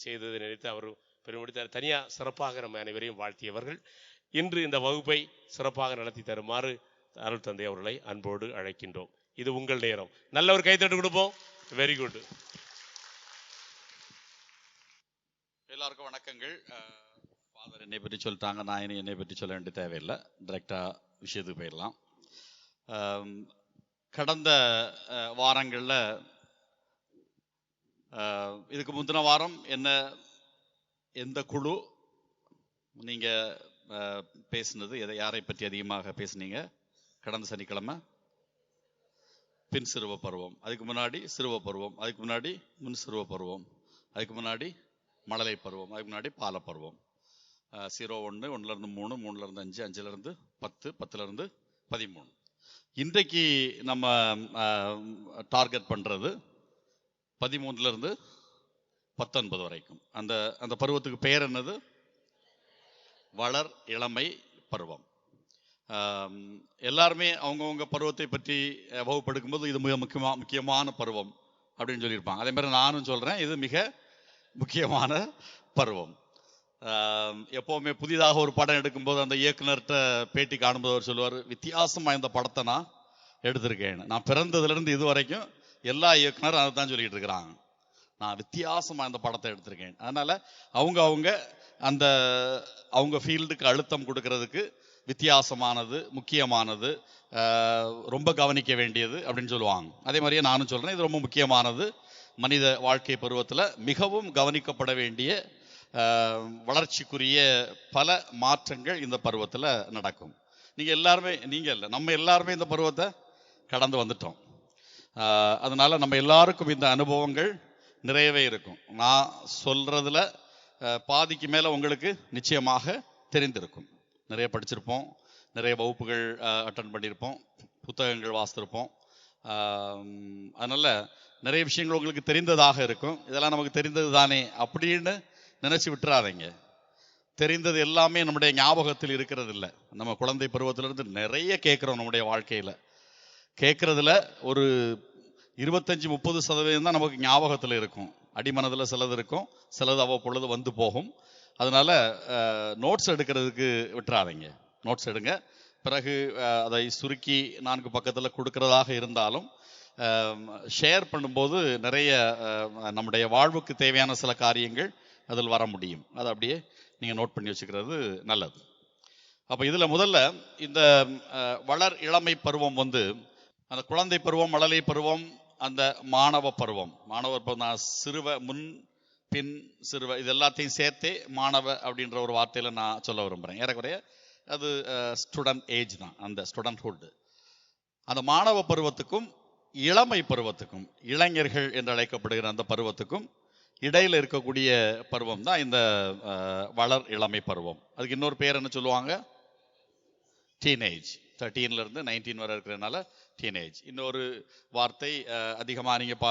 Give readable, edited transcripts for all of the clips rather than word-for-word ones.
செய்ததை நினைத்து அவர் பெருமிடித்தார். தனியாக சிறப்பாக நம்ம அனைவரையும் வாழ்த்தியவர்கள். இன்று இந்த வகுப்பை சிறப்பாக நடத்தி தருமாறு அருள் தந்தை அவர்களை அன்போடு அழைக்கின்றோம். இது உங்கள் நேரம். நல்ல ஒரு கைத்தட்டு கொடுப்போம். Very good. எல்லாருக்கும் வணக்கங்கள். ஃபாதர் என்னை பற்றி சொல்லிட்டாங்க, நான் என்னை பற்றி சொல்ல வேண்டிய தேவையில்லை, டைரெக்டாக விஷயத்துக்கு போயிடலாம். கடந்த வாரங்களில் இதுக்கு முந்தின வாரம் எந்த குழு நீங்கள் பேசுனது, யாரை பற்றி அதிகமாக பேசுனீங்க? கடந்த சனிக்கிழமை பின் சிறுவ பருவம், அதுக்கு முன்னாடி சிறுவ பருவம், அதுக்கு முன்னாடி முன் சிறுவ பருவம், அதுக்கு முன்னாடி மழலை பருவம், அதுக்கு முன்னாடி பால பருவம். 01, 1லேருந்து 3, 3லேருந்து 5, 5லேருந்து 10, 10லேருந்து 13. இன்றைக்கு நம்ம டார்கெட் பண்ணுறது 13லேருந்து 19 வரைக்கும். அந்த பருவத்துக்கு பெயர் என்னது? வளர் இளமை பருவம். எல்லாருமே அவங்கவுங்க பருவத்தை பற்றி வகுப்படுக்கும்போது இது மிக முக்கியமான பருவம் அப்படின்னு சொல்லியிருப்பாங்க. அதே மாதிரி நானும் சொல்கிறேன், இது மிக முக்கியமான பருவம். எப்போவுமே புதிதாக ஒரு படம் எடுக்கும்போது அந்த இயக்குனர்கிட்ட பேட்டி காணும்போது அவர் சொல்லுவார், வித்தியாசமாக இந்த படத்தை நான் எடுத்திருக்கேன். நான் பிறந்ததுலேருந்து இது வரைக்கும் எல்லா இயக்குனரும் அதை தான் சொல்லிட்டு இருக்கிறாங்க, நான் வித்தியாசமாக இந்த படத்தை எடுத்திருக்கேன். அதனால் அவங்க ஃபீல்டுக்கு அழுத்தம் கொடுக்கறதுக்கு வித்தியாசமானது, முக்கியமானது, ரொம்ப கவனிக்க வேண்டியது அப்படின்னு சொல்லுவாங்க. அதே மாதிரியே நானும் சொல்கிறேன், இது ரொம்ப முக்கியமானது. மனித வாழ்க்கை பருவத்தில் மிகவும் கவனிக்கப்பட வேண்டிய, வளர்ச்சிக்குரிய பல மாற்றங்கள் இந்த பருவத்தில் நடக்கும். நீங்கள் இல்லை, நம்ம எல்லாருமே இந்த பருவத்தை கடந்து வந்துட்டோம். அதனால் நம்ம எல்லாருக்கும் இந்த அனுபவங்கள் நிறையவே இருக்கும். நான் சொல்கிறதுல பாதிக்கு மேலே உங்களுக்கு நிச்சயமாக தெரிந்திருக்கும். நிறைய படிச்சிருப்போம், நிறைய வகுப்புகள் அட்டன் பண்ணியிருப்போம், புத்தகங்கள் வாசித்திருப்போம். அதனால் நிறைய விஷயங்கள் உங்களுக்கு தெரிந்ததாக இருக்கும். இதெல்லாம் நமக்கு தெரிந்தது தானே அப்படின்னு நினச்சி விட்டுறாதீங்க. தெரிந்தது எல்லாமே நம்முடைய ஞாபகத்தில் இருக்கிறது இல்லை. நம்ம குழந்தை பருவத்திலிருந்து நிறைய கேட்குறோம். நம்முடைய வாழ்க்கையில் கேட்குறதுல ஒரு 25-30% தான் நமக்கு ஞாபகத்தில் இருக்கும். அடிமனதில் சிலது இருக்கும், சிலது அவ்வப்பொழுது வந்து போகும். அதனால் நோட்ஸ் எடுக்கிறதுக்கு விட்டுறாதீங்க. நோட்ஸ் எடுங்க. பிறகு அதை சுருக்கி 4 பக்கத்தில் கொடுக்கறதாக இருந்தாலும் ஷேர் பண்ணும்போது நிறைய நம்முடைய வாழ்வுக்கு தேவையான சில காரியங்கள் அதில் வர முடியும். அதை அப்படியே நீங்கள் நோட் பண்ணி வச்சுக்கிறது நல்லது. அப்போ இதில் முதல்ல இந்த வளர் இளமை பருவம் அந்த குழந்தை பருவம், மழலை பருவம், அந்த மாணவ பருவம். நான் சிறுவ, முன் பின் சிறுவ, இது எல்லாத்தையும் சேர்த்தே மாணவ அப்படின்ற ஒரு வார்த்தையில் நான் சொல்ல விரும்புகிறேன். ஏறக்குறைய அது ஸ்டூடெண்ட் ஏஜ் தான், அந்த ஸ்டூடெண்ட்ஹுட். அந்த மாணவ பருவத்துக்கும் இளமை பருவத்துக்கும், இளைஞர்கள் என்று அழைக்கப்படுகிற அந்த பருவத்துக்கும் இடையில் இருக்கக்கூடிய பருவம் தான் இந்த வளர் இளமை பருவம். அதுக்கு இன்னொரு பேர் என்ன சொல்லுவாங்க? டீனேஜ். 13லேருந்து 19 வரை இருக்கிறதுனால டீனேஜ். இன்னொரு வார்த்தை அதிகமாக நீங்கள்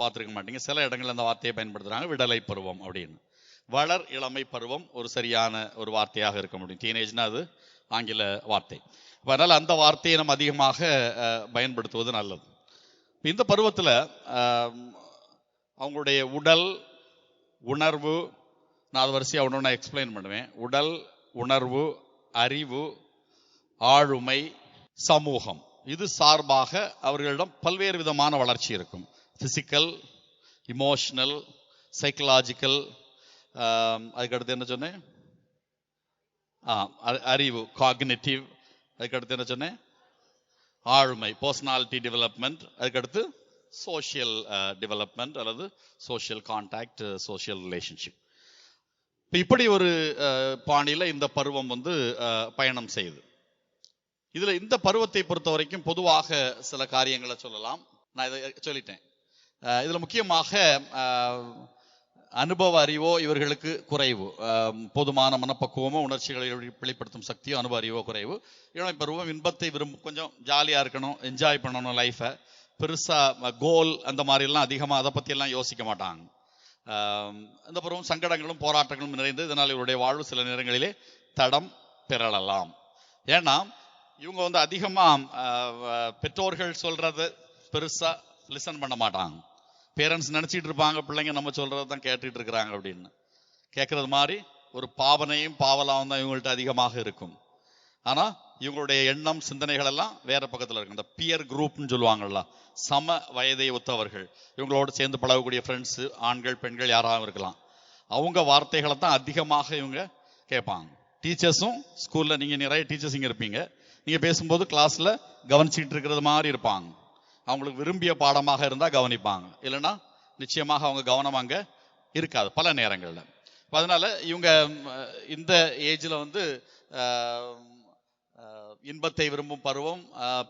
பார்த்துருக்க மாட்டீங்க, சில இடங்களில் அந்த வார்த்தையை பயன்படுத்துகிறாங்க, விடலை பருவம் அப்படின்னு. வளர் இளமை பருவம் ஒரு சரியான ஒரு வார்த்தையாக இருக்க முடியும். டீனேஜ்னா அது ஆங்கில வார்த்தை. அதனால் அந்த வார்த்தையை நம்ம அதிகமாக பயன்படுத்துவது நல்லது. இந்த பருவத்தில் அவங்களுடைய உடல், உணர்வு, நான் அது வரிசையாக ஒன்று எக்ஸ்பிளைன் பண்ணுவேன். உடல், உணர்வு, அறிவு, ஆளுமை, சமூகம், இது சார்பாக அவர்களிடம் பல்வேறு விதமான வளர்ச்சி இருக்கும். ஃபிசிக்கல், இமோஷனல், சைக்கலாஜிக்கல், அதுக்கடுத்து என்ன சொன்னேன்? அறிவு, காக்னிட்டிவ். அதுக்கடுத்து என்ன சொன்னேன்? ஆளுமை, பர்சனாலிட்டி டெவலப்மெண்ட். அதுக்கடுத்து சோஷியல் டெவலப்மெண்ட் அல்லது சோஷியல் கான்டாக்ட், சோஷியல் ரிலேஷன்ஷிப். இப்படி ஒரு பாணியில் இந்த பருவம் பயணம் செய்யுது. இதில் இந்த பருவத்தை பொறுத்த வரைக்கும் பொதுவாக சில காரியங்களை சொல்லலாம். நான் இதை சொல்லிட்டேன். இதில் முக்கியமாக அனுபவ அறிவோ இவர்களுக்கு குறைவு, போதுமான மனப்பக்குவமோ உணர்ச்சிகளை வெளிப்படுத்தும் சக்தியோ அனுபவ அறிவோ குறைவு. இளமை பருவம் இன்பத்தை கொஞ்சம் ஜாலியாக இருக்கணும், என்ஜாய் பண்ணணும் லைஃப்பை. பெருசாக கோல் அந்த மாதிரிலாம் அதிகமாக அதை பற்றியெல்லாம் யோசிக்க மாட்டாங்க. இந்த பருவம் சங்கடங்களும் போராட்டங்களும் நிறைந்து, இதனால் இவருடைய வாழ்வு சில நேரங்களிலே தடம் பெறலாம். ஏன்னா இவங்க அதிகமாக பெற்றோர்கள் சொல்றது பெருசாக லிசன் பண்ண மாட்டாங்க. பேரண்ட்ஸ் நினைச்சிட்டு இருப்பாங்க பிள்ளைங்க நம்ம சொல்றது தான் கேட்டுட்டு இருக்கிறாங்க அப்படின்னு. கேட்கறது மாதிரி ஒரு பாவனையும் பாவலாவும் தான் இவங்கள்ட்ட அதிகமாக இருக்கும். ஆனா இவங்களுடைய எண்ணம் சிந்தனைகள் எல்லாம் வேற பக்கத்துல இருக்கு. இந்த பியர் குரூப்னு சொல்லுவாங்கல்ல, சம வயதை ஒத்தவர்கள், இவங்களோட சேர்ந்து பழகக்கூடிய ஃப்ரெண்ட்ஸ், ஆண்கள் பெண்கள் யாராகவும் இருக்கலாம், அவங்க வார்த்தைகளை தான் அதிகமாக இவங்க கேட்பாங்க. டீச்சர்ஸும் ஸ்கூல்ல நீங்க நிறைய டீச்சர்ஸ் இங்க இருப்பீங்க, நீங்க பேசும்போது கிளாஸ்ல கவனிச்சுட்டு இருக்கிறது மாதிரி இருப்பாங்க. அவங்களுக்கு விரும்பிய பாடமாக இருந்தா கவனிப்பாங்க, இல்லைன்னா நிச்சயமாக அவங்க கவனம் அங்க இருக்காது பல நேரங்கள்ல. அதனால இவங்க இந்த ஏஜ்ல வந்து இன்பத்தை விரும்பும் பருவம்,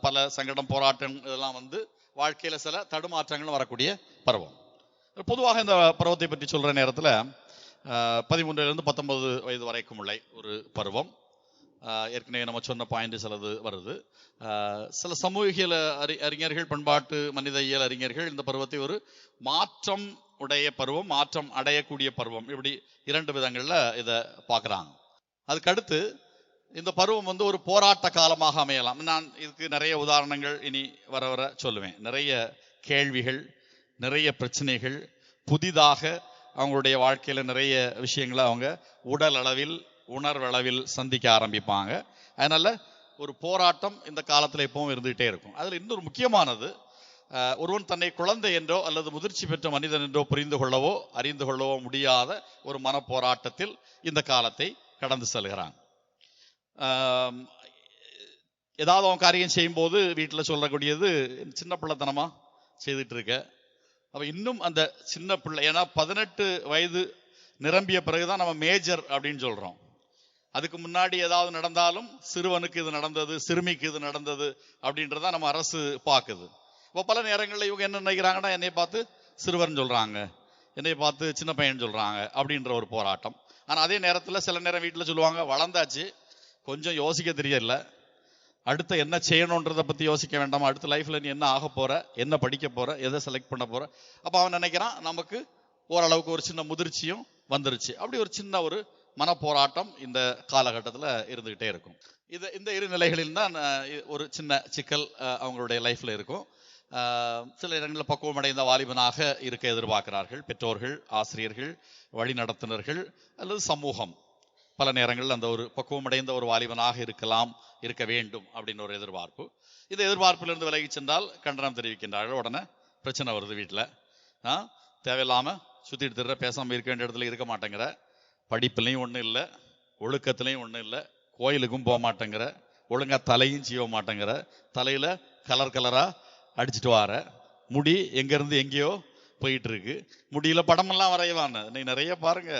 பல சங்கடம் போராட்டம் இதெல்லாம் வந்து வாழ்க்கையில சில தடுமாற்றங்களும் வரக்கூடிய பருவம். பொதுவாக இந்த பருவத்தை பற்றி சொல்ற நேரத்துல 13 to 19 வயது வரைக்கும் உள்ள ஒரு பருவம். ஏற்கனவே நம்ம சொன்ன பாயிண்ட் சிலது வருது. சில சமூகியல் அறிஞர்கள், பண்பாட்டு மனித இயல் அறிஞர்கள் இந்த பருவத்தை ஒரு மாற்றம் உடைய பருவம், மாற்றம் அடையக்கூடிய பருவம், இப்படி 2 விதங்கள்ல இதை பார்க்குறாங்க. அதுக்கடுத்து இந்த பருவம் வந்து ஒரு போராட்ட காலமாக அமையலாம். நான் இதுக்கு நிறைய உதாரணங்கள் இனி வர வர சொல்லுவேன். நிறைய கேள்விகள், நிறைய பிரச்சனைகள், புதிதாக அவங்களுடைய வாழ்க்கையில நிறைய விஷயங்களை அவங்க உடல் அளவில் உணர்வளவில் சந்திக்க ஆரம்பிப்பாங்க. அதனால ஒரு போராட்டம் இந்த காலத்துல எப்பவும் இருந்துகிட்டே இருக்கும். அதுல இன்னொரு முக்கியமானது, ஒருவன் தன்னை குழந்தை என்றோ அல்லது முதிர்ச்சி பெற்ற மனிதன் என்றோ புரிந்து கொள்ளவோ அறிந்து கொள்ளவோ முடியாத ஒரு மன போராட்டத்தில் இந்த காலத்தை கடந்து செல்கிறான். ஏதாவது அவன் காரியம் செய்யும் போது வீட்டில் சொல்லக்கூடியது, சின்ன பிள்ளைத்தனமா செய்துட்டு இருக்க. அப்ப இன்னும் அந்த சின்ன பிள்ளை, ஏன்னா 18 வயது நிரம்பிய பிறகுதான் நம்ம மேஜர் அப்படின்னு சொல்றோம். அதுக்கு முன்னாடி ஏதாவது நடந்தாலும் சிறுவனுக்கு இது நடந்தது, சிறுமிக்கு இது நடந்தது அப்படின்றத நம்ம அரசு பார்க்குது. இப்போ பல நேரங்களில் இவங்க என்ன நினைக்கிறாங்கன்னா, என்னை பார்த்து சிறுவன் சொல்றாங்க, என்னை பார்த்து சின்ன பையன் சொல்றாங்க அப்படின்ற ஒரு போராட்டம். ஆனா அதே நேரத்தில் சில நேரம் வீட்டில் சொல்லுவாங்க, வளர்ந்தாச்சு, கொஞ்சம் யோசிக்க தெரியல, அடுத்த என்ன செய்யணுன்றதை பத்தி யோசிக்க வேண்டாமா, அடுத்த லைஃப்ல நீ என்ன ஆக போற, என்ன படிக்க போற, எதை செலக்ட் பண்ண போற. அப்ப அவன் நினைக்கிறான் நமக்கு ஓரளவுக்கு ஒரு சின்ன முதிர்ச்சியும் வந்துருச்சு. அப்படி ஒரு சின்ன ஒரு மன போராட்டம் இந்த காலகட்டத்தில் இருந்துகிட்டே இருக்கும். இந்த இரு நிலைகளில் தான் ஒரு சின்ன சிக்கல் அவங்களுடைய லைஃப்ல இருக்கும். சில இடங்களில் பக்குவம் அடைந்த வாலிபனாக இருக்க எதிர்பார்க்கிறார்கள் பெற்றோர்கள், ஆசிரியர்கள், வழிநடத்துனர்கள் அல்லது சமூகம். பல நேரங்களில் அந்த ஒரு பக்குவம் அடைந்த ஒரு வாலிபனாக இருக்க வேண்டும் அப்படின்னு ஒரு எதிர்பார்ப்பு. இந்த எதிர்பார்ப்பிலிருந்து விலகி சென்றால் கண்டனம் தெரிவிக்கின்றார்கள். உடனே பிரச்சனை வருது வீட்டில். தேவையில்லாம சுத்திட்டு திடுற, பேசாம இருக்க வேண்டிய இடத்துல இருக்க மாட்டேங்கிற, படிப்புலையும் ஒன்றும் இல்லை, ஒழுக்கத்துலையும் ஒன்றும் இல்லை, கோயிலுக்கும் போக மாட்டேங்கிற, ஒழுங்கா தலையும் செய்ய மாட்டேங்கிற, தலையில கலர் கலரா அடிச்சுட்டு வார, முடி எங்கிருந்து எங்கேயோ போயிட்டு இருக்கு, முடியல படமெல்லாம் வரையவான்னு நீ நிறைய பாருங்க.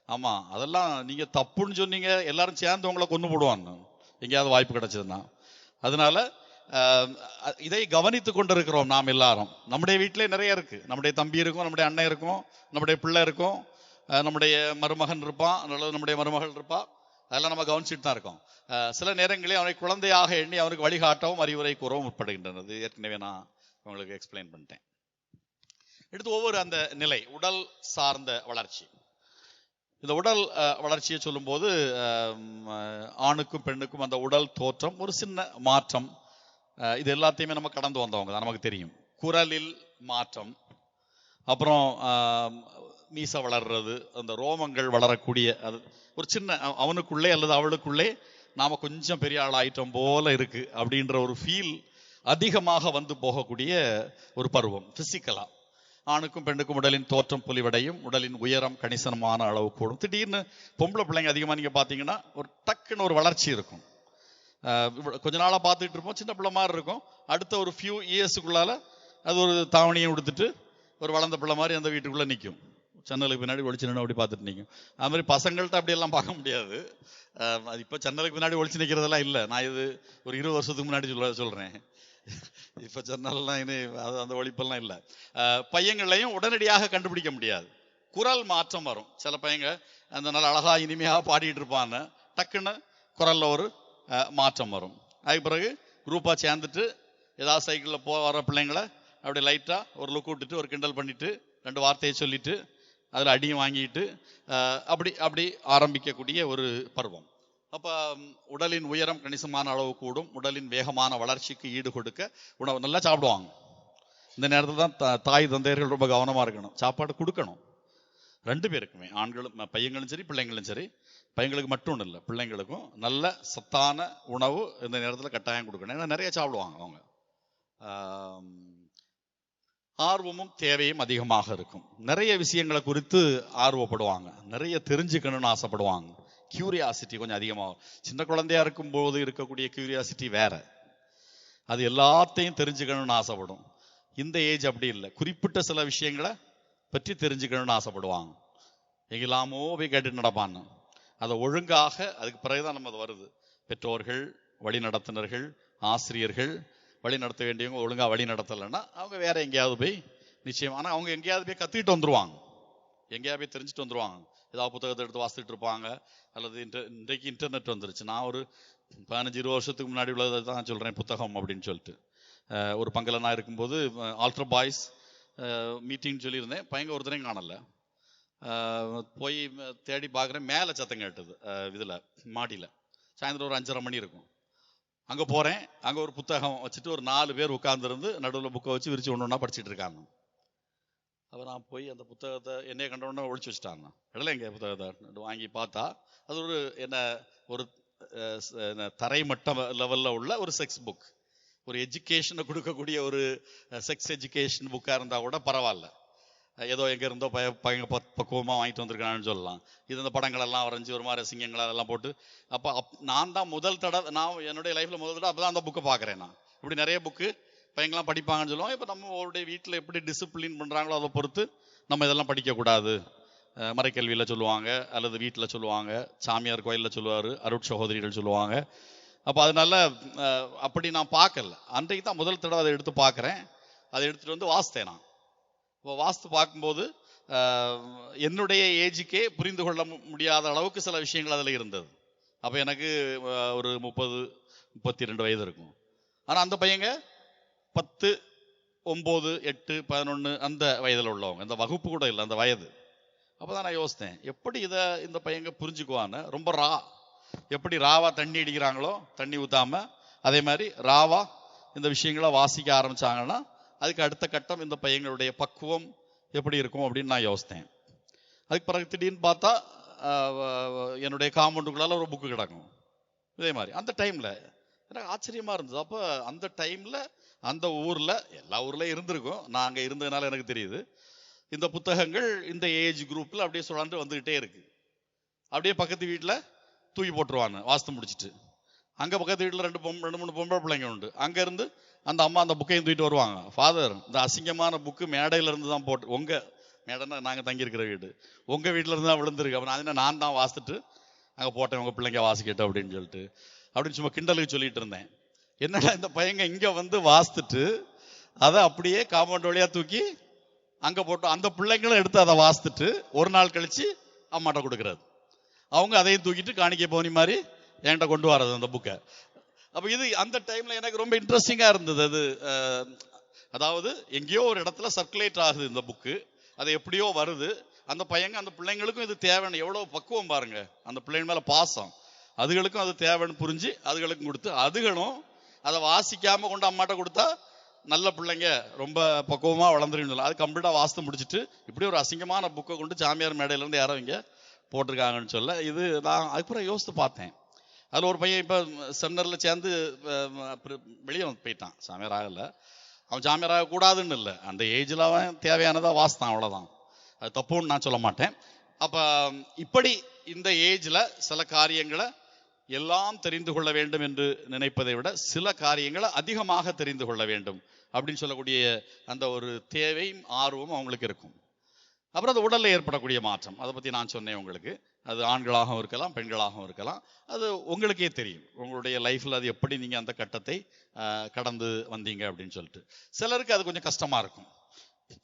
ஆமா, அதெல்லாம் நீங்க தப்புன்னு சொன்னீங்க, எல்லாரும் சேர்ந்து உங்களை கொண்டு போடுவாங்க எங்கேயாவது வாய்ப்பு கிடைச்சதுன்னா. அதனால இதை கவனித்து கொண்டிருக்கிறோம் நாம் எல்லாரும். நம்முடைய வீட்டிலே நிறைய இருக்கு. நம்முடைய தம்பி இருக்கும், நம்முடைய அண்ணன் இருக்கும், நம்முடைய பிள்ளை இருக்கும், நம்முடைய மருமகன் இருப்பான், அல்லது நம்முடைய மருமகள் இருப்பா. அதெல்லாம் நம்ம கவனிச்சுட்டு தான் இருக்கோம். சில நேரங்களில் அவனை குழந்தையாக எண்ணி அவனுக்கு வழிகாட்டவும் அறிவுரை கூறவும் முற்படுகின்றது. ஏற்கனவே நான் உங்களுக்கு எக்ஸ்பிளைன் பண்ணிட்டேன். எடுத்து ஒவ்வொரு அந்த நிலை உடல் சார்ந்த வளர்ச்சி. இந்த உடல் வளர்ச்சியை சொல்லும்போது ஆணுக்கும் பெண்ணுக்கும் அந்த உடல் தோற்றம் ஒரு சின்ன மாற்றம், இது எல்லாத்தையுமே நம்ம கடந்து வந்தவங்க தான், நமக்கு தெரியும். குரலில் மாற்றம், அப்புறம் மீசை வளர்றது, அந்த ரோமங்கள் வளரக்கூடிய, அது ஒரு சின்ன அவனுக்குள்ளே அல்லது அவளுக்குள்ளே நாம கொஞ்சம் பெரிய ஆள் ஆயிட்டோம் போல இருக்கு அப்படின்ற ஒரு ஃபீல் அதிகமாக வந்து போகக்கூடிய ஒரு பருவம். பிசிக்கலா ஆணுக்கும் பெண்ணுக்கும் உடலின் தோற்றம் பொலிவடையும், உடலின் உயரம் கணிசனமான அளவு கூடும். திடீர்னு பொம்பளை பிள்ளைங்க அதிகமாக நீங்க பாத்தீங்கன்னா ஒரு டக்குன்னு ஒரு வளர்ச்சி இருக்கும். கொஞ்ச நாளா பார்த்துட்டு இருப்போம், சின்ன பிள்ளை மாதிரி இருக்கும். அடுத்த ஒரு ஃபியூ இயர்ஸுக்குள்ளால அது ஒரு தாவணியை உடுத்துட்டு ஒரு வளர்ந்த பிள்ளை மாதிரி அந்த வீட்டுக்குள்ள நிற்கும். ஜன்னலுக்கு பின்னாடி ஒளிச்சு நின்று அப்படி பார்த்துட்டு நிற்கும். அது மாதிரி பசங்கள்ட்ட அப்படியெல்லாம் பார்க்க முடியாது. அது இப்போ ஜன்னலுக்கு பின்னாடி ஒளிச்சு நிற்கிறதெல்லாம் இல்லை. நான் இது ஒரு 20 வருஷத்துக்கு முன்னாடி சொல்றேன். இப்ப ஜன்னல்லாம் இனி அந்த ஒளிப்பெல்லாம் இல்லை. பையங்களையும் உடனடியாக கண்டுபிடிக்க முடியாது. குரல் மாற்றம் வரும். சில பையங்க அந்த நல்ல அழகா இனிமையாக பாடிட்டு இருப்பான்னு டக்குன்னு குரல்ல ஒரு மாற்றம் வரும். அதுக்கு பிறகு குரூப்பா சேர்ந்துட்டு ஏதாவது சைக்கிளில் வர பிள்ளைங்களை அப்படி லைட்டா ஒரு லுக் விட்டுட்டு ஒரு கிண்டல் பண்ணிட்டு 2 வார்த்தையை சொல்லிட்டு அதில் அடியும் வாங்கிட்டு அப்படி ஆரம்பிக்கக்கூடிய ஒரு பருவம். அப்ப உடலின் உயரம் கணிசமான அளவு கூடும். உடலின் வேகமான வளர்ச்சிக்கு ஈடு கொடுக்க உணவு நல்லா சாப்பிடுவாங்க. இந்த நேரத்தில் தான் தாய் தந்தையர்கள் ரொம்ப கவனமாக இருக்கணும். சாப்பாடு கொடுக்கணும் 2 பேருக்குமே, ஆண்களும் பையங்களும் சரி பிள்ளைங்களும் சரி. பையங்களுக்கு மட்டும் ஒன்றும் இல்லை, பிள்ளைங்களுக்கும் நல்ல சத்தான உணவு இந்த நேரத்தில் கட்டாயம் கொடுக்கணும். ஏன்னா நிறைய சாப்பிடுவாங்க அவங்க. ஆர்வமும் தேவையும் அதிகமாக இருக்கும். நிறைய விஷயங்களை குறித்து ஆர்வப்படுவாங்க, நிறைய தெரிஞ்சுக்கணும்னு ஆசைப்படுவாங்க. கியூரியாசிட்டி கொஞ்சம் அதிகமாகும். சின்ன குழந்தையா இருக்கும் போது இருக்கக்கூடிய கியூரியாசிட்டி வேற, அது எல்லாத்தையும் தெரிஞ்சுக்கணும்னு ஆசைப்படும். இந்த ஏஜ் அப்படி இல்லை, குறிப்பிட்ட சில விஷயங்களை பற்றி தெரிஞ்சுக்கணும்னு ஆசைப்படுவாங்க. எங்கெல்லாமோ போய் கேட்டுட்டு நடப்பான்னு. அதை ஒழுங்காக, அதுக்கு பிறகுதான் நம்ம அது வருது. பெற்றோர்கள், வழி நடத்துனர்கள், ஆசிரியர்கள் வழி நடத்த வேண்டியவங்க ஒழுங்கா வழி நடத்தலைன்னா அவங்க வேற எங்கேயாவது போய் நிச்சயம், ஆனால் அவங்க எங்கேயாவது போய் கற்றுக்கிட்டு வந்துருவாங்க, எங்கேயாவது போய் தெரிஞ்சுட்டு வந்துருவாங்க. ஏதாவது புத்தகத்தை எடுத்து வாசித்துட்டு இருப்பாங்க. அல்லது இன்றைக்கு இன்டர்நெட் வந்துருச்சு. நான் ஒரு 15-20 வருஷத்துக்கு முன்னாடி உள்ளதை தான் சொல்கிறேன் புத்தகம் அப்படின்னு சொல்லிட்டு. ஒரு பங்கில் நான் இருக்கும்போது ஆல்டர் பாய்ஸ் மீட்டிங் சொல்லியிருந்தேன். பையங்க ஒருத்தரையும் காணலை. போய் தேடி பார்க்குறேன், மேலே சத்தம் கேட்டது. இதில் மாடியில் சாயந்தரம் ஒரு 5:30 மணி இருக்கும். அங்கே போகிறேன், அங்கே ஒரு புத்தகம் வச்சுட்டு ஒரு 4 பேர் உட்கார்ந்துருந்து நடுவில் புக்கை வச்சு விரிச்சு ஒன்று ஒன்றா படிச்சுட்டு இருக்காங்க. அப்போ நான் போய் அந்த புத்தகத்தை என்னைய கண்டவுடனே ஒழிச்சு வச்சுட்டாங்க. இடல எங்கள் புத்தகத்தை வாங்கி பார்த்தா அது ஒரு தரைமட்ட லெவலில் உள்ள ஒரு செக்ஸ் புக், ஒரு எஜுகேஷனை கொடுக்கக்கூடிய ஒரு செக்ஸ் எஜுகேஷன் புக்காக இருந்தால் கூட பரவாயில்ல. ஏதோ எங்கே இருந்தோ பையங்க பக்குவமாக வாங்கிட்டு வந்திருக்கான்னு சொல்லலாம். இது இந்த படங்களெல்லாம் வரைஞ்சி ஒரு மாதிரி சிங்கங்களெல்லாம் போட்டு. அப்போ நான் தான் முதல் தடவை, நான் என்னுடைய லைஃப்பில் முதல் தடவை அப்போ தான் அந்த புக்கை பார்க்குறேன். நான் இப்படி நிறைய புக்கு பையங்களாம் படிப்பாங்கன்னு சொல்லுவோம். இப்போ நம்மளுடைய வீட்டில் எப்படி டிசிப்ளின் பண்ணுறாங்களோ அதை பொறுத்து நம்ம இதெல்லாம் படிக்கக்கூடாது. மறைக்கல்வியில் சொல்லுவாங்க, அல்லது வீட்டில் சொல்லுவாங்க, சாமியார் கோயிலில் சொல்லுவார், அருட் சகோதரிகள் சொல்லுவாங்க. அப்போ அதனால அப்படி நான் பார்க்கல. அன்றைக்கு தான் முதல் தடவை அதை எடுத்து பார்க்குறேன். அதை எடுத்துகிட்டு வந்து வாசித்தேன். நான் இப்போ வாஸ்து பார்க்கும்போது என்னுடைய ஏஜுக்கே புரிந்து கொள்ள முடியாத அளவுக்கு சில விஷயங்கள் அதில் இருந்தது. அப்போ எனக்கு ஒரு 30-32 வயது இருக்கும். ஆனால் அந்த பையங்க 10, 9, 8, 11 அந்த வயதில் உள்ளவங்க, அந்த வகுப்பு கூட இல்லை, அந்த வயது. அப்போ தான் நான் யோசித்தேன், எப்படி இந்த பையங்க புரிஞ்சுக்குவான்னு. ரொம்ப எப்படி ராவா தண்ணி அடிக்கிறாங்களோ, தண்ணி ஊற்றாம அதே மாதிரி ராவா இந்த விஷயங்களை வாசிக்க ஆரம்பிச்சாங்கன்னா அதுக்கு அடுத்த கட்டம் இந்த பையங்களுடைய பக்குவம் எப்படி இருக்கும் அப்படின்னு நான் யோசித்தேன். அதுக்கு பிறகு திடீர்னு பார்த்தா என்னுடைய காம்பவுண்டுக்குள்ளால ஒரு புக்கு கிடக்கும். இதே மாதிரி அந்த டைமில் எனக்கு ஆச்சரியமாக இருந்தது. அப்போ அந்த டைமில் அந்த ஊரில், எல்லா ஊர்லேயும் இருந்திருக்கும், நான் அங்கே இருந்ததுனால எனக்கு தெரியுது, இந்த புத்தகங்கள் இந்த ஏஜ் குரூப்பில் அப்படியே சுழன்று வந்துக்கிட்டே இருக்கு. அப்படியே பக்கத்து வீட்டில் தூக்கி போட்டுருவாங்க வாஸ்து முடிச்சுட்டு. அங்கே பக்கத்து வீட்டில் 2-3 பொம்பளை பிள்ளைங்க உண்டு. அங்கேருந்து அந்த அம்மா அந்த புக்கையும் தூக்கிட்டு வருவாங்க. ஃபாதர், இந்த அசிங்கமான புக்கு மேடையில இருந்து தான் போட்டு, உங்க மேடைன்னா நாங்கள் தங்கியிருக்கிற வீடு, உங்க வீட்டில இருந்து தான் விழுந்திருக்கு. அப்போ நான் தான் வாசித்துட்டு அங்கே போட்டேன், உங்க பிள்ளைங்க வாசிக்கட்டும் அப்படின்னு சொல்லிட்டு, அப்படின்னு சும்மா கிண்டலுக்கு சொல்லிட்டு இருந்தேன். என்னடா இந்த பையங்க இங்கே வந்து வாசித்துட்டு அதை அப்படியே காம்பவுண்ட் வழியா தூக்கி அங்கே போட்டோம். அந்த பிள்ளைங்களும் எடுத்து அதை வாசித்துட்டு ஒரு நாள் கழிச்சு அம்மாட்ட கொடுக்குறது. அவங்க அதையும் தூக்கிட்டு காணிக்கை போனி மாதிரி என்கிட்ட கொண்டு வர்றது அந்த புக்கை. அப்போ இது அந்த டைம்ல எனக்கு ரொம்ப இன்ட்ரெஸ்டிங்காக இருந்தது. அது அதாவது எங்கேயோ ஒரு இடத்துல சர்க்குலேட் ஆகுது இந்த புக்கு, அது எப்படியோ வருது. அந்த பையங்க, அந்த பிள்ளைங்களுக்கும் இது தேவைன்னு, எவ்வளோ பக்குவம் பாருங்க, அந்த பிள்ளைங்க மேலே பாசம், அதுகளுக்கும் அது தேவைன்னு புரிஞ்சு அதுகளுக்கும் கொடுத்து, அதுகளும் அதை வாசிக்காம கொண்டு அம்மாட்ட கொடுத்தா நல்ல பிள்ளைங்க ரொம்ப பக்குவமாக வளர்ந்துருன்னு. அது கம்ப்ளீட்டாக வாசித்து முடிச்சுட்டு இப்படி ஒரு அசிங்கமான புக்கை கொண்டு சாமியார் மேடையிலேருந்து யாரோ இங்கே போட்டிருக்காங்கன்னு சொல்ல, இது நான் அதுக்கப்புறம் யோசித்து பார்த்தேன். அதில் ஒரு பையன் இப்போ செமினரில் சேர்ந்து வெளியே போயிட்டான், சாமியார் ஆகலை. அவன் சாமியார் ஆகக்கூடாதுன்னு இல்லை, அந்த ஏஜில் அவன் தேவையானதாக வாசித்தான், அவ்வளோதான். அது தப்புன்னு நான் சொல்ல மாட்டேன். அப்போ இப்படி இந்த ஏஜில் சில காரியங்களை எல்லாம் தெரிந்து கொள்ள வேண்டும் என்று நினைப்பதை விட சில காரியங்களை அதிகமாக தெரிந்து கொள்ள வேண்டும் அப்படின்னு சொல்லக்கூடிய அந்த ஒரு தேவையும் ஆர்வமும் அவங்களுக்கு இருக்கும். அப்புறம் அது உடலில் ஏற்படக்கூடிய மாற்றம், அதை பற்றி நான் சொன்னேன் உங்களுக்கு. அது ஆண்களாகவும் இருக்கலாம், பெண்களாகவும் இருக்கலாம். அது உங்களுக்கே தெரியும், உங்களுடைய லைஃப்பில் அது எப்படி நீங்கள் அந்த கட்டத்தை கடந்து வந்தீங்க அப்படின்னு சொல்லிட்டு. சிலருக்கு அது கொஞ்சம் கஷ்டமாக இருக்கும்.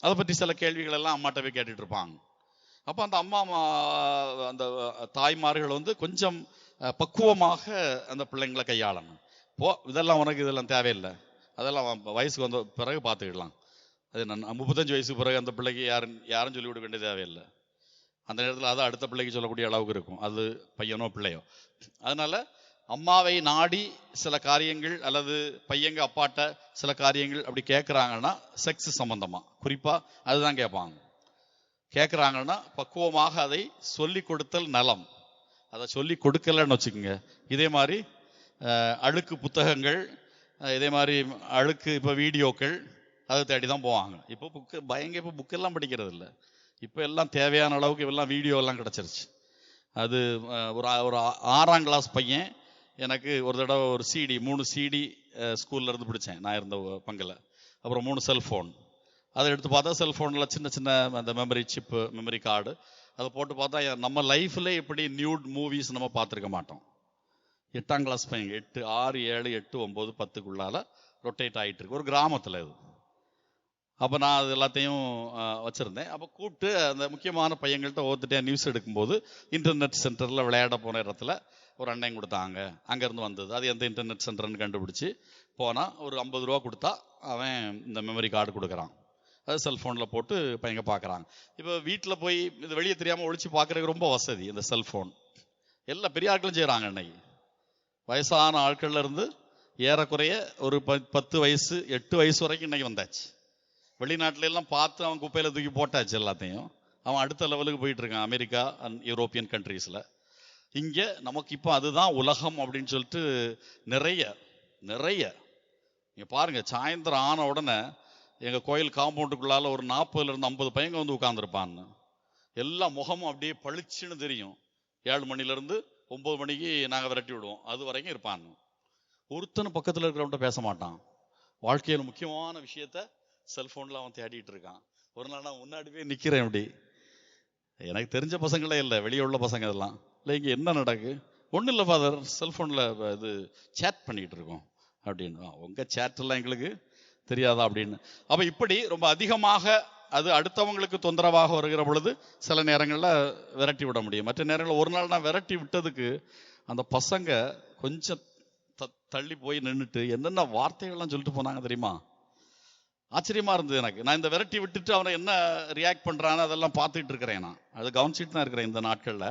அதை பற்றி சில கேள்விகள் எல்லாம் அம்மாட்டவே கேட்டுட்டு இருப்பாங்க. அப்போ அந்த அந்த தாய்மார்கள் வந்து கொஞ்சம் பக்குவமாக அந்த பிள்ளைங்களை கையாளணும். இதெல்லாம் உனக்கு இதெல்லாம் தேவையில்லை, அதெல்லாம் வயசுக்கு வந்த பிறகு பார்த்துக்கிடலாம். அது 35 வயசுக்கு பிறகு அந்த பிள்ளைக்கு யாரும் சொல்லி கொடுக்க வேண்டிய தேவையில்லை. அந்த நேரத்தில் அதை அடுத்த பிள்ளைக்கு சொல்லக்கூடிய அளவுக்கு இருக்கும், அது பையனோ பிள்ளையோ. அதனால அம்மாவை நாடி சில காரியங்கள் அல்லது பையங்க அப்பாட்ட சில காரியங்கள் அப்படி கேட்குறாங்கன்னா செக்ஸ் சம்பந்தமா குறிப்பா அதுதான் கேட்பாங்க. கேட்குறாங்கன்னா பக்குவமாக அதை சொல்லி கொடுத்தல் நலம். அதை சொல்லி கொடுக்கலன்னு வச்சுக்கோங்க. இதே மாதிரி அழுக்கு புத்தகங்கள், இதே மாதிரி அழுக்கு இப்போ வீடியோக்கள் அதை தேடி தான் போவாங்க. இப்போ இப்போ புக்கெல்லாம் படிக்கிறது இல்லை. இப்போ எல்லாம் தேவையான அளவுக்கு எல்லாம் வீடியோ எல்லாம் கிடச்சிருச்சு. அது ஒரு 6ஆம் கிளாஸ் பையன் எனக்கு ஒரு தடவை ஒரு CD 3 CD ஸ்கூல்ல இருந்து பிடிச்சேன் நான் இருந்த பங்கில். அப்புறம் 3 செல்ஃபோன் அதை எடுத்து பார்த்தா செல்ஃபோனில் சின்ன சின்ன அந்த மெமரி சிப்பு, மெமரி கார்டு அதை போட்டு பார்த்தா நம்ம லைஃப்ல இப்படி நியூட் மூவிஸ் நம்ம பார்த்துருக்க மாட்டோம். 8ஆம் கிளாஸ் பையன் 8, 6, 7, 8, 9, 10க்குள்ளால ரொட்டேட் ஆகிட்டு இருக்கு ஒரு கிராமத்தில் இது. அப்போ நான் அது எல்லாத்தையும் வச்சுருந்தேன். அப்போ கூப்பிட்டு அந்த முக்கியமான பையங்கள்கிட்ட ஒவ்வொருத்தட்டே நியூஸ் எடுக்கும்போது இன்டர்நெட் சென்டரில் விளையாட போன இடத்துல ஒரு அண்ணன் கொடுத்தாங்க, அங்கேருந்து வந்தது. அது எந்த இன்டர்நெட் சென்டர்னு கண்டுபிடிச்சி போனால் ஒரு 50 ரூபா கொடுத்தா அவன் இந்த மெமரி கார்டு கொடுக்குறான். அது செல்ஃபோனில் போட்டு பையங்க பார்க்குறாங்க. இப்போ வீட்டில் போய் இது வெளியே தெரியாமல் ஒழிச்சு பார்க்குறதுக்கு ரொம்ப வசதி. இந்த செல்ஃபோன் எல்லா பெரிய ஆட்களும் செய்கிறாங்க. இன்னைக்கு வயசான ஆட்கள்ல இருந்து ஏறக்குறைய ஒரு 10 வயசு 8 வயசு வரைக்கும் இன்னைக்கு வந்தாச்சு. வெளிநாட்டுல எல்லாம் பார்த்து அவன் குப்பையில தூக்கி போட்டாச்சு எல்லாத்தையும். அவன் அடுத்த லெவலுக்கு போயிட்டு இருக்கான் அமெரிக்கா அண்ட் யூரோப்பியன் கண்ட்ரீஸ்ல. இங்க நமக்கு இப்போ அதுதான் உலகம் அப்படின்னு சொல்லிட்டு நிறைய நீங்க பாருங்க, சாயந்தரம் ஆன உடனே எங்க கோயில் காம்பவுண்டுக்குள்ளால ஒரு 40ல இருந்து 50 பையங்க வந்து உட்கார்ந்துருப்பான்னு. எல்லா முகமும் அப்படியே பளிச்சுன்னு தெரியும். 7 மணில இருந்து 9 மணிக்கு நாங்க விரட்டி விடுவோம், அது வரைக்கும் இருப்பான்னு. ஒருத்தனும் பக்கத்துல இருக்கிறவன்ட்ட பேச மாட்டான். வாழ்க்கையில முக்கியமான விஷயத்த செல்போன்ல அவன் தேடிட்டு இருக்கான். ஒரு நாள் நான் முன்னாடி போய் நிக்கிறேன். இப்படி எனக்கு தெரிஞ்ச பசங்களே இல்லை, வெளியே உள்ள பசங்க இதெல்லாம் இல்லை. இங்க என்ன நடக்கு? ஒன்றும் இல்லை ஃபாதர், செல்போன்ல இது சேட் பண்ணிட்டு இருக்கோம் அப்படின்னு. உங்க சேட் எல்லாம் எங்களுக்கு தெரியாதா அப்படின்னு. அப்ப இப்படி ரொம்ப அதிகமாக அது அடுத்தவங்களுக்கு தொந்தரவாக வருகிற பொழுது சில நேரங்கள்ல விரட்டி விட முடியும். மற்ற நேரங்களில் ஒரு நாள் நான் விரட்டி விட்டதுக்கு அந்த பசங்க கொஞ்சம் தள்ளி போய் நின்றுட்டு என்னென்ன வார்த்தைகள்லாம் சொல்லிட்டு போனாங்க தெரியுமா? ஆச்சரியமா இருந்தது எனக்கு. நான் இந்த விரட்டி விட்டுட்டு அவனை என்ன ரியாக்ட் பண்றான்னு அதெல்லாம் பார்த்துட்டு இருக்கிறேன். நான் அது கவனிச்சுட்டு தான் இருக்கிறேன். இந்த நாட்கள்ல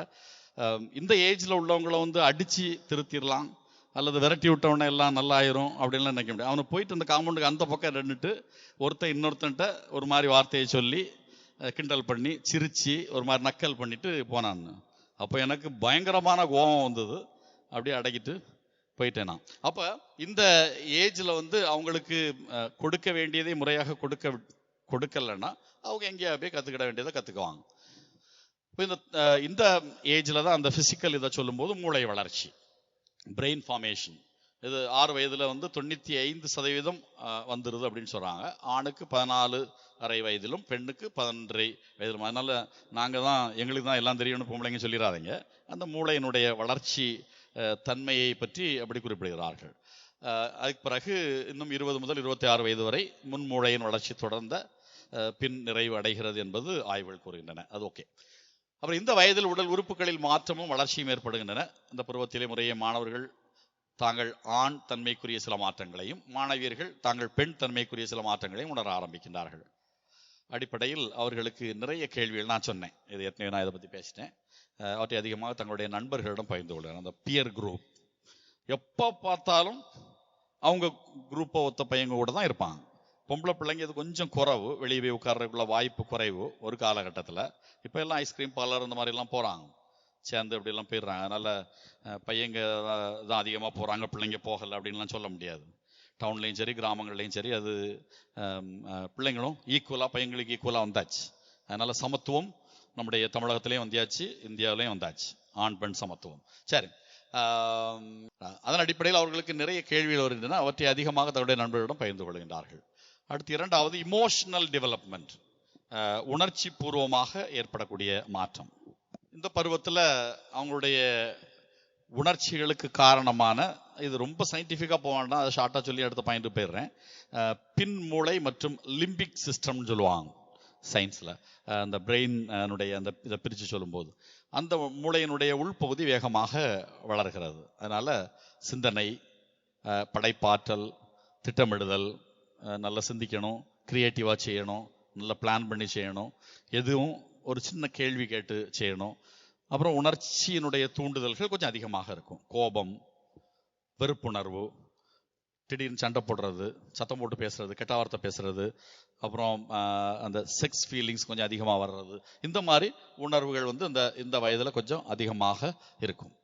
இந்த ஏஜ்ல உள்ளவங்களை வந்து அடிச்சு திருத்திடலாம் அல்லது விரட்டி விட்டவன எல்லாம் நல்லா ஆயிரும் அப்படின்லாம் நினைக்க முடியாது. அவனை போயிட்டு அந்த காம்பவுண்டுக்கு அந்த பக்கம் நின்றுட்டு ஒருத்தன் இன்னொருத்தன்ட்ட ஒரு மாதிரி வார்த்தையை சொல்லி கிண்டல் பண்ணி சிரிச்சு ஒரு மாதிரி நக்கல் பண்ணிட்டு போனான்னு. அப்போ எனக்கு பயங்கரமான கோபம் வந்தது. அப்படியே அடக்கிட்டு போயிட்டேன் நான். அப்ப இந்த ஏஜ்ல வந்து அவங்களுக்கு கொடுக்க வேண்டியதை முறையாக கொடுக்கலன்னா அவங்க எங்கேயா போய் கத்துக்கிட வேண்டியதை கத்துக்குவாங்க. இந்த ஏஜ்ல தான் அந்த பிசிக்கல் இதை சொல்லும் போது மூளை வளர்ச்சி, பிரெயின் ஃபார்மேஷன், இது 6 வயதுல வந்து 95% வந்துருது அப்படின்னு சொல்றாங்க. ஆணுக்கு 14.5 வயதிலும் பெண்ணுக்கு 11.5 வயதிலும். அதனால நாங்க தான் எங்களுக்கு தான் எல்லாம் தெரியும்னு பொம்பளைங்க சொல்லிடாதீங்க. அந்த மூளையினுடைய வளர்ச்சி தன்மையை பற்றி அப்படி குறிப்பிடுகிறார்கள். அதுக்கு பிறகு இன்னும் 20 முதல் 26 வயது வரை முன்மூளையின் வளர்ச்சி தொடர்ந்த பின் நிறைவு அடைகிறது என்பது ஆய்வுகள் கூறுகின்றன. அது ஓகே. அப்புறம் இந்த வயதில் உடல் உறுப்புகளில் மாற்றமும் வளர்ச்சியும் ஏற்படுகின்றன. இந்த பருவத்திலே முறையே மாணவர்கள் தாங்கள் ஆண் தன்மைக்குரிய சில மாற்றங்களையும் மாணவியர்கள் தாங்கள் பெண் தன்மைக்குரிய சில மாற்றங்களையும் உணர ஆரம்பிக்கின்றார்கள். அடிப்படையில் அவர்களுக்கு நிறைய கேள்விகள், நான் சொன்னேன் இது ஏற்கனவே, நான் இதை பற்றி பேசிட்டேன், அவற்றை அதிகமாக தங்களுடைய நண்பர்களிடம் பகிர்ந்து கொள்கிறார். அந்த பியர் குரூப் எப்போ பார்த்தாலும் அவங்க குரூப்பை ஒத்த பையங்க கூட தான் இருப்பாங்க. பொம்பளை பிள்ளைங்க இது கொஞ்சம் குறைவு, வெளியே போய் உட்கார்றதுக்குள்ள வாய்ப்பு குறைவு ஒரு காலகட்டத்தில். இப்போ எல்லாம் ஐஸ்கிரீம் பார்லர் இந்த மாதிரிலாம் போகிறாங்க, சேர்ந்து அப்படிலாம் போயிடுறாங்க. அதனால பையங்க தான் அதிகமாக போகிறாங்க, பிள்ளைங்க போகலை அப்படின்லாம் சொல்ல முடியாது. டவுன்லேயும் சரி கிராமங்கள்லையும் சரி அது பிள்ளைங்களும் ஈக்குவலாக பையங்களுக்கு ஈக்குவலாக வந்தாச்சு. அதனால சமத்துவம் நம்முடைய தமிழகத்திலையும் வந்தாச்சு, இந்தியாவிலையும் வந்தாச்சு, ஆண் பெண் சமத்துவம். சரி, அதன் அடிப்படையில் அவர்களுக்கு நிறைய கேள்விகள் வருகின்றன. அவற்றை அதிகமாக தன்னுடைய நண்பர்களிடம் பகிர்ந்து கொள்கின்றார்கள். அடுத்து இரண்டாவது இமோஷனல் டெவலப்மெண்ட், உணர்ச்சி பூர்வமாக ஏற்படக்கூடிய மாற்றம். இந்த பருவத்தில் அவங்களுடைய உணர்ச்சிகளுக்கு காரணமான, இது ரொம்ப சயின்டிஃபிக்காக போக வேண்டாம், அதை ஷார்ட்டாக சொல்லி அடுத்த பாயிண்ட் போயிடுறேன். பின் மூளை மற்றும் லிம்பிக் சிஸ்டம்னு சொல்லுவாங்க சயின்ஸில். அந்த பிரெயினுடைய அந்த இதை பிரித்து சொல்லும்போது அந்த மூளையினுடைய உள்பகுதி வேகமாக வளர்கிறது. அதனால சிந்தனை, படைப்பாற்றல், திட்டமிடுதல், நல்லா சிந்திக்கணும், கிரியேட்டிவாக செய்யணும், நல்லா பிளான் பண்ணி செய்யணும், எதுவும் ஒரு சின்ன கேள்வி கேட்டு செய்யணும். அப்புறம் உணர்ச்சியினுடைய தூண்டுதல்கள் கொஞ்சம் அதிகமாக இருக்கும். கோபம், வெறுப்புணர்வு, திடீர்னு சண்டை போடுறது, சத்தம் போட்டு பேசுறது, கெட்ட வார்த்தை பேசுறது, அப்புறம் அந்த செக்ஸ் ஃபீலிங்ஸ் கொஞ்சம் அதிகமாக வர்றது, இந்த மாதிரி உணர்வுகள் வந்து இந்த வயதில் கொஞ்சம் அதிகமாக இருக்கும்.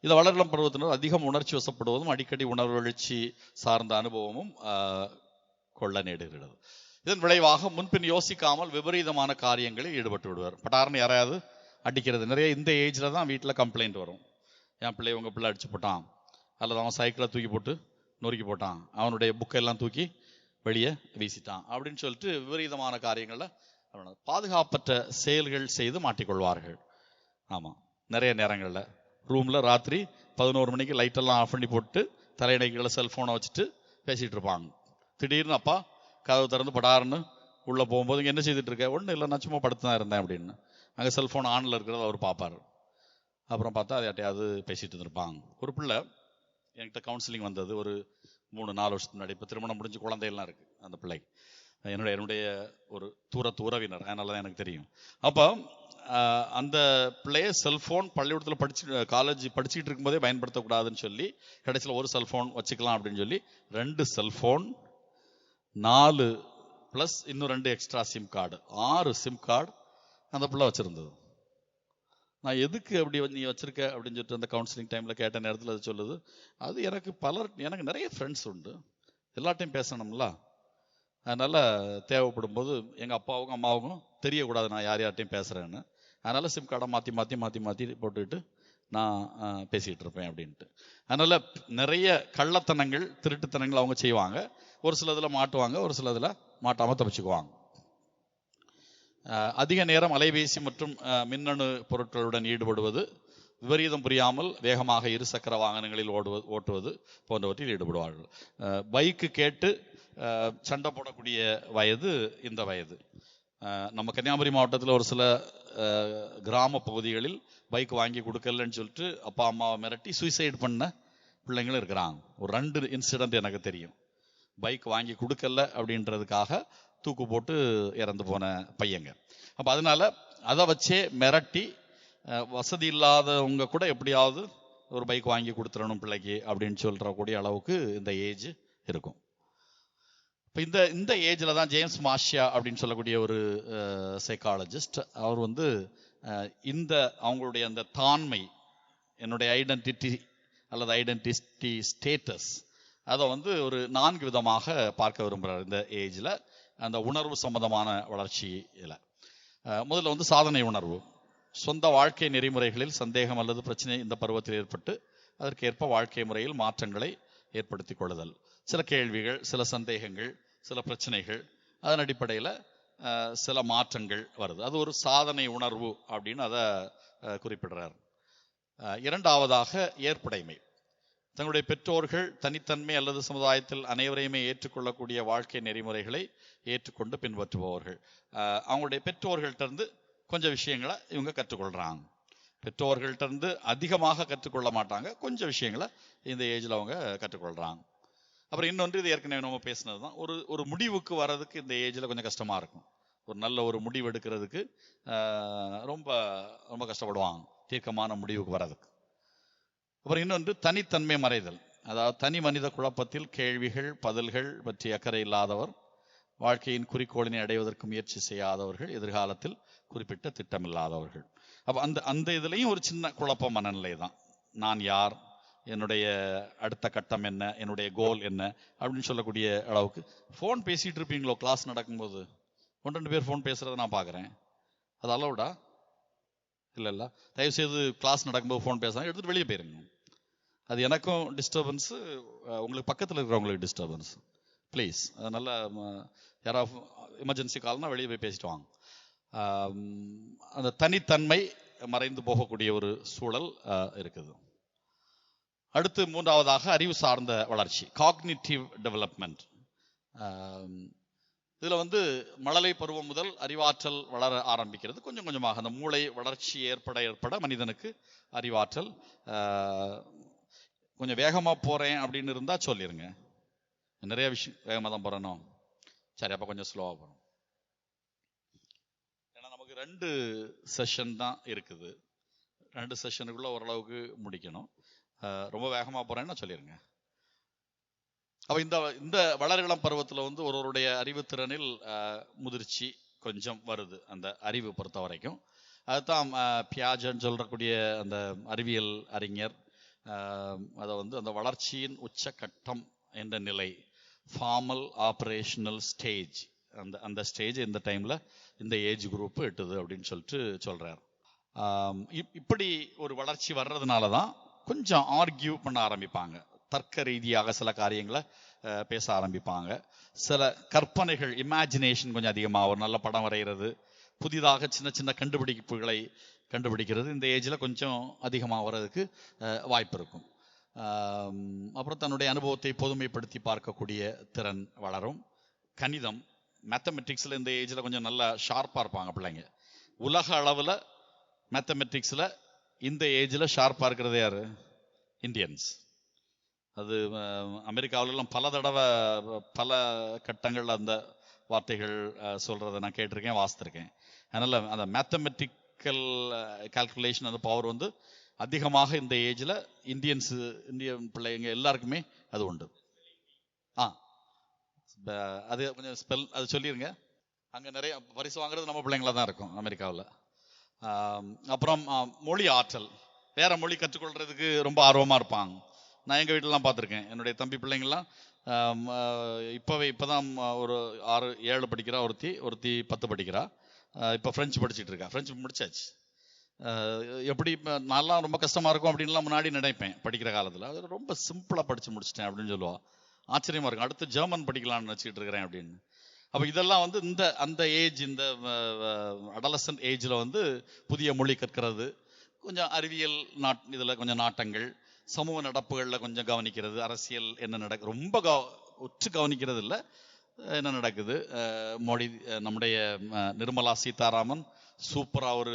இந்த வளர்லம் பருவத்தினர் அதிகம் உணர்ச்சி வசப்படுவதும் அடிக்கடி உணர்வு எழுச்சி சார்ந்த அனுபவமும் கொள்ள நேடுகிறது. இதன் விளைவாக முன்பின் யோசிக்காமல் விபரீதமான காரியங்களில் ஈடுபட்டு விடுவார். பட்டார்னு யாரையாவது அடிக்கிறது, நிறைய இந்த ஏஜில் தான் வீட்டில் கம்ப்ளைண்ட் வரும். என் பிள்ளை உங்கள் பிள்ளை அடிச்சு போட்டான், அல்லது அவன் சைக்கிளை தூக்கி போட்டு நொறுக்கி போட்டான், அவனுடைய புக்கெல்லாம் தூக்கி வெளியே வீசிட்டான் அப்படின்னு சொல்லிட்டு விபரீதமான காரியங்களில் பாதுகாப்பற்ற செயல்கள் செய்து மாட்டிக்கொள்வார்கள். ஆமாம், நிறைய நேரங்களில் ரூமில் ராத்திரி 11 மணிக்கு லைட்டெல்லாம் ஆஃப் பண்ணி போட்டு தலையணைகளை செல்ஃபோனை வச்சுட்டு பேசிகிட்டு இருப்பாங்க. திடீர்னு அப்பா கதவு திறந்து படாருன்னு உள்ளே போகும்போது இங்கே என்ன செய்துட்டு இருக்க? ஒன்றும் இல்லை, நான் சும்மா படுத்து தான் இருந்தேன் அப்படின்னு. அங்கே செல்ஃபோன் ஆனில் இருக்கிறத அவர் பார்ப்பார். அப்புறம் பார்த்தா அது யார்ட்டையாவது பேசிகிட்டு இருந்திருப்பாங்க. ஒரு பிள்ளை என்கிட்ட கவுன்சிலிங் வந்தது ஒரு 3-4 வருஷத்துக்கு முன்னாடி. இப்போ திருமணம் முடிஞ்சு குழந்தையெல்லாம் இருக்குது அந்த பிள்ளைக்கு. என்னுடைய ஒரு தூரத்து உறவினர், அதனால தான் எனக்கு தெரியும். அப்போ அந்த பிள்ளைய செல்ஃபோன் பள்ளிக்கூடத்தில் காலேஜ் படிச்சுட்டு இருக்கும்போதே பயன்படுத்தக்கூடாதுன்னு சொல்லி கடைசியில் ஒரு செல்ஃபோன் வச்சுக்கலாம் அப்படின்னு சொல்லி 2 செல்ஃபோன், 4 ப்ளஸ் இன்னும் 2 extra sim card, 6 sim card அந்த பிள்ளை வச்சுருந்தது. நான் எதுக்கு அப்படி நீ வச்சிருக்க அப்படின்னு சொல்லிட்டு அந்த கவுன்சிலிங் டைமில் கேட்ட நேரத்தில் அது சொல்லுது, அது எனக்கு நிறைய ஃப்ரெண்ட்ஸ் உண்டு, எல்லாட்டையும் பேசணும்ல, அதனால் தேவைப்படும் போது எங்கள் அப்பாவுக்கும் அம்மாவுக்கும் தெரியக்கூடாது நான் யார்ட்டையும் பேசுகிறேன்னு, அதனால் சிம் கார்டை மாற்றி மாற்றி மாற்றி மாற்றி போட்டுக்கிட்டு நான் பேசிகிட்டு இருப்பேன் அப்படின்ட்டு. அதனால் நிறைய கள்ளத்தனங்கள், திருட்டுத்தனங்கள் அவங்க செய்வாங்க. ஒரு சிலதில் மாட்டுவாங்க, ஒரு சிலதில் மாட்டாமல் தப்பிச்சுக்குவாங்க. அதிக நேரம் அலைபேசி மற்றும் மின்னணு பொருட்களுடன் ஈடுபடுவது, விபரீதம் புரியாமல் வேகமாக இருசக்கர வாகனங்களில் ஓட்டுவது போன்றவற்றில் ஈடுபடுவார்கள். பைக்கு கேட்டு சண்டை போடக்கூடிய வயது இந்த வயது. நம்ம கன்னியாகுமரி மாவட்டத்தில் ஒரு சில கிராம பகுதிகளில் பைக் வாங்கி கொடுக்கலன்னு சொல்லிட்டு அப்பா அம்மாவை மிரட்டி சூசைட் பண்ண பிள்ளைங்களும் இருக்கிறாங்க. ஒரு 2 இன்சிடென்ட் எனக்கு தெரியும். பைக் வாங்கி கொடுக்கல அப்படின்றதுக்காக தூக்கு போட்டு இறந்து போன பையங்க. அப்போ அதனால அதை வச்சே மிரட்டி வசதி இல்லாதவங்க கூட எப்படியாவது ஒரு பைக் வாங்கி கொடுத்துடணும் பிள்ளைக்கு அப்படின்னு சொல்றக்கூடிய அளவுக்கு இந்த ஏஜ் இருக்கும். இப்போ இந்த ஏஜில் தான் ஜேம்ஸ் மார்ஷியா அப்படின்னு சொல்லக்கூடிய ஒரு சைக்காலஜிஸ்ட், அவர் வந்து இந்த அவங்களுடைய அந்த தாண்மை, என்னுடைய ஐடென்டிட்டி அல்லது ஐடென்டிட்டி ஸ்டேட்டஸ், அதை வந்து ஒரு 4 விதமாக பார்க்க விரும்புகிறார் இந்த ஏஜில், அந்த உணர்வு சம்பந்தமான வளர்ச்சியில். முதல்ல வந்து சாதனை உணர்வு. சொந்த வாழ்க்கை நெறிமுறைகளில் சந்தேகம் அல்லது பிரச்சனை இந்த பருவத்தில் ஏற்பட்டு அதற்கேற்ப வாழ்க்கை முறையில் மாற்றங்களை ஏற்படுத்தி கொள்ளுதல். சில கேள்விகள், சில சந்தேகங்கள், சில பிரச்சனைகள், அதன் அடிப்படையில் சில மாற்றங்கள் வருது. அது ஒரு சாதனை உணர்வு அப்படின்னு அதை குறிப்பிடுறார். இரண்டாவதாக ஏற்புடைமை. தங்களுடைய பெற்றோர்கள் தனித்தன்மை அல்லது சமுதாயத்தில் அனைவரையுமே ஏற்றுக்கொள்ளக்கூடிய வாழ்க்கை நெறிமுறைகளை ஏற்றுக்கொண்டு பின்பற்றுபவர்கள். அவங்களுடைய பெற்றோர்கள்ட்ட இருந்து கொஞ்சம் விஷயங்களை இவங்க கற்றுக்கொள்றாங்க. பெற்றோர்கள்ட்ட இருந்து அதிகமாக கற்றுக்கொள்ள மாட்டாங்க, கொஞ்சம் விஷயங்களை இந்த ஏஜில் அவங்க கற்றுக்கொள்றாங்க. அப்புறம் இன்னொன்று, இது ஏற்கனவே நம்ம பேசினது தான், ஒரு முடிவுக்கு வர்றதுக்கு இந்த ஏஜில் கொஞ்சம் கஷ்டமா இருக்கும். ஒரு நல்ல ஒரு முடிவு எடுக்கிறதுக்கு ரொம்ப ரொம்ப கஷ்டப்படுவாங்க, தீர்க்கமான முடிவுக்கு வர்றதுக்கு. அப்புறம் இன்னொன்று தனித்தன்மை மறைதல். அதாவது தனி மனித குழப்பத்தில் கேள்விகள் பதில்கள் பற்றி அக்கறை இல்லாதவர், வாழ்க்கையின் குறிக்கோளினை அடைவதற்கு முயற்சி செய்யாதவர்கள், எதிர்காலத்தில் குறிப்பிட்ட திட்டமில்லாதவர்கள். அப்போ அந்த இதுலேயும் ஒரு சின்ன குழப்ப மனநிலை தான். நான் யார், என்னுடைய அடுத்த கட்டம் என்ன, என்னுடைய கோல் என்ன அப்படின்னு சொல்லக்கூடிய அளவுக்கு. ஃபோன் பேசிகிட்டு இருப்பீங்களோ கிளாஸ் நடக்கும்போது? 1-2 பேர் ஃபோன் பேசுகிறத நான் பார்க்குறேன். அது அலவுடா? இல்லை, தயவுசெய்து கிளாஸ் நடக்கும்போது ஃபோன் பேசுகிறாங்க, எடுத்துகிட்டு வெளியே போயிருங்க. அது எனக்கும் டிஸ்டர்பன்ஸு, உங்களுக்கு பக்கத்தில் இருக்கிறவங்களுக்கு டிஸ்டர்பன்ஸ். ப்ளீஸ், அதனால் யாராவது எமர்ஜென்சி கால்னால் வெளியே போய் பேசிட்டு வாங்க. அந்த தனித்தன்மை மறைந்து போகக்கூடிய ஒரு சூழல் இருக்குது. அடுத்து மூன்றாவதாக அறிவு சார்ந்த வளர்ச்சி, காக்னிட்டிவ் டெவலப்மெண்ட். இதில் வந்து மழலை பருவம் முதல் அறிவாற்றல் வளர ஆரம்பிக்கிறது. கொஞ்சம் கொஞ்சமாக அந்த மூளை வளர்ச்சி ஏற்பட மனிதனுக்கு அறிவாற்றல். கொஞ்சம் வேகமாக போகிறேன் அப்படின்னு இருந்தால் சொல்லிடுங்க. நிறைய விஷயம் வேகமாக தான் போகிறேனோ, சரி அப்போ கொஞ்சம் ஸ்லோவாக போகிறோம். ஏன்னா நமக்கு 2 செஷன் தான் இருக்குது, 2 செஷனுக்குள்ளே ஓரளவுக்கு முடிக்கணும். ரொம்ப வேகமாக போகிறேன்னா சொல்லிடுங்க. அப்போ இந்த இந்த வளரிளம் பருவத்தில் வந்து ஒருவருடைய அறிவுத்திறனில் முதிர்ச்சி கொஞ்சம் வருது அந்த அறிவு பொறுத்த வரைக்கும். அதுதான் பியாஜன்னு சொல்றக்கூடிய அந்த அறிவியல் அறிஞர் அதை வந்து அந்த வளர்ச்சியின் உச்சகட்டம் என்ற நிலை, ஃபார்மல் ஆப்ரேஷனல் ஸ்டேஜ், அந்த ஸ்டேஜ் இந்த டைம்ல இந்த ஏஜ் குரூப் எட்டுது அப்படின்னு சொல்லிட்டு சொல்றாரு. இப்படி ஒரு வளர்ச்சி வர்றதுனால தான் கொஞ்சம் ஆர்கியூ பண்ண ஆரம்பிப்பாங்க, தர்க்க ரீதியாக சில காரியங்களை பேச ஆரம்பிப்பாங்க. சில கற்பனைகள், இமேஜினேஷன் கொஞ்சம் அதிகமாக, ஒரு நல்ல படம் வரைகிறது, புதிதாக சின்ன சின்ன கண்டுபிடிப்புகளை கண்டுபிடிக்கிறது இந்த ஏஜில் கொஞ்சம் அதிகமாக வர்றதுக்கு வாய்ப்பு இருக்கும். அப்புறம் தன்னுடைய அனுபவத்தை பொதுமைப்படுத்தி பார்க்கக்கூடிய திறன் வளரும். கணிதம், மேத்தமெட்டிக்ஸில் இந்த ஏஜில் கொஞ்சம் நல்லா ஷார்ப்பாக இருப்பாங்க பிள்ளைங்க. உலக அளவில் மேத்தமெட்டிக்ஸில் இந்த ஏஜில் ஷார்ப்பாக இருக்கிறது யார்? இந்தியன்ஸ். அது அமெரிக்காவிலெல்லாம் பல தடவை பல கட்டங்கள் அந்த வார்த்தைகள் சொல்கிறத நான் கேட்டிருக்கேன், வாசித்திருக்கேன். அதனால் அந்த மேத்தமெட்டிக்கல் கால்குலேஷன், அந்த பவர் வந்து அதிகமாக இந்த ஏஜில் இந்தியன் பிள்ளைங்க எல்லாருக்குமே அது உண்டு. அது கொஞ்சம் ஸ்பெல் அது சொல்லிடுங்க. அங்கே நிறைய பரிசு வாங்குறது நம்ம பிள்ளைங்களா தான் இருக்கும் அமெரிக்காவில். அப்புறம் மொழி ஆற்றல், வேற மொழி கற்றுக்கொள்றதுக்கு ரொம்ப ஆர்வமாக இருப்பாங்க. நான் எங்கள் வீட்டிலலாம் பார்த்துருக்கேன். என்னுடைய தம்பி பிள்ளைங்கள்லாம் இப்போதான் ஒரு 6-7 படிக்கிறா, ஒருத்தி 10 படிக்கிறா. இப்போ ஃப்ரெஞ்சு படிச்சுட்டு இருக்கா, ஃப்ரெஞ்சு முடிச்சாச்சு. எப்படி நான்லாம் ரொம்ப கஷ்டமாக இருக்கும் அப்படின்லாம் முன்னாடி நினைப்பேன் படிக்கிற காலத்தில். அது ரொம்ப சிம்பிளாக படித்து முடிச்சிட்டேன் அப்படின்னு சொல்லுவா. ஆச்சரியமாக இருக்கும். அடுத்து ஜெர்மன் படிக்கலாம்னு நினச்சிக்கிட்டு இருக்கிறேன் அப்படின்னு. அப்போ இதெல்லாம் வந்து அந்த ஏஜ், இந்த அடலசன்ட் ஏஜில் வந்து புதிய மொழி கற்கிறது, கொஞ்சம் அறிவியல் இதில் கொஞ்சம் நாட்டங்கள், சமூக நடப்புகளில் கொஞ்சம் கவனிக்கிறது, அரசியல் என்ன நடக்குது ரொம்ப உற்று கவனிக்கிறது இல்லை, என்ன நடக்குது. மோடி, நம்முடைய நிர்மலா சீதாராமன் சூப்பராக ஒரு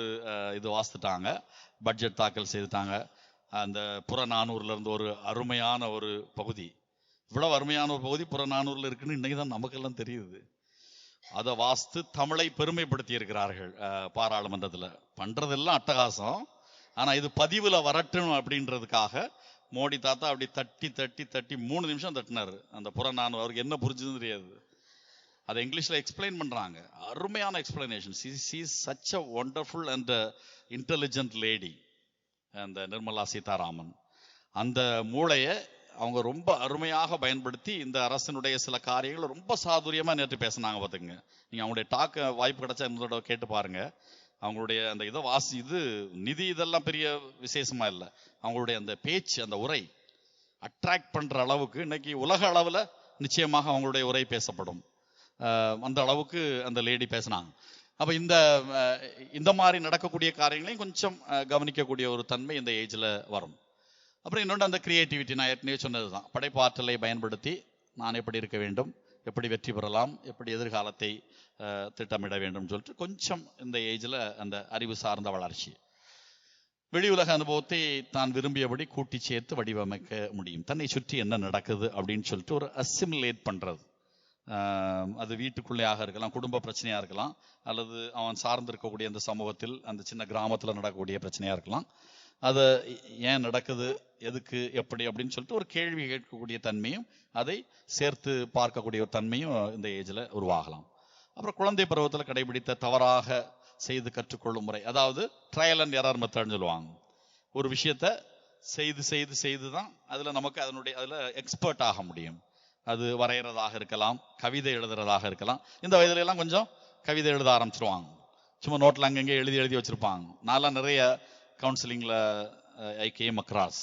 இது வாசித்துட்டாங்க, பட்ஜெட் தாக்கல் செய்துட்டாங்க. அந்த புறநானூர்லேருந்து ஒரு அருமையான ஒரு பகுதி, இவ்வளவு அருமையான ஒரு பகுதி புறநானூரில் இருக்குன்னு இன்னைக்கு தான் நமக்கெல்லாம் தெரியுது. அதை வாசித்து தமிழை பெருமைப்படுத்தி இருக்கிறார்கள் பாராளுமன்றத்தில். பண்றதெல்லாம் அட்டகாசம். ஆனா இது பதிவுல வரட்டும் அப்படின்றதுக்காக மோடி தாத்தா அப்படி தட்டி தட்டி தட்டி 3 நிமிஷம் தட்டினாரு அந்த புறநானூறு. அவருக்கு என்ன புரிஞ்சுதுன்னு தெரியாது. அதை இங்கிலீஷ்ல எக்ஸ்பிளைன் பண்றாங்க, அருமையான explanation. C is such a wonderful and intelligent lady அந்த நிர்மலா சீதாராமன். அந்த மூளையை அவங்க ரொம்ப அருமையாக பயன்படுத்தி இந்த அரசனுடைய சில காரியங்களை ரொம்ப சாதுரியமா நேற்று பேசினாங்க. பார்த்துங்க, நீங்க அவங்களுடைய டாக்க வாய்ப்பு கிடைச்சா இன்னொரு கேட்டு பாருங்க. அவங்களுடைய அந்த இதை இது நிதி இதெல்லாம் பெரிய விசேஷமா இல்லை, அவங்களுடைய அந்த பேச்சு, அந்த உரை அட்ராக்ட் பண்ற அளவுக்கு இன்னைக்கு உலக அளவுல நிச்சயமாக அவங்களுடைய உரை பேசப்படும். அந்த அளவுக்கு அந்த லேடி பேசினாங்க. அப்ப இந்த மாதிரி நடக்கக்கூடிய காரியங்களையும் கொஞ்சம் கவனிக்கக்கூடிய ஒரு தன்மை இந்த ஏஜ்ல வரும். அப்புறம் இன்னொன்று அந்த கிரியேட்டிவிட்டி, நான் ஏற்கனவே சொன்னதுதான், படைப்பாற்றலை பயன்படுத்தி நான் எப்படி இருக்க வேண்டும், எப்படி வெற்றி பெறலாம், எப்படி எதிர்காலத்தை திட்டமிட வேண்டும் சொல்லிட்டு கொஞ்சம் இந்த ஏஜ்ல அந்த அறிவு சார்ந்த வளர்ச்சி. வெளி உலக அனுபவத்தை தான் விரும்பியபடி கூட்டி சேர்த்து வடிவமைக்க முடியும். தன்னை சுற்றி என்ன நடக்குது அப்படின்னு சொல்லிட்டு ஒரு அசிமுலேட் பண்றது. அது வீட்டுக்குள்ளேயாக இருக்கலாம், குடும்ப பிரச்சனையா இருக்கலாம், அல்லது அவன் சார்ந்திருக்கக்கூடிய அந்த சமூகத்தில் அந்த சின்ன கிராமத்தில் நடக்கக்கூடிய பிரச்சனையா இருக்கலாம். அது ஏன் நடக்குது, எதுக்கு, எப்படி அப்படின்னு சொல்லிட்டு ஒரு கேள்வி கேட்கக்கூடிய தன்மையும் அதை சேர்த்து பார்க்கக்கூடிய ஒரு தன்மையும் இந்த ஏஜ்ல உருவாகலாம். அப்புறம் குழந்தை பருவத்தில் கடைபிடித்த தவறாக செய்து கற்றுக்கொள்ளும் முறை, அதாவது ட்ரையல் அண்ட் எரர் மெத்தட்னு சொல்லுவாங்க. ஒரு விஷயத்த செய்து செய்து செய்து தான் அதுல எக்ஸ்பர்ட் ஆக முடியும். அது வரைகிறதாக இருக்கலாம், கவிதை எழுதுறதாக இருக்கலாம். இந்த வயதுல எல்லாம் கொஞ்சம் கவிதை எழுத ஆரம்பிச்சிருவாங்க. சும்மா நோட்டில் அங்கங்கே எழுதி எழுதி வச்சிருப்பாங்க. நான்லாம் நிறைய கவுன்சிலிங்ல ஐ கேம் அக்ராஸ்.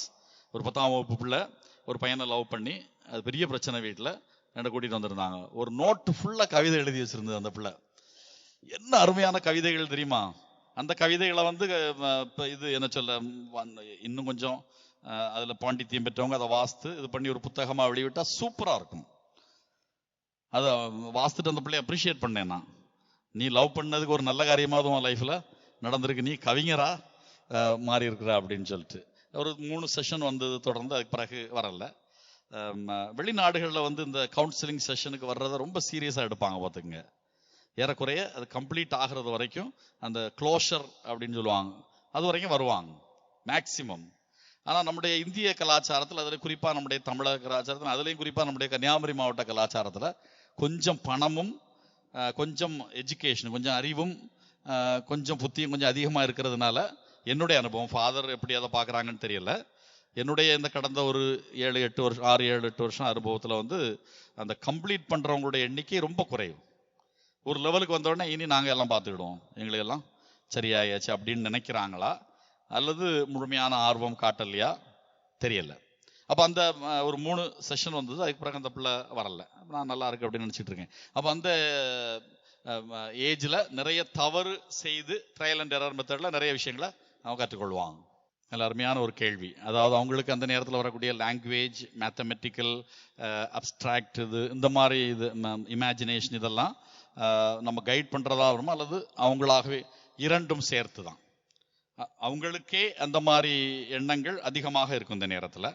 ஒரு 10ஆம் வகுப்பு பிள்ளை ஒரு பையனை லவ் பண்ணி, அது பெரிய பிரச்சனை, வீட்டில் என்னை கூட்டிட்டு வந்திருந்தாங்க. ஒரு நோட்டு ஃபுல்லா கவிதை எழுதி வச்சிருந்தது அந்த பிள்ளை. என்ன அருமையான கவிதைகள் தெரியுமா! அந்த கவிதைகளை வந்து இது என்ன சொல்ல, இன்னும் கொஞ்சம் அதுல பாண்டித்தியம் பெற்றவங்க அதை வாசித்து இது பண்ணி ஒரு புத்தகமா வெளியிட்டா சூப்பரா இருக்கும். அதை வாசித்துட்டு அந்த பிள்ளைய அப்ரிஷியேட் பண்ணேன் நான். நீ லவ் பண்ணதுக்கு ஒரு நல்ல காரியமாவது உன் லைஃப்ல நடந்திருக்கு, நீ கவிஞரா மாறி இருக்கிற அப்படின்னு சொல்லிட்டு. ஒரு 3 செஷன் வந்தது தொடர்ந்து, அதுக்கு பிறகு வரல. வெளிநாடுகளில் வந்து இந்த கவுன்சிலிங் செஷனுக்கு வர்றதை ரொம்ப சீரியஸாக எடுப்பாங்க. பார்த்துக்குங்க, ஏறக்குறைய அது கம்ப்ளீட் ஆகிறது வரைக்கும் அந்த க்ளோஷர் அப்படின்னு சொல்லுவாங்க, அது வரைக்கும் வருவாங்க மேக்சிமம். ஆனால் நம்முடைய இந்திய கலாச்சாரத்தில், அதில் குறிப்பாக நம்முடைய தமிழக கலாச்சாரத்தில், அதுலேயும் குறிப்பாக நம்முடைய கன்னியாகுமரி மாவட்ட கலாச்சாரத்தில் கொஞ்சம் பணமும் கொஞ்சம் எஜுகேஷன், கொஞ்சம் அறிவும் கொஞ்சம் புத்தியும் கொஞ்சம் அதிகமாக இருக்கிறதுனால, என்னுடைய அனுபவம், ஃபாதர் எப்படி அதை பார்க்குறாங்கன்னு தெரியல, என்னுடைய இந்த கடந்த ஒரு 6-8 வருஷம் அனுபவத்தில் வந்து அந்த கம்ப்ளீட் பண்ணுறவங்களுடைய எண்ணிக்கை ரொம்ப குறைவு. ஒரு லெவலுக்கு வந்தோடனே இனி நாங்கள் எல்லாம் பார்த்துக்கிடுவோம், எங்களுக்கெல்லாம் சரியாயாச்சு அப்படின்னு நினைக்கிறாங்களா, அல்லது முழுமையான ஆர்வம் காட்டலையா தெரியல. அப்போ அந்த ஒரு 3 செஷன் வந்தது. அதுக்கு பிறகு அந்த பிள்ளை வரல. நான் நல்லா இருக்கு அப்படின்னு நினச்சிட்டு இருக்கேன். அப்போ அந்த ஏஜில் நிறைய தவறு செய்து ட்ரையல் அண்ட் எரர் மெத்தடில் நிறைய விஷயங்களை அவங்க கற்றுக்கொள்வாங்க. நல்ல அருமையான ஒரு கேள்வி. அதாவது அவங்களுக்கு அந்த நேரத்தில் வரக்கூடிய லாங்குவேஜ், மேத்தமெட்டிக்கல், அப்ஸ்ட்ராக்ட், இந்த மாதிரி இமேஜினேஷன், இதெல்லாம் நம்ம கைட் பண்ணுறதா வருமா, அல்லது அவங்களாகவே இரண்டும் சேர்த்து தான்? அவங்களுக்கே அந்த மாதிரி எண்ணங்கள் அதிகமாக இருக்கும் இந்த நேரத்தில்.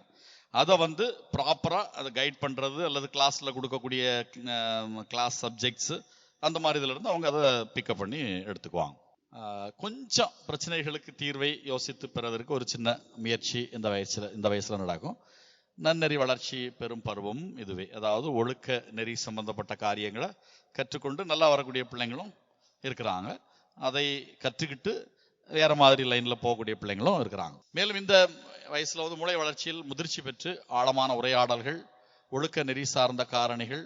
அதை வந்து ப்ராப்பராக அதை கைட் பண்ணுறது, அல்லது கிளாஸில் கொடுக்கக்கூடிய கிளாஸ் சப்ஜெக்ட்ஸு, அந்த மாதிரி இதிலிருந்து அவங்க அதை பிக்கப் பண்ணி எடுத்துக்குவாங்க. கொஞ்சம் பிரச்சனைகளுக்கு தீர்வை யோசித்து பெறுவதற்கு ஒரு சின்ன முயற்சி இந்த வயசில் நடக்கும். நன்னெறி வளர்ச்சி பெரும் பருவம் இதுவே. அதாவது ஒழுக்க நெறி சம்பந்தப்பட்ட காரியங்களை கற்றுக்கொண்டு நல்லா வரக்கூடிய பிள்ளைங்களும் இருக்கிறாங்க. அதை கற்றுக்கிட்டு வேற மாதிரி லைனில் போகக்கூடிய பிள்ளைங்களும் இருக்கிறாங்க. மேலும் இந்த வயசில் வந்து மூளை வளர்ச்சியில் முதிர்ச்சி பெற்று ஆழமான உரையாடல்கள், ஒழுக்க நெறி சார்ந்த காரணிகள்,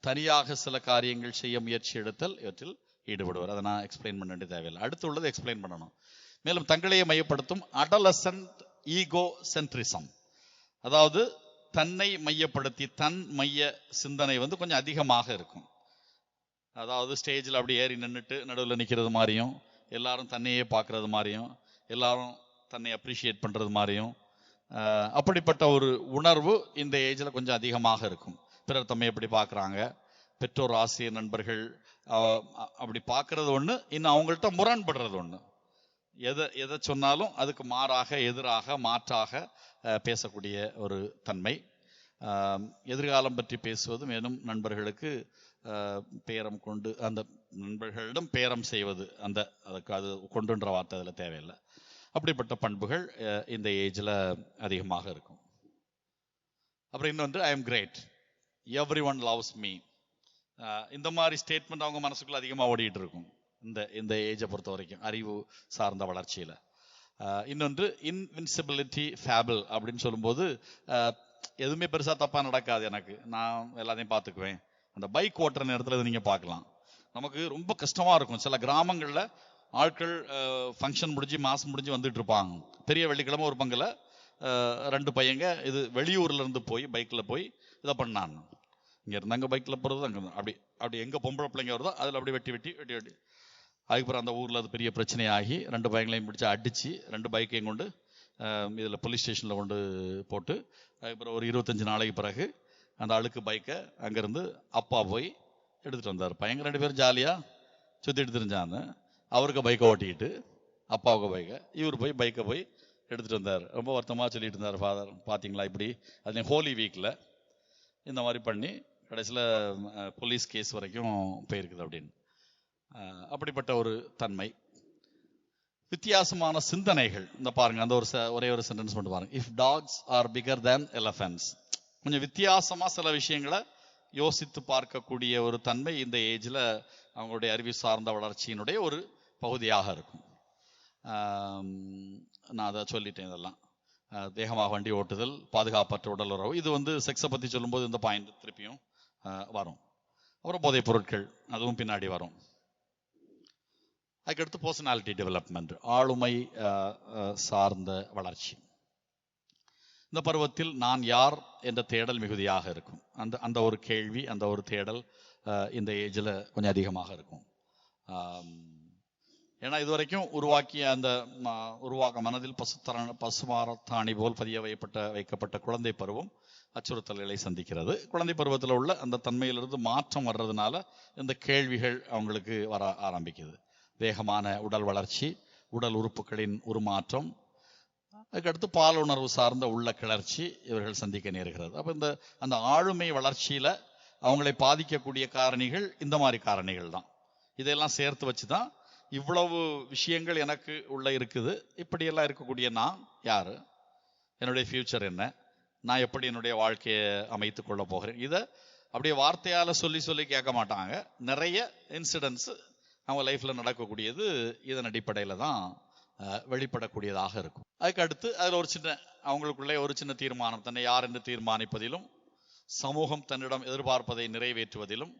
தனியாக சில காரியங்கள் செய்ய முயற்சி எடுத்தல், இவற்றில் ஈடுபடுவார். அதை நான் எக்ஸ்பிளைன் பண்ண வேண்டிய தேவையில்லை. அடுத்து உள்ளது எக்ஸ்பிளைன் பண்ணணும். மேலும் தங்களையே மையப்படுத்தும் அடலசன்ட் ஈகோ சென்ட்ரிசம், அதாவது தன்னை மையப்படுத்தி தன் மைய சிந்தனை வந்து கொஞ்சம் அதிகமாக இருக்கும். அதாவது ஸ்டேஜில் அப்படி ஏறி நின்றுட்டு நடுவில் நிற்கிறது மாதிரியும், எல்லாரும் தன்னையே பார்க்கறது மாதிரியும், எல்லாரும் தன்னை அப்ரிஷியேட் பண்ணுறது மாதிரியும், அப்படிப்பட்ட ஒரு உணர்வு இந்த ஏஜில் கொஞ்சம் அதிகமாக இருக்கும். பிறர் தம்மை எப்படி பார்க்குறாங்க, பெற்றோர், ஆசிரியர், நண்பர்கள் அப்படி பார்க்கறது ஒன்று, இன்னும் அவங்கள்ட்ட முரண்படுறது ஒன்று. எதை சொன்னாலும் அதுக்கு மாறாக, எதிராக, மாற்றாக பேசக்கூடிய ஒரு தன்மை. எதிர்காலம் பற்றி பேசுவது, மேலும் நண்பர்களுக்கு பேரம் கொண்டு, அந்த நண்பர்களிடம் பேரம் செய்வது, அதுக்கு அது கொண்டுன்ற வார்த்தை அதில் தேவையில்லை. அப்படிப்பட்ட பண்புகள் இந்த ஏஜில் அதிகமாக இருக்கும். அப்புறம் இன்னொன்று, I am great, everyone loves me, இந்த மாதிரி ஸ்டேட்மெண்ட் அவங்க மனசுக்குள்ள அதிகமாக ஓடிட்டு இருக்கும் இந்த ஏஜை பொறுத்த வரைக்கும், அறிவு சார்ந்த வளர்ச்சியில். இன்னொன்று இன்வின்சிபிலிட்டி ஃபேபிள் அப்படின்னு சொல்லும்போது, எதுவுமே பெருசாக தப்பாக நடக்காது, எனக்கு நான் எல்லாத்தையும் பார்த்துக்குவேன். அந்த பைக் ஓட்டுற நேரத்தில் இதை நீங்கள் பார்க்கலாம். நமக்கு ரொம்ப கஷ்டமாக இருக்கும். சில கிராமங்களில் ஆட்கள் ஃபங்க்ஷன் முடிஞ்சு மாதம் முடிஞ்சு வந்துட்டு இருப்பாங்க. பெரிய வெள்ளிக்கிழமை ஒரு பங்கில் 2 பையங்க இது வெளியூர்ல இருந்து போய் பைக்கில் போய் இதை பண்ணாங்க. இங்கே இருந்தாங்க பைக்கில் போகிறது, அங்கே அப்படி எங்கே பொம்பளை பிள்ளைங்க வருதோ அதில் அப்படி வெட்டி அதுக்கப்புறம் அந்த ஊரில் அது பெரிய பிரச்சனையாகி 2 பையங்களையும் பிடிச்சி அடித்து 2 பைக்கையும் கொண்டு இதில் போலீஸ் ஸ்டேஷனில் கொண்டு போட்டு, அதுக்கப்புறம் ஒரு 25 நாளைக்கு பிறகு அந்த அழுக்கு பைக்கை அங்கேருந்து அப்பா போய் எடுத்துகிட்டு வந்தார். பையங்க 2 பேரும் ஜாலியாக சுற்றிட்டு தெரிஞ்சாங்க. அவருக்கு பைக்கை ஓட்டிக்கிட்டு, அப்பாவுக்கு பைக்கை, இவர் போய் பைக்கை போய் எடுத்துகிட்டு வந்தார். ரொம்ப வருத்தமாக சொல்லிட்டு இருந்தார் ஃபாதர், பார்த்தீங்களா இப்படி, அதுலேயும் ஹோலி வீக்கில் இந்த மாதிரி பண்ணி கடைசியில் போலீஸ் கேஸ் வரைக்கும் போயிருக்குது அப்படின்னு. அப்படிப்பட்ட ஒரு தன்மை. வித்தியாசமான சிந்தனைகள். இந்த பாருங்க, அந்த ஒரே ஒரு சென்டென்ஸ் மட்டும் பாருங்க. If dogs are bigger than elephants, கொஞ்சம் வித்தியாசமா சில விஷயங்களை யோசித்து பார்க்கக்கூடிய ஒரு தன்மை இந்த ஏஜில் அவங்களுடைய அறிவு சார்ந்த வளர்ச்சியினுடைய ஒரு பகுதியாக இருக்கும். நான் அதை சொல்லிட்டேன். இதெல்லாம் வேகமாக வண்டி ஓட்டுதல், பாதுகாப்பற்ற உடல் உறவு, இது வந்து செக்ஸை பற்றி சொல்லும்போது இந்த பாயிண்ட் திருப்பியும் வரும். அப்புறம் போதைப் பொருட்கள், அதுவும் பின்னாடி வரும். அதுக்கடுத்து பர்சனாலிட்டி டெவலப்மெண்ட், ஆளுமை சார்ந்த வளர்ச்சி. இந்த பருவத்தில் நான் யார் என்ற தேடல் மிகுதியாக இருக்கும். அந்த ஒரு கேள்வி, அந்த ஒரு தேடல் இந்த ஏஜில் கொஞ்சம் அதிகமாக இருக்கும். ஏன்னா இதுவரைக்கும் உருவாக்கிய அந்த மனதில் பசுமாரத்தாணி போல் பதிய வைக்கப்பட்ட குழந்தை பருவம் அச்சுறுத்தல்களை சந்திக்கிறது. குழந்தை பருவத்தில் உள்ள அந்த தன்மையிலிருந்து மாற்றம் வர்றதுனால இந்த கேள்விகள் அவங்களுக்கு வர ஆரம்பிக்குது. வேகமான உடல் வளர்ச்சி, உடல் உறுப்புகளின் உருமாற்றம், அதுக்கடுத்து பாலுணர்வு சார்ந்த உள்ள கிளர்ச்சி இவர்கள் சந்திக்க நேருகிறது. அப்போ அந்த ஆளுமை வளர்ச்சியில் அவங்களை பாதிக்கக்கூடிய காரணிகள் இந்த மாதிரி காரணிகள் தான். இதெல்லாம் சேர்த்து வச்சு தான் இவ்வளவு விஷயங்கள் எனக்கு உள்ள இருக்குது. இப்படியெல்லாம் இருக்கக்கூடிய நான் யாரு, என்னுடைய ஃபியூச்சர் என்ன, நான் எப்படி என்னுடைய வாழ்க்கையை அமைத்து கொள்ள போகிறேன். இதை அப்படியே வார்த்தையால சொல்லி சொல்லி கேட்க மாட்டாங்க. நிறைய இன்சிடென்ட்ஸ் அவங்க லைஃப்ல நடக்கக்கூடியது இதன் அடிப்படையில தான் வெளிப்படக்கூடியதாக இருக்கும். அதுக்கு அடுத்து அதில் ஒரு சின்ன அவங்களுக்குள்ளே ஒரு சின்ன தீர்மானம், தன்னை யார் என்று தீர்மானிப்பதிலும் சமூகம் தன்னிடம் எதிர்பார்ப்பதை நிறைவேற்றுவதிலும்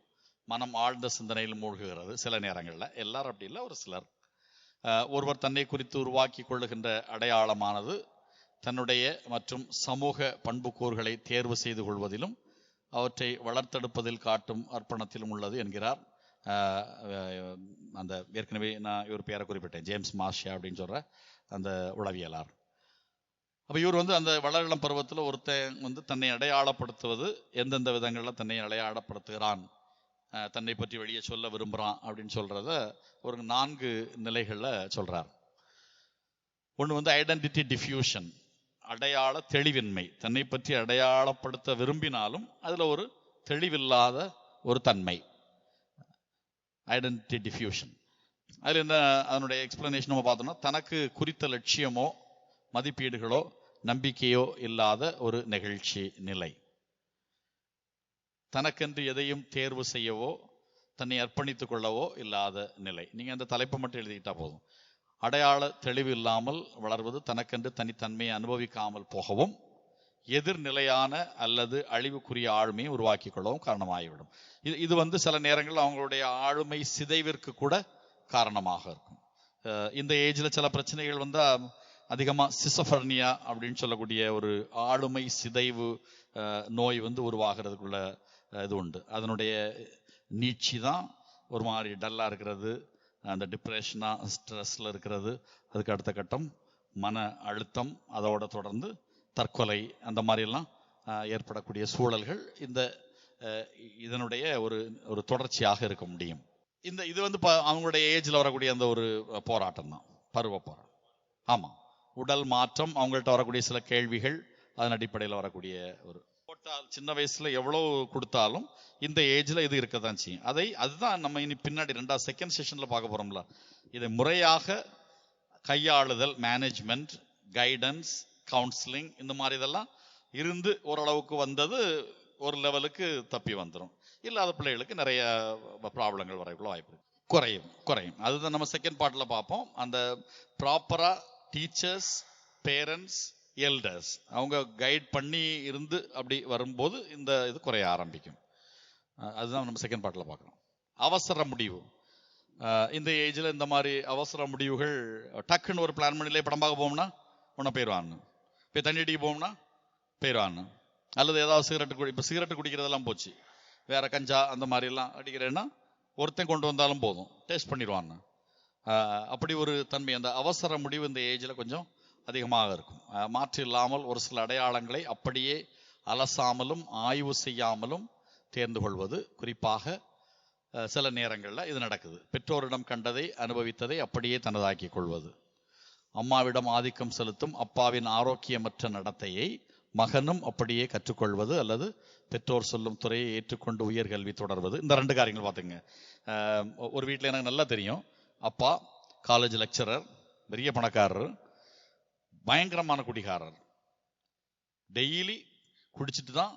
மனம் ஆழ்ந்த சிந்தனையில் மூழ்குகிறது. சில நேரங்களில், எல்லாரும் அப்படி இல்லை, ஒரு சிலர். ஒருவர் தன்னை குறித்து உருவாக்கி கொள்ளுகின்ற அடையாளமானது தன்னுடைய மற்றும் சமூக பண்புக்கூறுகளை தேர்வு செய்து கொள்வதிலும் அவற்றை வளர்த்தெடுப்பதில் காட்டும் அர்ப்பணத்திலும் உள்ளது என்கிறார். அந்த ஏற்கனவே நான் இவர் பேரை குறிப்பிட்டேன், ஜேம்ஸ் மார்ஷியா அப்படின்னு சொல்ற அந்த உளவியலார். அப்போ இவர் அந்த வளரிளம் பருவத்தில் ஒருத்தன் தன்னை அடையாளப்படுத்துவது எந்தெந்த விதங்களில் தன்னை அடையாளப்படுத்துகிறான், தன்னை பற்றி வெளியே சொல்ல விரும்புகிறான் அப்படின்னு சொல்றத ஒரு 4 நிலைகளில் சொல்றார். ஒன்று ஐடென்டிட்டி டிஃப்யூஷன், அடையாள தெளிவின்மை. தன்னை பற்றி அடையாளப்படுத்த விரும்பினாலும் அதுல ஒரு தெளிவில்லாத ஒரு தன்மை, ஐடென்டிட்டி டிஃப்யூஷன். அதுல என்ன அதனுடைய எக்ஸ்பிளனேஷன் நம்ம பார்த்தோம்னா, தனக்கு குறித்த லட்சியமோ மதிப்பீடுகளோ நம்பிக்கையோ இல்லாத ஒரு நெகிழ்ச்சி நிலை, தனக்கென்று எதையும் தேர்வு செய்யவோ தன்னை அர்ப்பணித்துக் கொள்ளவோ இல்லாத நிலை. நீங்க அந்த தலைப்பை மட்டும் எழுதிக்கிட்டா போதும். அடையாள தெளிவு இல்லாமல் வளர்வது தனக்கென்று தனித்தன்மையை அனுபவிக்காமல் போகவும் எதிர்நிலையான அல்லது அழிவுக்குரிய ஆளுமையை உருவாக்கி கொள்ளவும் காரணமாகிவிடும். இது சில நேரங்களில் அவங்களுடைய ஆளுமை சிதைவிற்கு கூட காரணமாக இருக்கும். இந்த ஏஜ்ல சில பிரச்சனைகள் அதிகமா சிசோஃபர்னியா அப்படின்னு சொல்லக்கூடிய ஒரு ஆளுமை சிதைவு நோய் உருவாகிறதுக்குள்ள இது உண்டு. அதனுடைய நீட்சி தான் ஒரு மாதிரி டல்லா இருக்கிறது, அந்த டிப்ரெஷனா ஸ்ட்ரெஸ்ல இருக்கிறது. அதுக்கு அடுத்த கட்டம் மன அழுத்தம், அதோட தொடர்ந்து தற்கொலை, அந்த மாதிரி எல்லாம் ஏற்படக்கூடிய சூழல்கள் இதனுடைய ஒரு தொடர்ச்சியாக இருக்க முடியும். இது அவங்களுடைய ஏஜ்ல வரக்கூடிய அந்த ஒரு போராட்டம் தான், பருவ போராட்டம். ஆமா, உடல் மாற்றம், அவங்கள்ட்ட வரக்கூடிய சில கேள்விகள், அதன் அடிப்படையில் வரக்கூடிய ஒரு போட்டால் சின்ன வயசுல எவ்வளவு கொடுத்தாலும் இந்த ஏஜ்ல இது இருக்கத்தான் செய்யும். அதுதான் நம்ம இனி பின்னாடி செகண்ட் செஷன்ல பார்க்க போறோம்ல. இதை முறையாக கையாளுதல், மேனேஜ்மெண்ட், கைடன்ஸ், கவுன்சிலிங், இந்த மாதிரி இதெல்லாம் இருந்து ஓரளவுக்கு வந்தது ஒரு லெவலுக்கு தப்பி வந்துடும். இல்லாத பிள்ளைகளுக்கு நிறைய ப்ராப்ளங்கள் வரக்குள்ள வாய்ப்பு குறையும். அதுதான் நம்ம செகண்ட் பார்ட்ல பார்ப்போம். அந்த ப்ராப்பரா டீச்சர்ஸ், பேரண்ட்ஸ், எல்டர்ஸ் அவங்க கைட் பண்ணி இருந்து அப்படி வரும்போது இது குறைய ஆரம்பிக்கும். அதுதான் நம்ம செகண்ட் பார்ட்ல பார்க்கணும். அவசர முடிவு, இந்த ஏஜ்ல இந்த மாதிரி அவசர முடிவுகள், டக்குன்னு ஒரு பிளான் பண்ணி படம் பார்க்க போவோம்னா உன்ன போயிடுவான்னு, இப்போ தண்ணி அடிக்க போவோம்னா போயிடுவான்னு, அல்லது ஏதாவது சிகரெட்டு குடிக்கிறதெல்லாம் போச்சு, வேற கஞ்சா அந்த மாதிரி எல்லாம் அடிக்கிறேன்னா ஒருத்தன் கொண்டு வந்தாலும் போதும், டேஸ்ட் பண்ணிடுவான்னு. அப்படி ஒரு தன்மை, அந்த அவசர முடிவு இந்த ஏஜ்ல கொஞ்சம் அதிகமாக இருக்கும். மாற்று இல்லாமல் ஒரு சில அடையாளங்களை அப்படியே அலசாமலும் ஆய்வு செய்யாமலும் தேர்ந்து கொள்வது, குறிப்பாக சில நேரங்களில் இது நடக்குது. பெற்றோரிடம் கண்டதை அனுபவித்ததை அப்படியே தனதாக்கிக் கொள்வது, அம்மாவிடம் ஆதிக்கம் செலுத்தும் அப்பாவின் ஆரோக்கியமற்ற நடத்தையை மகனும் அப்படியே கற்றுக்கொள்வது, அல்லது பெற்றோர் சொல்லும் துறையை ஏற்றுக்கொண்டு உயர்கல்வி தொடர்வது. இந்த 2 காரியங்கள் பார்த்துங்க. ஒரு வீட்டில் எனக்கு நல்லா தெரியும், அப்பா காலேஜ் லெக்சரர், பெரிய பணக்காரர், பயங்கரமான குடிகாரர், டெய்லி குடிச்சிட்டு தான்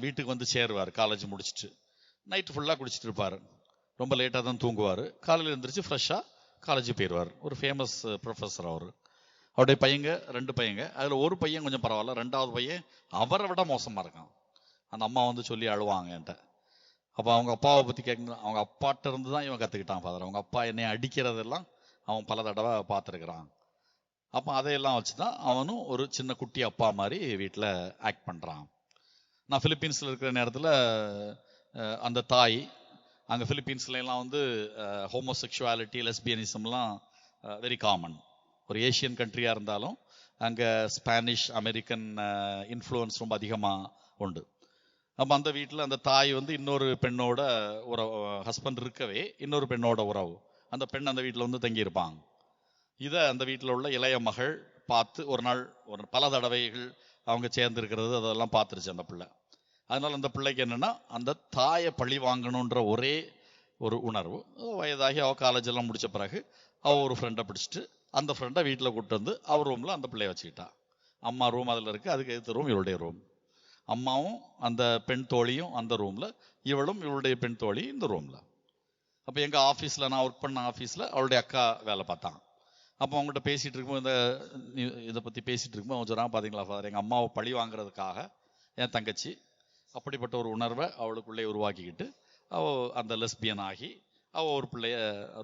வீட்டுக்கு சேருவார். காலேஜ் முடிச்சுட்டு நைட்டு ஃபுல்லாக குடிச்சிட்டு இருப்பார், ரொம்ப லேட்டாக தான் தூங்குவார், காலையில் எழுந்திரிச்சு ஃப்ரெஷ்ஷாக காலேஜ் போயிடுவார். ஒரு ஃபேமஸ் ப்ரொஃபஸர் அவர். அவருடைய 2 பையங்க, அதில் ஒரு பையன் கொஞ்சம் பரவாயில்ல, 2வது பையன் அவரை விட மோசமாக இருக்கான். அந்த அம்மா சொல்லி அழுவாங்க என்கிட்ட. அப்போ அவங்க அப்பாவை பற்றி கேட்கணும், அவங்க அப்பாட்ட இருந்து தான் இவன் கற்றுக்கிட்டான் ஃபாதர். அவங்க அப்பா என்னை அடிக்கிறதெல்லாம் அவன் பல தடவை பார்த்துருக்குறான். அப்போ அதையெல்லாம் வச்சு தான் அவனும் ஒரு சின்ன குட்டி அப்பா மாதிரி வீட்டில் ஆக்ட் பண்ணுறான். நான் பிலிப்பீன்ஸில் இருக்கிற நேரத்தில் அந்த தாய், அங்கே பிலிப்பீன்ஸ்லாம் ஹோமோசெக்சுவாலிட்டி, லெஸ்பியனிசம்லாம் வெரி காமன். ஒரு ஏஷியன் கண்ட்ரியாக இருந்தாலும் அங்கே ஸ்பானிஷ் அமெரிக்கன் இன்ஃப்ளூயன்ஸ் ரொம்ப அதிகமாக உண்டு. அப்போ அந்த வீட்டில் அந்த தாய் இன்னொரு பெண்ணோட உறவு, ஹஸ்பண்ட் இருக்கவே இன்னொரு பெண்ணோட உறவு, அந்த பெண் அந்த வீட்டில் தங்கியிருப்பாங்க. இதை அந்த வீட்டில் உள்ள இளைய மகள் பார்த்து ஒரு நாள் பல தடவைகள் அவங்க சேர்ந்துருக்கிறது அதெல்லாம் பார்த்துருச்சு அந்த பிள்ளை. அதனால அந்த பிள்ளைக்கு என்னன்னா, அந்த தாயை பழி வாங்கணுன்ற ஒரே ஒரு உணர்வு. வயதாகி அவள் காலேஜ் எல்லாம் முடிச்ச பிறகு அவள் ஒரு ஃப்ரெண்டை பிடிச்சிட்டு அந்த ஃப்ரெண்டை வீட்டில் கூப்பிட்டு அவர் ரூமில் அந்த பிள்ளைய வச்சுக்கிட்டா. அம்மா ரூம் அதில் இருக்குது, அதுக்கு எதிர்த்த ரூம் இவளுடைய ரூம். அம்மாவும் அந்த பெண் தோழியும் அந்த ரூமில், இவளும் இவளுடைய பெண் தோழி இந்த ரூமில். அப்போ எங்கள் ஆஃபீஸில், நான் ஒர்க் பண்ண ஆஃபீஸில் அவளுடைய அக்கா வேலை பார்த்தாங்க. அப்போ அவங்ககிட்ட பேசிகிட்டு இருக்கும்போது இதை பற்றி பேசிகிட்டு இருக்கும்போது அவங்க சொல்கிறாங்க, பார்த்தீங்களா ஃபாதர், எங்கள் அம்மாவை பழி வாங்குறதுக்காக என் தங்கச்சி அப்படிப்பட்ட ஒரு உணர்வை அவளுக்குள்ளே உருவாக்கிக்கிட்டு அவள் அந்த லெஸ்பியன் ஆகி அவள் ஒரு பிள்ளைய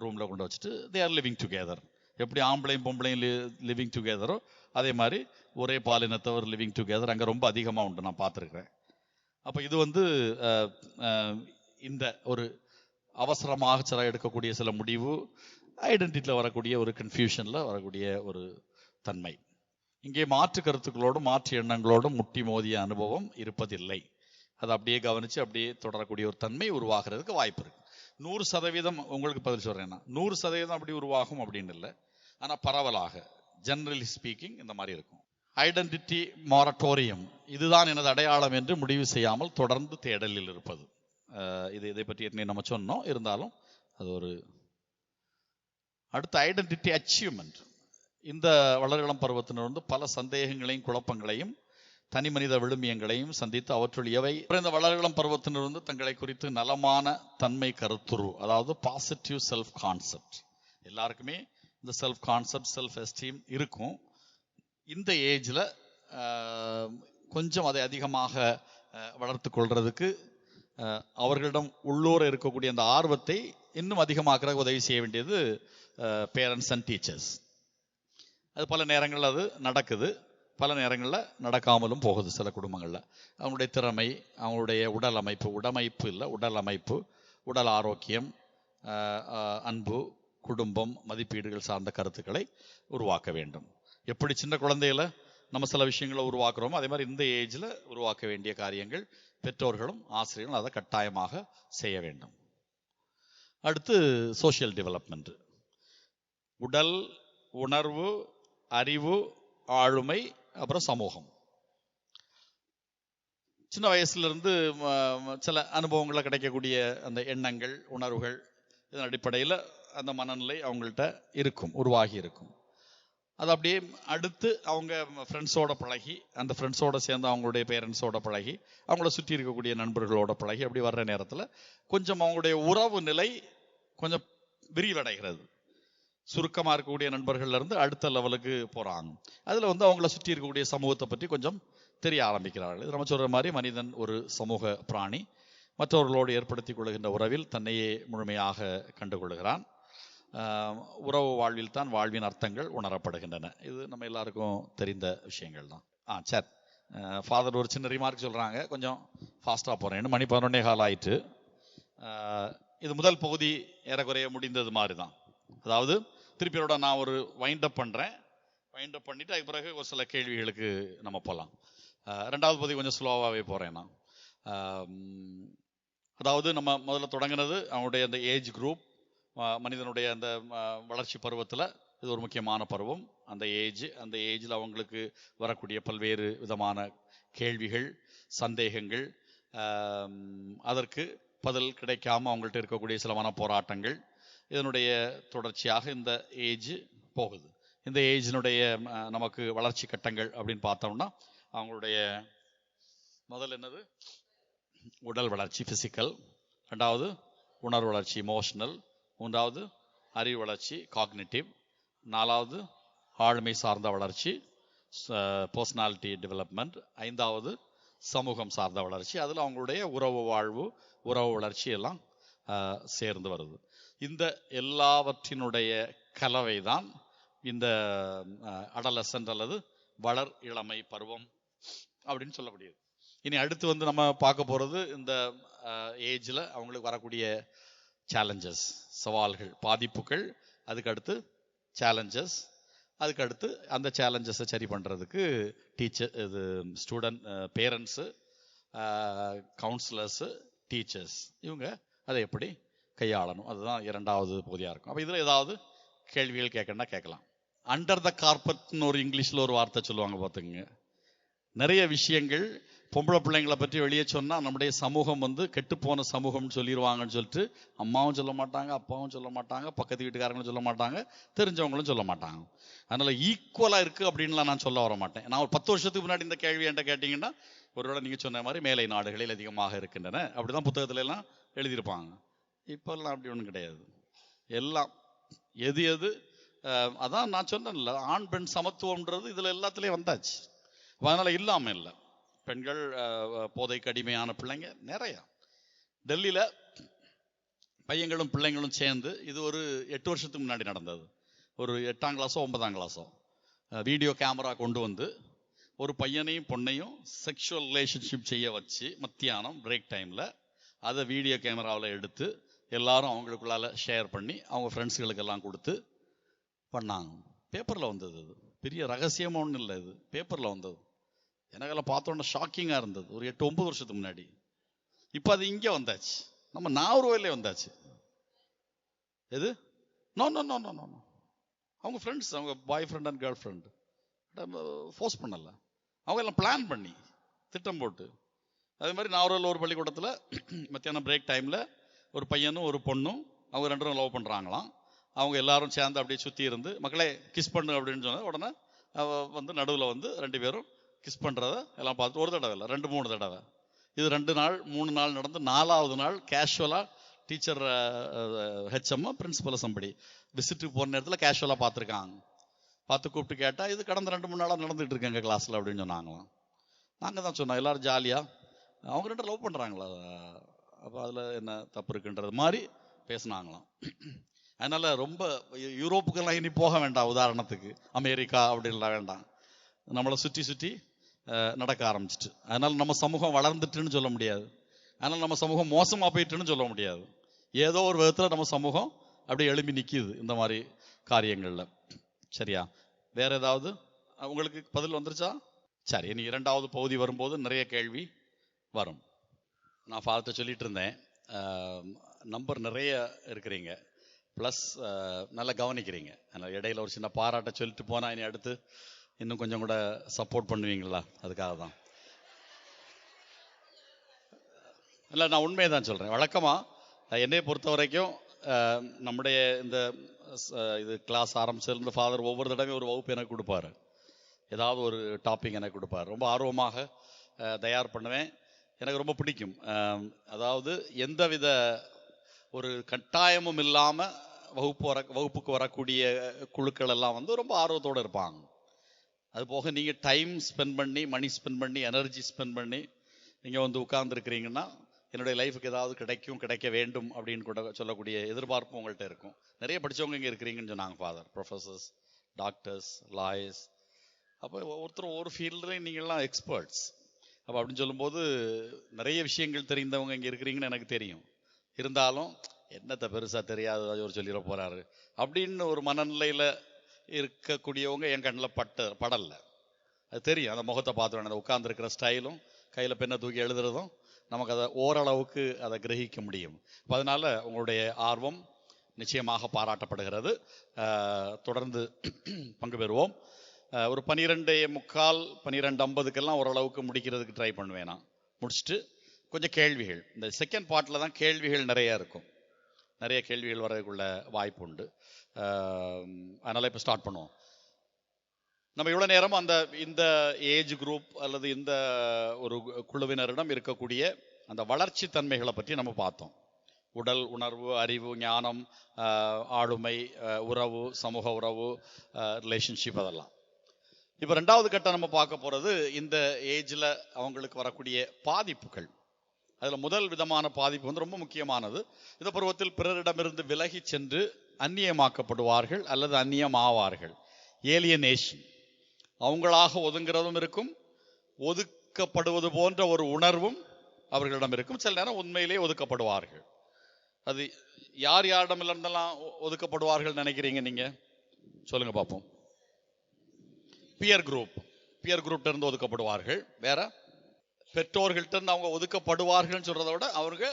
ரூமில் கொண்டு வச்சுட்டு தே ஆர் லிவிங் டுகெதர். எப்படி ஆம்பளையும் பொம்பளையும் லிவிங் டுகெதரோ அதே மாதிரி ஒரே பாலினத்தவர் லிவிங் டுகெதர் அங்கே ரொம்ப அதிகமாக உண்டு, நான் பார்த்துருக்குறேன். அப்போ இது இந்த ஒரு அவசரமாக சில எடுக்கக்கூடிய சில முடிவு, ஐடென்டிட்டியில் வரக்கூடிய ஒரு கன்ஃபியூஷனில் வரக்கூடிய ஒரு தன்மை. இங்கே மாற்று கருத்துக்களோடும் மாற்று எண்ணங்களோடும் முட்டி மோதிய அனுபவம் இருப்பதில்லை. அதை அப்படியே கவனித்து அப்படியே தொடரக்கூடிய ஒரு தன்மை உருவாகிறதுக்கு வாய்ப்பு இருக்கு. 100% உங்களுக்கு பதில் சொல்கிறேன்னா 100% அப்படி உருவாகும் அப்படின்னு இல்லை, ஆனால் பரவலாக ஜெனரலி ஸ்பீக்கிங் இந்த மாதிரி இருக்கும். ஐடென்டிட்டி மாரட்டோரியம், இதுதான் எனது அடையாளம் என்று முடிவு செய்யாமல் தொடர்ந்து தேடலில் இருப்பது. இதை பற்றி ஏற்கனவே நம்ம சொன்னோம், இருந்தாலும் அது ஒரு அடுத்த ஐடென்டிட்டி அச்சீவ்மெண்ட். இந்த வளர்இளம் பருவத்தினர் பல சந்தேகங்களையும் குழப்பங்களையும் தனி மனித விழுமியங்களையும் சந்தித்து அவற்றுள் எவை இந்த வளர்இளம் பருவத்தினர் தங்களை குறித்து நலமான தன்மை கருத்துரு, அதாவது பாசிட்டிவ் செல்ஃப் கான்செப்ட். எல்லாருக்குமே இந்த செல்ஃப் கான்செப்ட், செல்ஃப் எஸ்டீம் இருக்கும். இந்த ஏஜில் கொஞ்சம் அதை அதிகமாக வளர்த்து கொள்றதுக்கு அவர்களிடம் உள்ளூர இருக்கக்கூடிய அந்த ஆர்வத்தை இன்னும் அதிகமாக்குற உதவி செய்ய வேண்டியது பேரண்ட்ஸ் அண்ட் டீச்சர்ஸ். அது பல நேரங்களில் அது நடக்குது, பல நேரங்களில் நடக்காமலும் போகுது. சில குடும்பங்களில் அவங்களுடைய திறமை, அவங்களுடைய உடல் அமைப்பு, உடல் ஆரோக்கியம், அன்பு, குடும்பம், மதிப்பீடுகள் சார்ந்த கருத்துக்களை உருவாக்க வேண்டும். எப்படி சின்ன குழந்தையில நம்ம சில விஷயங்களை உருவாக்குறோமோ அதே மாதிரி இந்த ஏஜில் உருவாக்க வேண்டிய காரியங்கள் பெற்றோர்களும் ஆசிரியர்களும் அதை கட்டாயமாக செய்ய வேண்டும். அடுத்து சோஷியல் டெவலப்மெண்ட். உடல், உணர்வு, அறிவு, ஆளுமை, அப்புறம் சமூகம். சின்ன வயசுல இருந்து சில அனுபவங்களில் கிடைக்கக்கூடிய அந்த எண்ணங்கள், உணர்வுகள், இதன் அடிப்படையில் அந்த மனநிலை அவங்கள்ட்ட இருக்கும், உருவாகி இருக்கும். அது அப்படியே அடுத்து அவங்க ஃப்ரெண்ட்ஸோட பழகி, அந்த ஃப்ரெண்ட்ஸோட சேர்ந்து அவங்களுடைய பேரண்ட்ஸோட பழகி, அவங்கள சுற்றி இருக்கக்கூடிய நண்பர்களோட பழகி அப்படி வர்ற நேரத்தில் கொஞ்சம் அவங்களுடைய உறவு நிலை கொஞ்சம் விரிவடைகிறது. சுருக்கமாக இருக்கக்கூடிய நண்பர்கள்ல இருந்து அடுத்த லெவலுக்கு போகிறாங்க. அதில் அவங்கள சுற்றி இருக்கக்கூடிய சமூகத்தை பற்றி கொஞ்சம் தெரிய ஆரம்பிக்கிறார்கள். இது நம்ம சொல்கிற மாதிரி மனிதன் ஒரு சமூக பிராணி, மற்றவர்களோடு ஏற்படுத்தி கொள்கின்ற உறவில் தன்னையே முழுமையாக கண்டுகொள்கிறான். உறவு வாழ்வில் தான் வாழ்வின் அர்த்தங்கள் உணரப்படுகின்றன. இது நம்ம எல்லாருக்கும் தெரிந்த விஷயங்கள் தான். சரி, ஃபாதர் ஒரு சின்ன ரிமார்க் சொல்கிறாங்க, கொஞ்சம் ஃபாஸ்ட்டாக போகிறேன். மணி 11:15 ஆயிட்டு. இது முதல் பகுதி ஏறக்குறைய முடிந்தது மாதிரி தான். அதாவது திருப்பியோட நான் ஒரு வைண்ட் அப் பண்ணுறேன். வைண்ட் அப் பண்ணிவிட்டு அதுக்கு பிறகு ஒரு சில கேள்விகளுக்கு நம்ம போகலாம். ரெண்டாவது பகுதி கொஞ்சம் ஸ்லோவாகவே போகிறேன் நான். அதாவது நம்ம முதல்ல தொடங்கினது அவங்களுடைய அந்த ஏஜ் குரூப், மனிதனுடைய அந்த வளர்ச்சி பருவத்தில் இது ஒரு முக்கியமான பருவம். அந்த ஏஜில் அவங்களுக்கு வரக்கூடிய பல்வேறு விதமான கேள்விகள், சந்தேகங்கள், அதற்கு பதில் கிடைக்காம அவங்கள்ட்ட இருக்கக்கூடிய சில மன போராட்டங்கள், இதனுடைய தொடர்ச்சியாக இந்த ஏஜ் போகுது. இந்த ஏஜினுடைய நமக்கு வளர்ச்சி கட்டங்கள் அப்படின்னு பார்த்தோம்னா அவங்களுடைய முதல் என்னது, உடல் வளர்ச்சி ஃபிசிக்கல், ரெண்டாவது உணர்வு வளர்ச்சி இமோஷனல், மூன்றாவது அறிவு வளர்ச்சி காக்னிட்டிவ், நாலாவது ஆளுமை சார்ந்த வளர்ச்சி பர்சனாலிட்டி டெவலப்மெண்ட், ஐந்தாவது சமூகம் சார்ந்த வளர்ச்சி. அதில் அவங்களுடைய உறவு வளர்ச்சி எல்லாம் சேர்ந்து வருது. இந்த எல்லாவற்றினுடைய கலவை தான் இந்த அடலசன்ட் அல்லது வளர் இளமை பருவம் அப்படின்னு சொல்லக்கூடியது. இனி அடுத்து நம்ம பார்க்க போகிறது இந்த ஏஜில் அவங்களுக்கு வரக்கூடிய சேலஞ்சஸ், சவால்கள், பாதிப்புகள், அதுக்கு அடுத்து சேலஞ்சஸ், அதுக்கு அடுத்து அந்த சேலஞ்சஸை சரி பண்ணுறதுக்கு ஸ்டூடெண்ட், பேரண்ட்ஸு, கவுன்சிலர்ஸு, டீச்சர்ஸ், இவங்க அதை எப்படி கையாளணும், அதுதான் இரண்டாவது பகுதியாக இருக்கும். அப்போ இதில் ஏதாவது கேள்விகள் கேட்கலாம். அண்டர் த கார்பெட்னு ஒரு இங்கிலீஷில் ஒரு வார்த்தை சொல்லுவாங்க பார்த்துங்க. நிறைய விஷயங்கள் பொம்பளை பிள்ளைங்களை பற்றி வெளியே சொன்னா நம்முடைய சமூகம் வந்து கெட்டுப்போன சமூகம்னு சொல்லிடுவாங்கன்னு சொல்லிட்டு அம்மாவும் சொல்ல மாட்டாங்க, அப்பாவும் சொல்ல மாட்டாங்க, பக்கத்து வீட்டுக்காரங்களும் சொல்ல மாட்டாங்க, தெரிஞ்சவங்களும் சொல்ல மாட்டாங்க. அதனால ஈக்குவலா இருக்கு அப்படின்லாம் நான் சொல்ல வர மாட்டேன். நான் ஒரு 10 வருஷத்துக்கு முன்னாடி இந்த கேள்வி என்கிட்ட கேட்டீங்கன்னா, ஒருவேளை நீங்க சொன்ன மாதிரி மேலை நாடுகளில் அதிகமாக இருக்கின்றன அப்படிதான் புத்தகத்துல எல்லாம் எழுதியிருப்பாங்க. இப்பெல்லாம் அப்படி ஒன்றும் கிடையாது. எல்லாம் எது எது அதான் நான் சொன்னேன்ல, ஆண் பெண் சமத்துவம்ன்றது இதுல எல்லாத்துலயும் வந்தாச்சு. அதனால இல்லாம இல்லை. பெண்கள் போதைக்கு அடிமையான பிள்ளைங்க நிறைய. டெல்லியில பையங்களும் பிள்ளைங்களும் சேர்ந்து, இது ஒரு 8 வருஷத்துக்கு முன்னாடி நடந்தது, ஒரு 8ஆம் கிளாஸோ 9ஆம் கிளாஸோ வீடியோ கேமரா கொண்டு வந்து ஒரு பையனையும் பொண்ணையும் செக்ஷுவல் ரிலேஷன்ஷிப் செய்ய வச்சு மத்தியானம் பிரேக் டைம்ல அதை வீடியோ கேமராவில் எடுத்து எல்லாரும் அவங்களுக்குள்ளால ஷேர் பண்ணி அவங்க ஃப்ரெண்ட்ஸுகளுக்கு எல்லாம் கொடுத்து பண்ணாங்க. பேப்பர்ல வந்தது. அது பெரிய ரகசியமா ஒன்றும் இல்லை, இது பேப்பர்ல வந்தது. எனக்கெல்லாம் பார்த்தோன்னா ஷாக்கிங்காக இருந்தது, ஒரு 8-9 வருஷத்துக்கு முன்னாடி. இப்போ அது இங்கே வந்தாச்சு, நம்ம நாகர்கோவிலே வந்தாச்சு. எது no no no no no அவங்க ஃப்ரெண்ட்ஸ், அவங்க boyfriend and girlfriend force பண்ணல, அவங்க எல்லாம் பிளான் பண்ணி திட்டம் போட்டு. அதே மாதிரி நாகர்கோவில் ஒரு பள்ளிக்கூடத்தில் மத்தியானம் பிரேக் டைமில் ஒரு பையனும் ஒரு பொண்ணும் அவங்க 2 பேரும் லவ் பண்ணுறாங்களாம். அவங்க எல்லாரும் சேர்ந்து அப்படியே சுற்றி இருந்து, மக்களே கிஸ் பண்ணு அப்படின்னு சொன்ன உடனே வந்து நடுவில் வந்து 2 பேரும் கிஸ் பண்ணுறத எல்லாம் பார்த்து, ஒரு தடவை இல்லை 2-3 தடவை, இது 2 நாள் 3 நாள் நடந்து 4ஆவது நாள் கேஷுவலாக டீச்சர் ஹெச்எம் பிரின்சிபல் அசம்படி விசிட்டுக்கு போன நேரத்தில் கேஷுவலாக பார்த்துருக்காங்க. பார்த்து கூப்பிட்டு கேட்டால், இது கடந்த 2-3 நாளாக நடந்துகிட்டு இருக்கு எங்கள் கிளாஸில் அப்படின்னு சொன்னாங்களாம். நாங்கள் தான் சொன்னோம், எல்லாரும் ஜாலியாக அவங்க 2 லவ் பண்ணுறாங்களா, அப்போ அதில் என்ன தப்பு இருக்குன்றது மாதிரி பேசினாங்களாம். அதனால ரொம்ப யூரோப்புக்கெல்லாம் இனி போக வேண்டாம், உதாரணத்துக்கு அமெரிக்கா அப்படின்லாம் வேண்டாம், நம்மளை சுற்றி சுற்றி நடக்க ஆரம்பிச்சிட்டு. அதனால நம்ம சமூகம் வளர்ந்துட்டுன்னு சொல்ல முடியாது, அதனால நம்ம சமூகம் மோசமாக போயிட்டுன்னு சொல்ல முடியாது. ஏதோ ஒரு விதத்தில் நம்ம சமூகம் அப்படியே எழுப்பி நிற்கிது இந்த மாதிரி காரியங்கள்ல. சரியா? வேற ஏதாவது உங்களுக்கு பதில் வந்துருச்சா? சரி, இனி 2வது பகுதி வரும்போது நிறைய கேள்வி வரும். நான் ஃபாதர்ட்ட சொல்லிட்டு இருந்தேன், நம்பர் நிறைய இருக்கிறீங்க, ப்ளஸ் நல்லா கவனிக்கிறீங்க. அதனால் இடையில ஒரு சின்ன பாராட்ட சொல்லிட்டு போனால் இனி அடுத்து இன்னும் கொஞ்சம் கூட சப்போர்ட் பண்ணுவீங்களா, அதுக்காக தான். இல்லை, நான் உண்மையை தான் சொல்கிறேன். வழக்கமாக என்னை பொறுத்த வரைக்கும் நம்முடைய இந்த இது கிளாஸ் ஆரம்பிச்சிருந்து ஃபாதர் ஒவ்வொரு தடவையும் ஒரு வகுப்பு எனக்கு கொடுப்பாரு, ஏதாவது ஒரு டாபிக் எனக்கு கொடுப்பார். ரொம்ப ஆர்வமாக தயார் பண்ணுவேன், எனக்கு ரொம்ப பிடிக்கும். அதாவது எந்தவித ஒரு கட்டாயமும் இல்லாமல் வகுப்புக்கு வரக்கூடிய குழுக்கள் எல்லாம் வந்து ரொம்ப ஆர்வத்தோடு இருப்பாங்க. அது போக நீங்கள் டைம் ஸ்பெண்ட் பண்ணி, மணி ஸ்பெண்ட் பண்ணி, எனர்ஜி ஸ்பெண்ட் பண்ணி நீங்கள் வந்து உட்கார்ந்துருக்கிறீங்கன்னா, என்னுடைய லைஃபுக்கு ஏதாவது கிடைக்க வேண்டும் அப்படின்னு கூட சொல்லக்கூடிய எதிர்பார்ப்பு உங்கள்கிட்ட இருக்கும். நிறைய படித்தவங்க இங்கே இருக்கிறீங்கன்னு சொன்னாங்க ஃபாதர், ப்ரொஃபஸர்ஸ், டாக்டர்ஸ், லாயர்ஸ். அப்போ ஒருத்தர் ஒரு ஃபீல்டுலேயும் நீங்கள்லாம் எக்ஸ்பர்ட்ஸ். அப்போ அப்படின்னு சொல்லும்போது நிறைய விஷயங்கள் தெரிந்தவங்க இங்கே இருக்கிறீங்கன்னு எனக்கு தெரியும். இருந்தாலும் என்னத்தை பெருசாக தெரியாத ஒரு சொல்லிட போகிறாரு அப்படின்னு ஒரு மனநிலையில் இருக்கக்கூடியவங்க என் கண்ணில் படலை. அது தெரியும், அந்த முகத்தை பார்த்து அந்த உட்கார்ந்துருக்கிற ஸ்டைலும் கையில் பெண்ணை தூக்கி எழுதுறதும் நமக்கு அதை ஓரளவுக்கு அதை கிரகிக்க முடியும். அதனால உங்களுடைய ஆர்வம் நிச்சயமாக பாராட்டப்படுகிறது. தொடர்ந்து பங்கு பெறுவோம். ஒரு 12:45 12:50 ஓரளவுக்கு முடிக்கிறதுக்கு ட்ரை பண்ணுவேன். நான் முடிச்சுட்டு கொஞ்சம் கேள்விகள், இந்த செகண்ட் பார்ட்டில் தான் கேள்விகள் நிறையா இருக்கும், நிறைய கேள்விகள் வரதுக்குள்ள வாய்ப்பு உண்டு. அதனால் இப்போ ஸ்டார்ட் பண்ணுவோம். நம்ம இவ்வளோ நேரம் இந்த ஏஜ் குரூப் அல்லது இந்த ஒரு குழுவினரிடம் இருக்கக்கூடிய அந்த வளர்ச்சி தன்மைகளை பற்றி நம்ம பார்த்தோம். உடல், உணர்வு, அறிவு, ஞானம், ஆளுமை, உறவு, சமூக உறவு, ரிலேஷன்ஷிப், அதெல்லாம். இப்போ 2வது கட்டம் நம்ம பார்க்க போகிறது இந்த ஏஜில் அவங்களுக்கு வரக்கூடிய பாதிப்புகள். அதில் முதல் விதமான பாதிப்பு வந்து ரொம்ப முக்கியமானது. இந்த பருவத்தில் பிறரிடமிருந்து விலகி சென்று அந்நியமாக்கப்படுவார்கள் அல்லது அந்நியமாவார்கள். ஏலியனேஷன், அவங்களாக ஒதுங்கிறதும் இருக்கும், ஒதுக்கப்படுவது போன்ற ஒரு உணர்வும் அவர்களிடம் இருக்கும். சில நேரம் உண்மையிலேயே ஒதுக்கப்படுவார்கள். அது யாரிடமிருந்தெல்லாம் ஒதுக்கப்படுவார்கள் நினைக்கிறீங்க நீங்க? சொல்லுங்க பார்ப்போம். பியர் குரூப் இருந்து ஒதுக்கப்படுவார்கள். வேற பெற்றோர்கள்ட்ட இருந்து அவங்க ஒதுக்கப்படுவார்கள் சொல்றதை விட அவங்க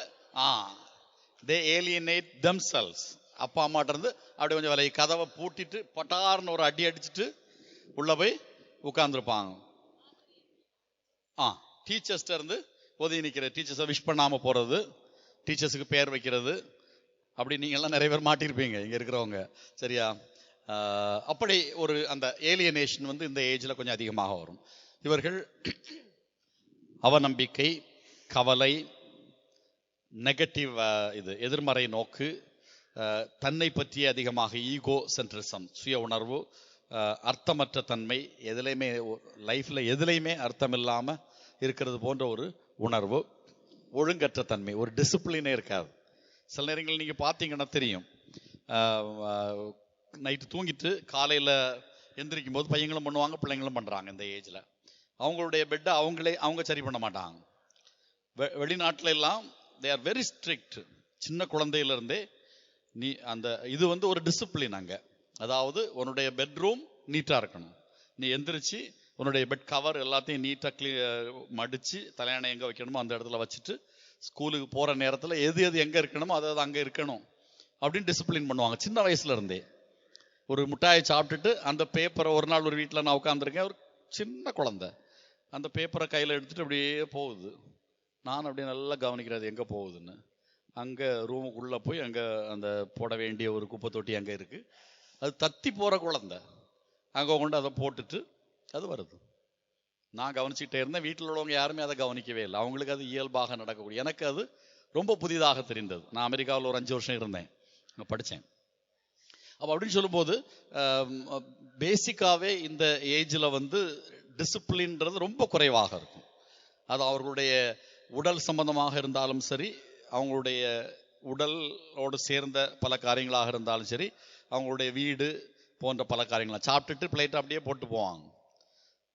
they alienate themselves. அப்பா அம்மாட்ட இருந்து அப்படி கொஞ்சம் விலை கதவை பூட்டிட்டு பட்டார்னு ஒரு அடி அடிச்சுட்டு உள்ள போய் உட்கார்ந்துருப்பாங்க. டீச்சர்ஸ்ட இருந்து ஒதுங்கி நிற்கிறது, டீச்சர்ஸை விஷ் பண்ணாம போறது, டீச்சர்ஸுக்கு பேர் வைக்கிறது, அப்படி நீங்க எல்லாம் நிறைய பேர் மாட்டிருப்பீங்க இங்க இருக்கிறவங்க, சரியா? அப்படி ஒரு அந்த ஏலியனேஷன் வந்து இந்த ஏஜ்ல கொஞ்சம் அதிகமாக வரும். இவர்கள் அவநம்பிக்கை, கவலை, நெகட்டிவ் இது எதிர்மறை நோக்கு, தன்னை பற்றிய அதிகமாக ஈகோ சென்ட்ரிசம், சுய உணர்வு, அர்த்தமற்ற தன்மை, எதுலையுமே லைஃப்ல எதுலையுமே அர்த்தம் இல்லாம இருக்கிறது போன்ற ஒரு உணர்வு, ஒழுங்கற்ற தன்மை, ஒரு டிசிப்ளினே இருக்காது. சில நேரங்கள் நீங்க பார்த்தீங்கன்னா தெரியும், நைட்டு தூங்கிட்டு காலையில எந்திரிக்கும் போது பையங்களும் பண்ணுவாங்க, பிள்ளைங்களும் பண்றாங்க. இந்த ஏஜ்ல அவங்களுடைய பெட்டை அவங்க சரி பண்ண மாட்டாங்க. வெளிநாட்டுல எல்லாம் தே ஆர் வெரி ஸ்ட்ரிக்ட். சின்ன குழந்தையில இருந்தே நீ அந்த இது வந்து ஒரு டிசிப்ளின் அங்க. அதாவது உன்னுடைய பெட்ரூம் நீட்டா இருக்கணும், நீ எந்திரிச்சு உன்னுடைய பெட் கவர் எல்லாத்தையும் நீட்டா மடிச்சு தலையணை எங்க வைக்கணுமோ அந்த இடத்துல வச்சுட்டு ஸ்கூலுக்கு போற நேரத்துல எது எது எங்க இருக்கணுமோ அதாவது அங்க இருக்கணும் அப்படின்னு டிசிப்ளின் பண்ணுவாங்க சின்ன வயசுல இருந்தே. ஒரு மிட்டாயை சாப்பிட்டுட்டு அந்த பேப்பரை, ஒரு நாள் ஒரு வீட்டில் நான் உட்காந்துருக்கேன், ஒரு சின்ன குழந்தை அந்த பேப்பரை கையில் எடுத்துட்டு அப்படியே போகுது. நான் அப்படியே நல்லா கவனிக்கிறது எங்கே போகுதுன்னு. அங்கே ரூமுக்குள்ளே போய் அங்கே அந்த போட வேண்டிய ஒரு குப்பை தொட்டி அங்கே இருக்குது, அது தத்தி போகிற குழந்தை அங்கே கொண்டு அதை போட்டுட்டு அது வருது. நான் கவனிச்சுக்கிட்டே இருந்தேன், வீட்டில் உள்ளவங்க யாருமே அதை கவனிக்கவே இல்லை, அவங்களுக்கு அது இயல்பாக நடக்கக்கூடிய. எனக்கு அது ரொம்ப புதிதாக தெரிந்தது. நான் அமெரிக்காவில் ஒரு 5 வருஷம் இருந்தேன், அங்கே படித்தேன். அப்போ அப்படின்னு சொல்லும்போது பேசிக்காவே இந்த ஏஜில் வந்து டிசிப்ளின்றது ரொம்ப குறைவாக இருக்கும். அது அவர்களுடைய உடல் சம்பந்தமாக இருந்தாலும் சரி, அவங்களுடைய உடலோடு சேர்ந்த பல காரியங்களாக இருந்தாலும் சரி, அவங்களுடைய வீடு போன்ற பல காரியங்களாக சாப்பிட்டுட்டு பிளேட்டை அப்படியே போட்டு போவாங்க.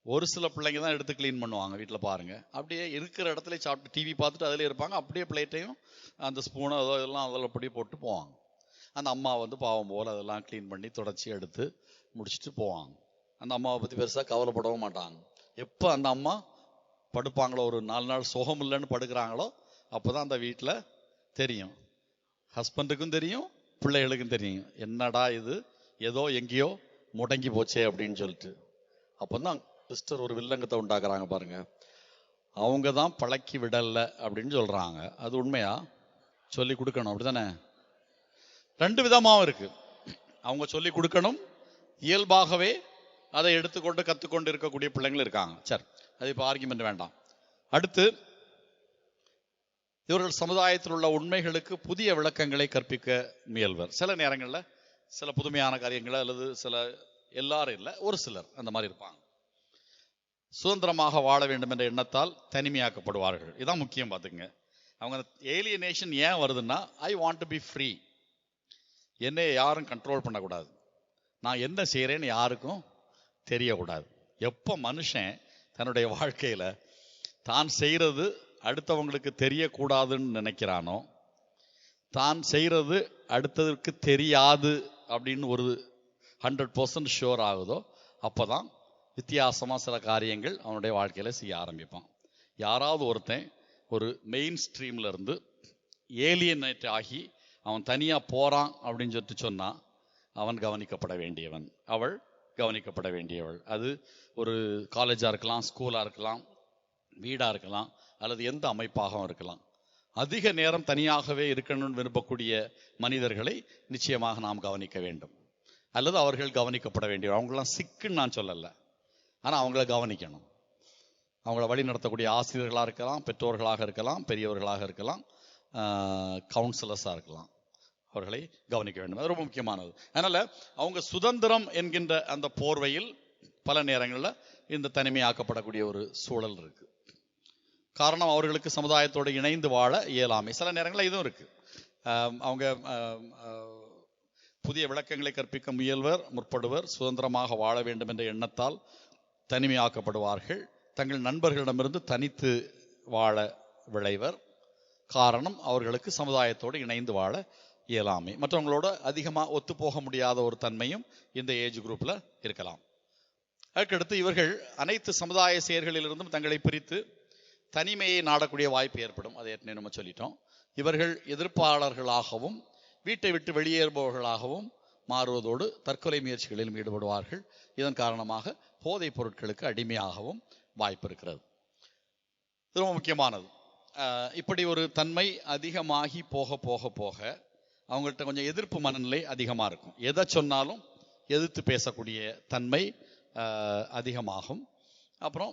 ஒரு சில பிள்ளைங்க தான் எடுத்து கிளீன் பண்ணுவாங்க. வீட்டில் பாருங்க, அப்படியே இருக்கிற இடத்துல சாப்பிட்டு டிவி பார்த்துட்டு அதிலே இருப்பாங்க, அப்படியே பிளேட்டையும் அந்த ஸ்பூனோ அதோ இதெல்லாம் அதில் அப்படியே போட்டு போவாங்க. அந்த அம்மா வந்து பாவம் போல் அதெல்லாம் க்ளீன் பண்ணி தொடச்சி எடுத்து முடிச்சுட்டு போவாங்க. அந்த அம்மாவை பற்றி பெருசாக கவலைப்படவும் மாட்டாங்க. எப்போ அந்த அம்மா படுப்பாங்களோ, ஒரு 4 நாள் சுகம் இல்லைன்னு படுக்கிறாங்களோ, அப்போ தான் அந்த வீட்டில் தெரியும், ஹஸ்பண்டுக்கும் தெரியும், பிள்ளைகளுக்கும் தெரியும், என்னடா இது ஏதோ எங்கேயோ முடங்கி போச்சே அப்படின்னு சொல்லிட்டு. அப்போ தான் சிஸ்டர் ஒரு வில்லங்கத்தை உண்டாக்குறாங்க பாருங்க, அவங்க தான் பழக்கி விடல அப்படின்னு சொல்றாங்க. அது உண்மையா? சொல்லி கொடுக்கணும், அப்படிதானே? 2 விதமாகவும் இருக்கு. அவங்க சொல்லி கொடுக்கணும், இயல்பாகவே அதை எடுத்துக்கொண்டு கத்துக்கொண்டு இருக்கக்கூடிய பிள்ளைங்கள் இருக்காங்க. சரி, அது இப்போ ஆர்கியூமெண்ட் வேண்டாம். அடுத்து, இவர்கள் சமுதாயத்தில் உள்ள உண்மைகளுக்கு புதிய விளக்கங்களை கற்பிக்க முயல்வர். சில நேரங்களில் சில புதுமையான காரியங்களை, அல்லது சில, எல்லாரும் இல்லை, ஒரு சிலர் அந்த மாதிரி இருப்பாங்க. சுதந்திரமாக வாழ வேண்டும் என்ற எண்ணத்தால் தனிமையாக்கப்படுவார்கள். இதான் முக்கியம். பார்த்துங்க, அவங்க ஏலியனேஷன் ஏன் வருதுன்னா, I want to be free, என்னை யாரும் கண்ட்ரோல் பண்ணக்கூடாது, நான் என்ன செய்கிறேன்னு யாருக்கும் தெரியக்கூடாது. எப்போ மனுஷன் தன்னுடைய வாழ்க்கையில் தான் செய்கிறது அடுத்தவங்களுக்கு தெரியக்கூடாதுன்னு நினைக்கிறானோ, தான் செய்கிறது அடுத்ததற்கு தெரியாது அப்படின்னு ஒரு 100% ஷுவர் ஆகுதோ, அப்போ தான் வித்தியாசமாக சில காரியங்கள் அவனுடைய வாழ்க்கையில் செய்ய ஆரம்பிப்பான். யாராவது ஒருத்தன் ஒரு மெயின் ஸ்ட்ரீமில் இருந்து ஏலியனேட் ஆகி அவன் தனியாக போகிறான் அப்படின்னு சொல்லிட்டு சொன்னால், அவன் கவனிக்கப்பட வேண்டியவன், அவள் கவனிக்கப்பட வேண்டியவள். அது ஒரு காலேஜாக இருக்கலாம், ஸ்கூலாக இருக்கலாம், வீடாக இருக்கலாம், அல்லது எந்த அமைப்பாகவும் இருக்கலாம். அதிக நேரம் தனியாகவே இருக்கணும்னு விரும்பக்கூடிய மனிதர்களை நிச்சயமாக நாம் கவனிக்க வேண்டும், அல்லது அவர்கள் கவனிக்கப்பட வேண்டியவர். அவங்களாம் சிக்குன்னு நான் சொல்லலை, ஆனால் அவங்கள கவனிக்கணும். அவங்கள வழி நடத்தக்கூடிய ஆசிரியர்களாக இருக்கலாம், பெற்றோர்களாக இருக்கலாம், பெரியவர்களாக இருக்கலாம், கவுன்சிலர்ஸாக இருக்கலாம், அவர்களை கவனிக்க வேண்டும். அது ரொம்ப முக்கியமானது. அதனால அவங்க சுதந்திரம் என்கின்ற அந்த போர்வையில் பல நேரங்களில் இந்த தனிமையாக்கப்படக்கூடிய ஒரு சூழல் இருக்கு. காரணம், அவர்களுக்கு சமுதாயத்தோடு இணைந்து வாழ இயலாமை. சில நேரங்களில் இதுவும் இருக்கு. அவங்க புதிய விளக்கங்களை கற்பிக்க முற்படுவர், சுதந்திரமாக வாழ வேண்டும் என்ற எண்ணத்தால் தனிமையாக்கப்படுவார்கள், தங்கள் நண்பர்களிடமிருந்து தனித்து வாழ விளைவர். காரணம், அவர்களுக்கு சமுதாயத்தோடு இணைந்து வாழ இயலாமை, மற்றவங்களோட அதிகமாக ஒத்து போக முடியாத ஒரு தன்மையும் இந்த ஏஜ் குரூப்ல இருக்கலாம். அதுக்கடுத்து, இவர்கள் அனைத்து சமுதாய செயல்களிலிருந்தும் தங்களை பிரித்து தனிமையை நாடக்கூடிய வாய்ப்பு ஏற்படும். அதை ஏற்கனவே நம்ம சொல்லிட்டோம். இவர்கள் எதிர்ப்பாளர்களாகவும் வீட்டை விட்டு வெளியேறுபவர்களாகவும் மாறுவதோடு தற்கொலை முயற்சிகளிலும் ஈடுபடுவார்கள். இதன் காரணமாக போதைப் பொருட்களுக்கு அடிமையாகவும் வாய்ப்பு இருக்கிறது. இது ரொம்ப முக்கியமானது. இப்படி ஒரு தன்மை அதிகமாகி போக போக போக அவங்கள்ட்ட கொஞ்சம் எதிர்ப்பு மனநிலை அதிகமாக இருக்கும். எதை சொன்னாலும் எதிர்த்து பேசக்கூடிய தன்மை அதிகமாகும். அப்புறம்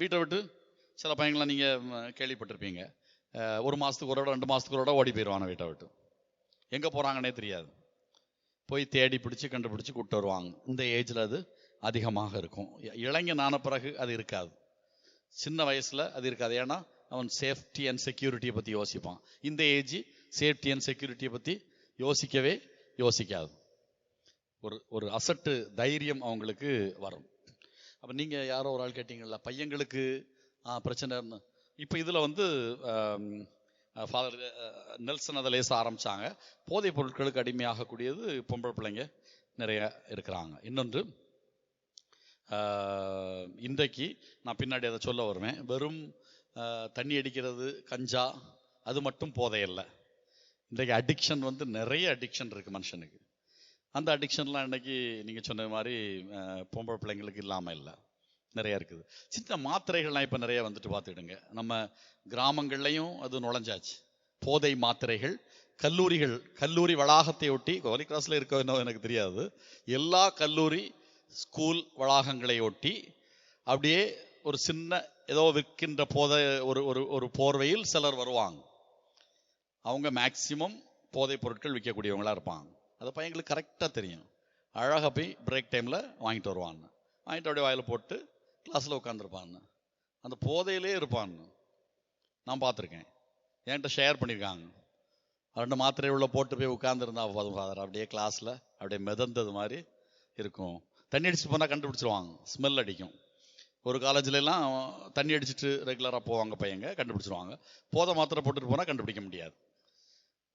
வீட்டை விட்டு சில பையங்களாம் நீங்கள் கேள்விப்பட்டிருப்பீங்க, 1 மாதத்துக்கு ஒரு 2 மாதத்துக்கு ஒரு ஓடி போயிடுவாங்க வீட்டை விட்டு. எங்கே போகிறாங்கன்னே தெரியாது. போய் தேடி பிடிச்சி கண்டுபிடிச்சி கூப்பிட்டு வருவாங்க. இந்த ஏஜில் அது அதிகமாக இருக்கும். இளைஞன் ஆன பிறகு அது இருக்காது, சின்ன வயசில் அது இருக்காது. ஏன்னா அவன் சேஃப்டி அண்ட் செக்யூரிட்டியை பற்றி யோசிப்பான். இந்த ஏஜ் சேஃப்டி அண்ட் செக்யூரிட்டியை பற்றி யோசிக்காது. ஒரு அசட்டு தைரியம் அவங்களுக்கு வரும். அப்போ நீங்கள் யாரோ ஒரு ஆள் கேட்டீங்களா, பையங்களுக்கு பிரச்சனை. இப்போ இதில் வந்து ஃபாதர் நெல்சன் அதை லேச ஆரம்பித்தாங்க. போதைப் பொருட்களுக்கு அடிமையாகக்கூடியது பொம்பளை பிள்ளைங்க நிறைய இருக்கிறாங்க. இன்னொன்று, இன்றைக்கு நான் பின்னாடி அதை சொல்ல வருவேன், வெறும் தண்ணி அடிக்கிறது, கஞ்சா, அது மட்டும் போதையல்ல. இன்றைக்கு அடிக்ஷன் வந்து நிறைய அடிக்ஷன் இருக்குது மனுஷனுக்கு. அந்த அடிக்ஷன்லாம் இன்றைக்கி நீங்கள் சொன்ன மாதிரி பொம்பளை பிள்ளைங்களுக்கு இல்லாமல் இல்லை, நிறையா இருக்குது. சின்ன மாத்திரைகள்லாம் இப்போ நிறைய வந்துட்டு பார்த்துடுங்க. நம்ம கிராமங்கள்லையும் அது நுழைஞ்சாச்சு. போதை மாத்திரைகள் கல்லூரி வளாகத்தை ஒட்டி, கோலி கிராஸில் இருக்க என்ன எனக்கு தெரியாது, எல்லா கல்லூரி ஸ்கூல் வளாகங்களை ஒட்டி அப்படியே ஒரு சின்ன ஏதோ விற்கின்ற போதை ஒரு போர்வையில் சிலர் வருவாங்க. அவங்க மேக்சிமம் போதைப் பொருட்கள் விற்கக்கூடியவங்களா இருப்பாங்க. அது பையங்களுக்கு கரெக்டாக தெரியும். அழகாக போய் பிரேக் டைமில் வாங்கிட்டு வருவான்னு, வாங்கிட்டு அப்படியே வாயில் போட்டு கிளாஸில் உட்காந்துருப்பான்னு, அந்த போதையிலே இருப்பான்னு நான் பார்த்துருக்கேன். என்கிட்ட ஷேர் பண்ணியிருக்காங்க. 2 மாத்திரை உள்ள போட்டு போய் உட்காந்துருந்தா ஃபாதர் அப்படியே கிளாஸில் அப்படியே மிதந்தது மாதிரி இருக்கும். தண்ணி அடிச்சுட்டு போனால் கண்டுபிடிச்சிருவாங்க, ஸ்மெல் அடிக்கும். ஒரு காலேஜ்லாம் தண்ணி அடிச்சுட்டு ரெகுலராக போவாங்க பையங்க, கண்டுபிடிச்சிருவாங்க. போதை மாத்திரை போட்டுட்டு போனால் கண்டுபிடிக்க முடியாது.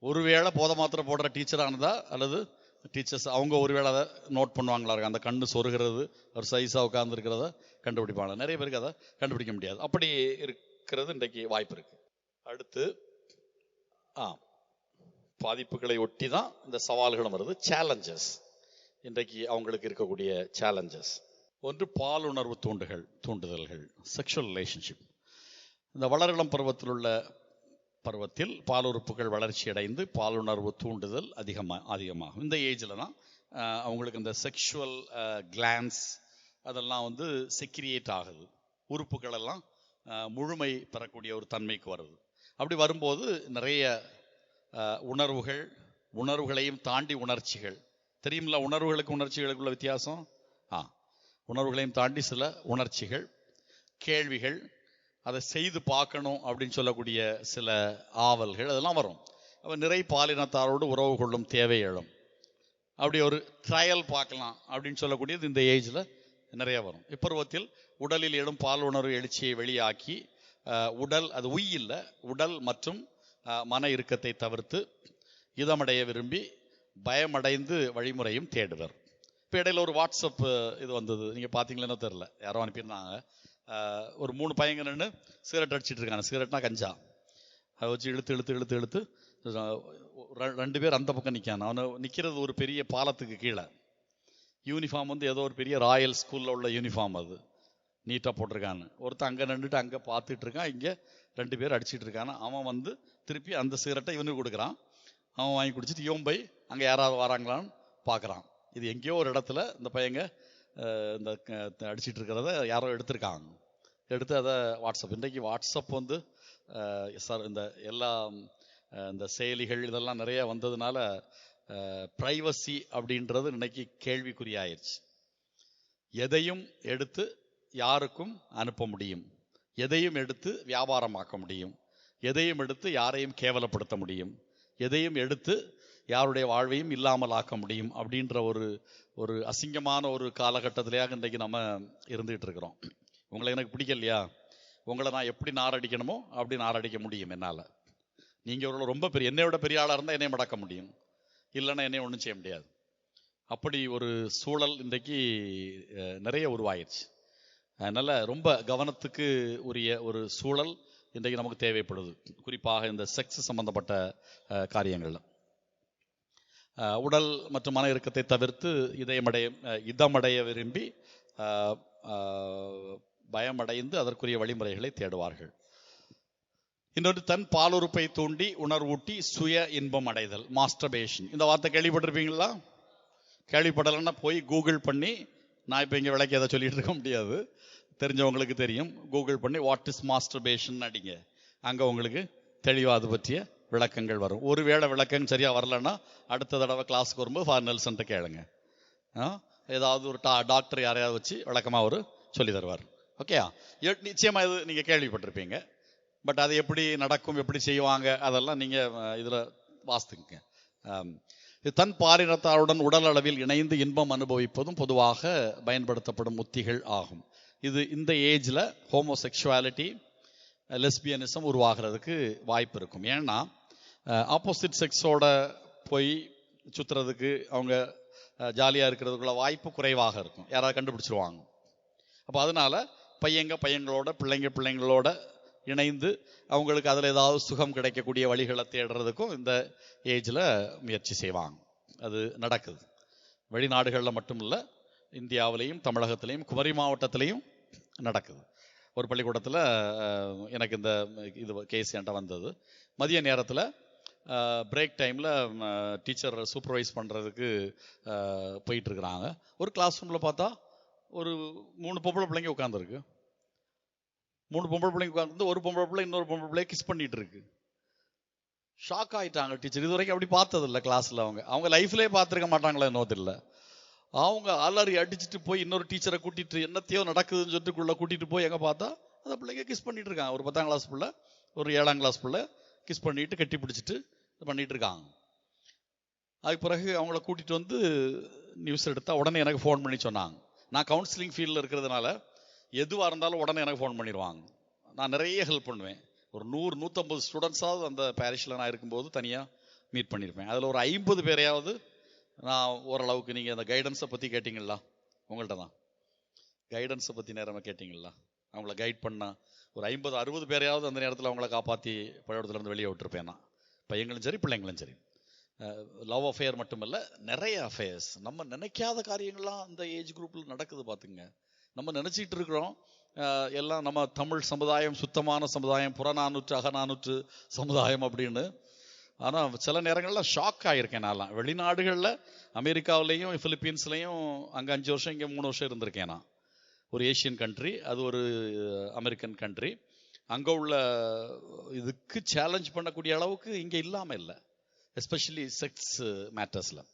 ஒருவேளை போதை மாத்திரை போடுற டீச்சரானதா அல்லது டீச்சர்ஸ் அவங்க ஒருவேளை அதை நோட் பண்ணுவாங்களா இருக்கு, அந்த கண்ணு சொருகிறது ஒரு சைஸாக உட்கார்ந்துருக்கிறத கண்டுபிடிப்பாங்க. நிறைய பேருக்கு அதை கண்டுபிடிக்க முடியாது. அப்படி இருக்கிறது இன்றைக்கு வாய்ப்பு இருக்கு. அடுத்து பாதிப்புகளை ஒட்டி தான் இந்த சவால்களும் வருது. சேலஞ்சஸ், இன்றைக்கு அவங்களுக்கு இருக்கக்கூடிய சேலஞ்சஸ். ஒன்று, பாலுணர்வு தூண்டுதல்கள், செக்ஷுவல் ரிலேஷன்ஷிப். இந்த வளரிளம் பருவத்தில் பால் உறுப்புகள் வளர்ச்சி அடைந்து பாலுணர்வு தூண்டுதல் அதிகமாகும். இந்த ஏஜில் தான் அவங்களுக்கு இந்த செக்ஷுவல் கிளான்ஸ் அதெல்லாம் வந்து செக்ரியேட் ஆகுது. உறுப்புகள் எல்லாம் முழுமை பெறக்கூடிய ஒரு தன்மைக்கு வருது. அப்படி வரும்போது நிறைய உணர்வுகளையும் தாண்டி உணர்ச்சிகள் தெரியுமில்ல. உணர்வுகளுக்குள்ள வித்தியாசம். உணர்வுகளையும் தாண்டி சில உணர்ச்சிகள், கேள்விகள், அதை செய்து பார்க்கணும் அப்படின்னு சொல்லக்கூடிய சில ஆவல்கள் அதெல்லாம் வரும். அப்போ நிறை பாலினத்தாரோடு உறவு கொள்ளும் தேவை எழும். அப்படி ஒரு ட்ரையல் பார்க்கலாம் அப்படின்னு சொல்லக்கூடியது இந்த ஏஜில் நிறைய வரும். இப்பருவத்தில் உடலில் எழும் பால் உணர்வு எழுச்சியை வெளியாக்கி அது இல்லை, உடல் மற்றும் மன இறுக்கத்தை தவிர்த்து இதமடைய விரும்பி பயமடைந்து வழிமுறையும் தேடுவர். இப்போ இடையில ஒரு வாட்ஸ்அப் இது வந்தது, நீங்கள் பார்த்தீங்களேன்னு தெரில, யாரோ அனுப்பியிருந்தாங்க. ஒரு 3 பையங்க நின்று சிகரெட் அடிச்சிட்டு இருக்காங்க. சிகரெட்னா கஞ்சா. அதை வச்சு இழுத்து 2 பேர் அந்த பக்கம் நிற்கான. அவனை நிற்கிறது ஒரு பெரிய பாலத்துக்கு கீழே. யூனிஃபார்ம் வந்து ஏதோ ஒரு பெரிய ராயல் ஸ்கூலில் உள்ள யூனிஃபார்ம், அது நீட்டாக போட்டிருக்கான்னு. ஒருத்தன் அங்கே நின்றுட்டு அங்கே பார்த்துட்டு இருக்கான், இங்கே 2 பேர் அடிச்சிட்டு இருக்கான. அவன் வந்து திருப்பி அந்த சிகரெட்டை இவனுக்கு கொடுக்குறான். அவன் வாங்கி குடிச்சிட்டு இவன் போய் அங்கே யாராவது வராங்களான்னு பார்க்குறான். இது எங்கேயோ ஒரு இடத்துல இந்த பையங்க இந்த அடிச்சிட்டு இருக்கிறத யாரோ எடுத்திருக்காங்க. எடுத்து அதை வாட்ஸ்அப், இன்றைக்கு வாட்ஸ்அப் வந்து இந்த எல்லா இந்த செயலிகள் இதெல்லாம் நிறைய வந்ததுனால ப்ரைவசி அப்படின்றது இன்னைக்கு கேள்விக்குறியாயிருச்சு. எதையும் எடுத்து யாருக்கும் அனுப்ப முடியும், எதையும் எடுத்து வியாபாரமாக்க முடியும், எதையும் எடுத்து யாரையும் கேவலப்படுத்த முடியும், எதையும் எடுத்து யாருடைய வாழ்வையும் இல்லாமல் ஆக்க முடியும் அப்படின்ற ஒரு அசிங்கமான ஒரு காலகட்டத்திலேயாக இன்றைக்கு நம்ம இருந்துகிட்டு இருக்கிறோம். உங்களை எனக்கு பிடிக்கலையா, உங்களை நான் எப்படி நாரடிக்கணுமோ அப்படி நாரடிக்க முடியும் என்னால். நீங்கள் ரொம்ப என்னை விட பெரிய ஆளாக இருந்தால் என்னை மடக்க முடியும், இல்லைன்னா என்னை ஒன்றும் செய்ய முடியாது. அப்படி ஒரு சூழல் இன்றைக்கு நிறைய உருவாயிடுச்சு. அதனால் ரொம்ப கவனத்துக்கு உரிய ஒரு சூழல் இன்றைக்கு நமக்கு தேவைப்படுது. குறிப்பாக இந்த செக்ஸ் சம்பந்தப்பட்ட காரியங்கள்ல உடல் மற்றும் மன இறுக்கத்தை தவிர்த்து இதமடைய விரும்பி பயமடைந்து அதற்குரிய வழிமுறைகளை தேடுவார்கள். இன்னொரு தன் பாலுறுப்பை தூண்டி உணர்வூட்டி சுய இன்பம் அடைதல், மாஸ்டர்பேஷன். இந்த வார்த்தை கேள்விப்பட்டிருப்பீங்களா? கேள்விப்படலைன்னா போய் கூகுள் பண்ணி, நான் இப்போ இங்கே விளக்கி எதை சொல்லிட்டு இருக்க முடியாது, தெரிஞ்சவங்களுக்கு தெரியும், கூகுள் பண்ணி வாட் இஸ் மாஸ்டர்பேஷன் அடிங்க. அங்கே உங்களுக்கு தெளிவாக அது பற்றிய விளக்கங்கள் வரும். ஒருவேளை விளக்கம் சரியாக வரலன்னா அடுத்த தடவை கிளாஸுக்கு வரும்போது ஃபார் நெல்சன்ட்ட கேளுங்க. ஏதாவது ஒரு டாக்டர் யாரையாவது வச்சு விளக்கமாக அவர் சொல்லி தருவார். ஓகே, நிச்சயமாக இது நீங்கள் கேள்விப்பட்டிருப்பீங்க. பட் அது எப்படி நடக்கும், எப்படி செய்வாங்க, அதெல்லாம் நீங்கள் இதில் வாசித்துங்க. தன் பாலினத்தாருடன் உடல் அளவில் இணைந்து இன்பம் அனுபவிப்பதும் பொதுவாக பயன்படுத்தப்படும் உத்திகள் ஆகும். இது இந்த ஏஜில் ஹோமோசெக்சுவாலிட்டி, லெஸ்பியனிசம் உருவாகிறதுக்கு வாய்ப்பு இருக்கும். ஏன்னா ஆப்போசிட் செக்ஸோட போய் சுற்றுறதுக்கு, அவங்க ஜாலியாக இருக்கிறதுக்குள்ள வாய்ப்பு குறைவாக இருக்கும், யாராவது கண்டுபிடிச்சிருவாங்க. அப்போ அதனால பையங்களோட பிள்ளைங்களோட இணைந்து அவங்களுக்கு அதில் ஏதாவது சுகம் கிடைக்கக்கூடிய வழிகளை தேடுறதுக்கும் இந்த ஏஜில் முயற்சி செய்வாங்க. அது நடக்குது. வெளிநாடுகளில் மட்டும் இல்லை, இந்தியாவிலையும் தமிழகத்திலையும் குமரி மாவட்டத்திலையும் நடக்குது. ஒரு பள்ளிக்கூடத்தில் எனக்கு இந்த இது கேஸ் என்கிட்ட வந்தது. மதிய நேரத்தில் பிரேக் டைமில் டீச்சர் சூப்பர்வைஸ் பண்ணுறதுக்கு போயிட்டுருக்குறாங்க. ஒரு கிளாஸ் ரூமில் பார்த்தா ஒரு 3 பொம்பளை பிள்ளைங்க உட்காந்துருக்கு. 3 பொம்பளை பிள்ளைங்க உட்காந்து ஒரு பொம்பளை பிள்ளை இன்னொரு பொம்பளை பிள்ளைய கிஸ் பண்ணிட்டு இருக்கு. ஷாக் ஆகிட்டாங்க டீச்சர். இது வரைக்கும் அப்படி பார்த்ததில்லை கிளாஸில். அவங்க லைஃப்லேயே பார்த்துருக்க மாட்டாங்களே என்னோதில்லை. அவங்க அலறி அடிச்சுட்டு போய் இன்னொரு டீச்சரை கூட்டிட்டு என்னத்தையோ நடக்குதுன்னு சொல்லிட்டு கூட்டிட்டு போய் எங்கே பார்த்தா அந்த பிள்ளைங்க கிஸ் பண்ணிட்டு இருக்காங்க. ஒரு 10ஆம் கிளாஸ் பிள்ளை, ஒரு 7ஆம் கிளாஸ் பிள்ளை கிஸ் பண்ணிட்டு கட்டி பிடிச்சிட்டு பண்ணிட்டு இருக்காங்க. அதுக்கு பிறகு அவங்கள கூட்டிட்டு வந்து நியூஸ் எடுத்தா உடனே எனக்கு ஃபோன் பண்ணி சொன்னாங்க. நான் கவுன்சிலிங் ஃபீல்டில் இருக்கிறதுனால எதுவாக இருந்தாலும் உடனே எனக்கு ஃபோன் பண்ணிடுவாங்க. நான் நிறைய ஹெல்ப் பண்ணுவேன். ஒரு 100-150 ஸ்டூடெண்ட்ஸாவது அந்த பேரிஷில் நான் இருக்கும்போது தனியாக மீட் பண்ணியிருப்பேன். அதில் ஒரு 50 பேரையாவது நான் ஓரளவுக்கு, நீங்கள் அந்த கைடன்ஸை பற்றி கேட்டிங்களா, உங்கள்கிட்ட தான் கைடன்ஸை பற்றி நேரமாக கேட்டிங்களா, அவங்கள கைட் பண்ண ஒரு 50-60 பேரையாவது அந்த நேரத்தில் அவங்கள காப்பாற்றி பள்ளிக்கூடத்துலேருந்து வெளியே விட்டுருப்பேன் நான். பையங்களும் சரி பிள்ளைங்களும் சரி. லவ் அஃபேர் மட்டுமல்ல, நிறைய அஃபேர்ஸ், நம்ம நினைக்காத காரியங்கள்லாம் அந்த ஏஜ் குரூப்பில் நடக்குது. பார்த்துங்க, நம்ம நினச்சிக்கிட்டு இருக்கிறோம் எல்லாம் நம்ம தமிழ் சமுதாயம் சுத்தமான சமுதாயம், புறநானூற்று அகநானூற்று சமுதாயம் அப்படின்னு. ஆனால் சில நேரங்களில் ஷாக் ஆகியிருக்கேன். நான்லாம் வெளிநாடுகளில் அமெரிக்காவிலையும் பிலிப்பீன்ஸ்லையும் அங்கே 5 வருஷம் இங்கே 3 வருஷம் இருந்திருக்கேன். நான் ஒரு ஏஷியன் கண்ட்ரி, அது ஒரு அமெரிக்கன் கண்ட்ரி. அங்கே உள்ள இதுக்கு சேலஞ்ச் பண்ணக்கூடிய அளவுக்கு இங்கே இல்லாமல் இல்லை, எஸ்பெஷலி செக்ஸ் மேட்டர்ஸில்.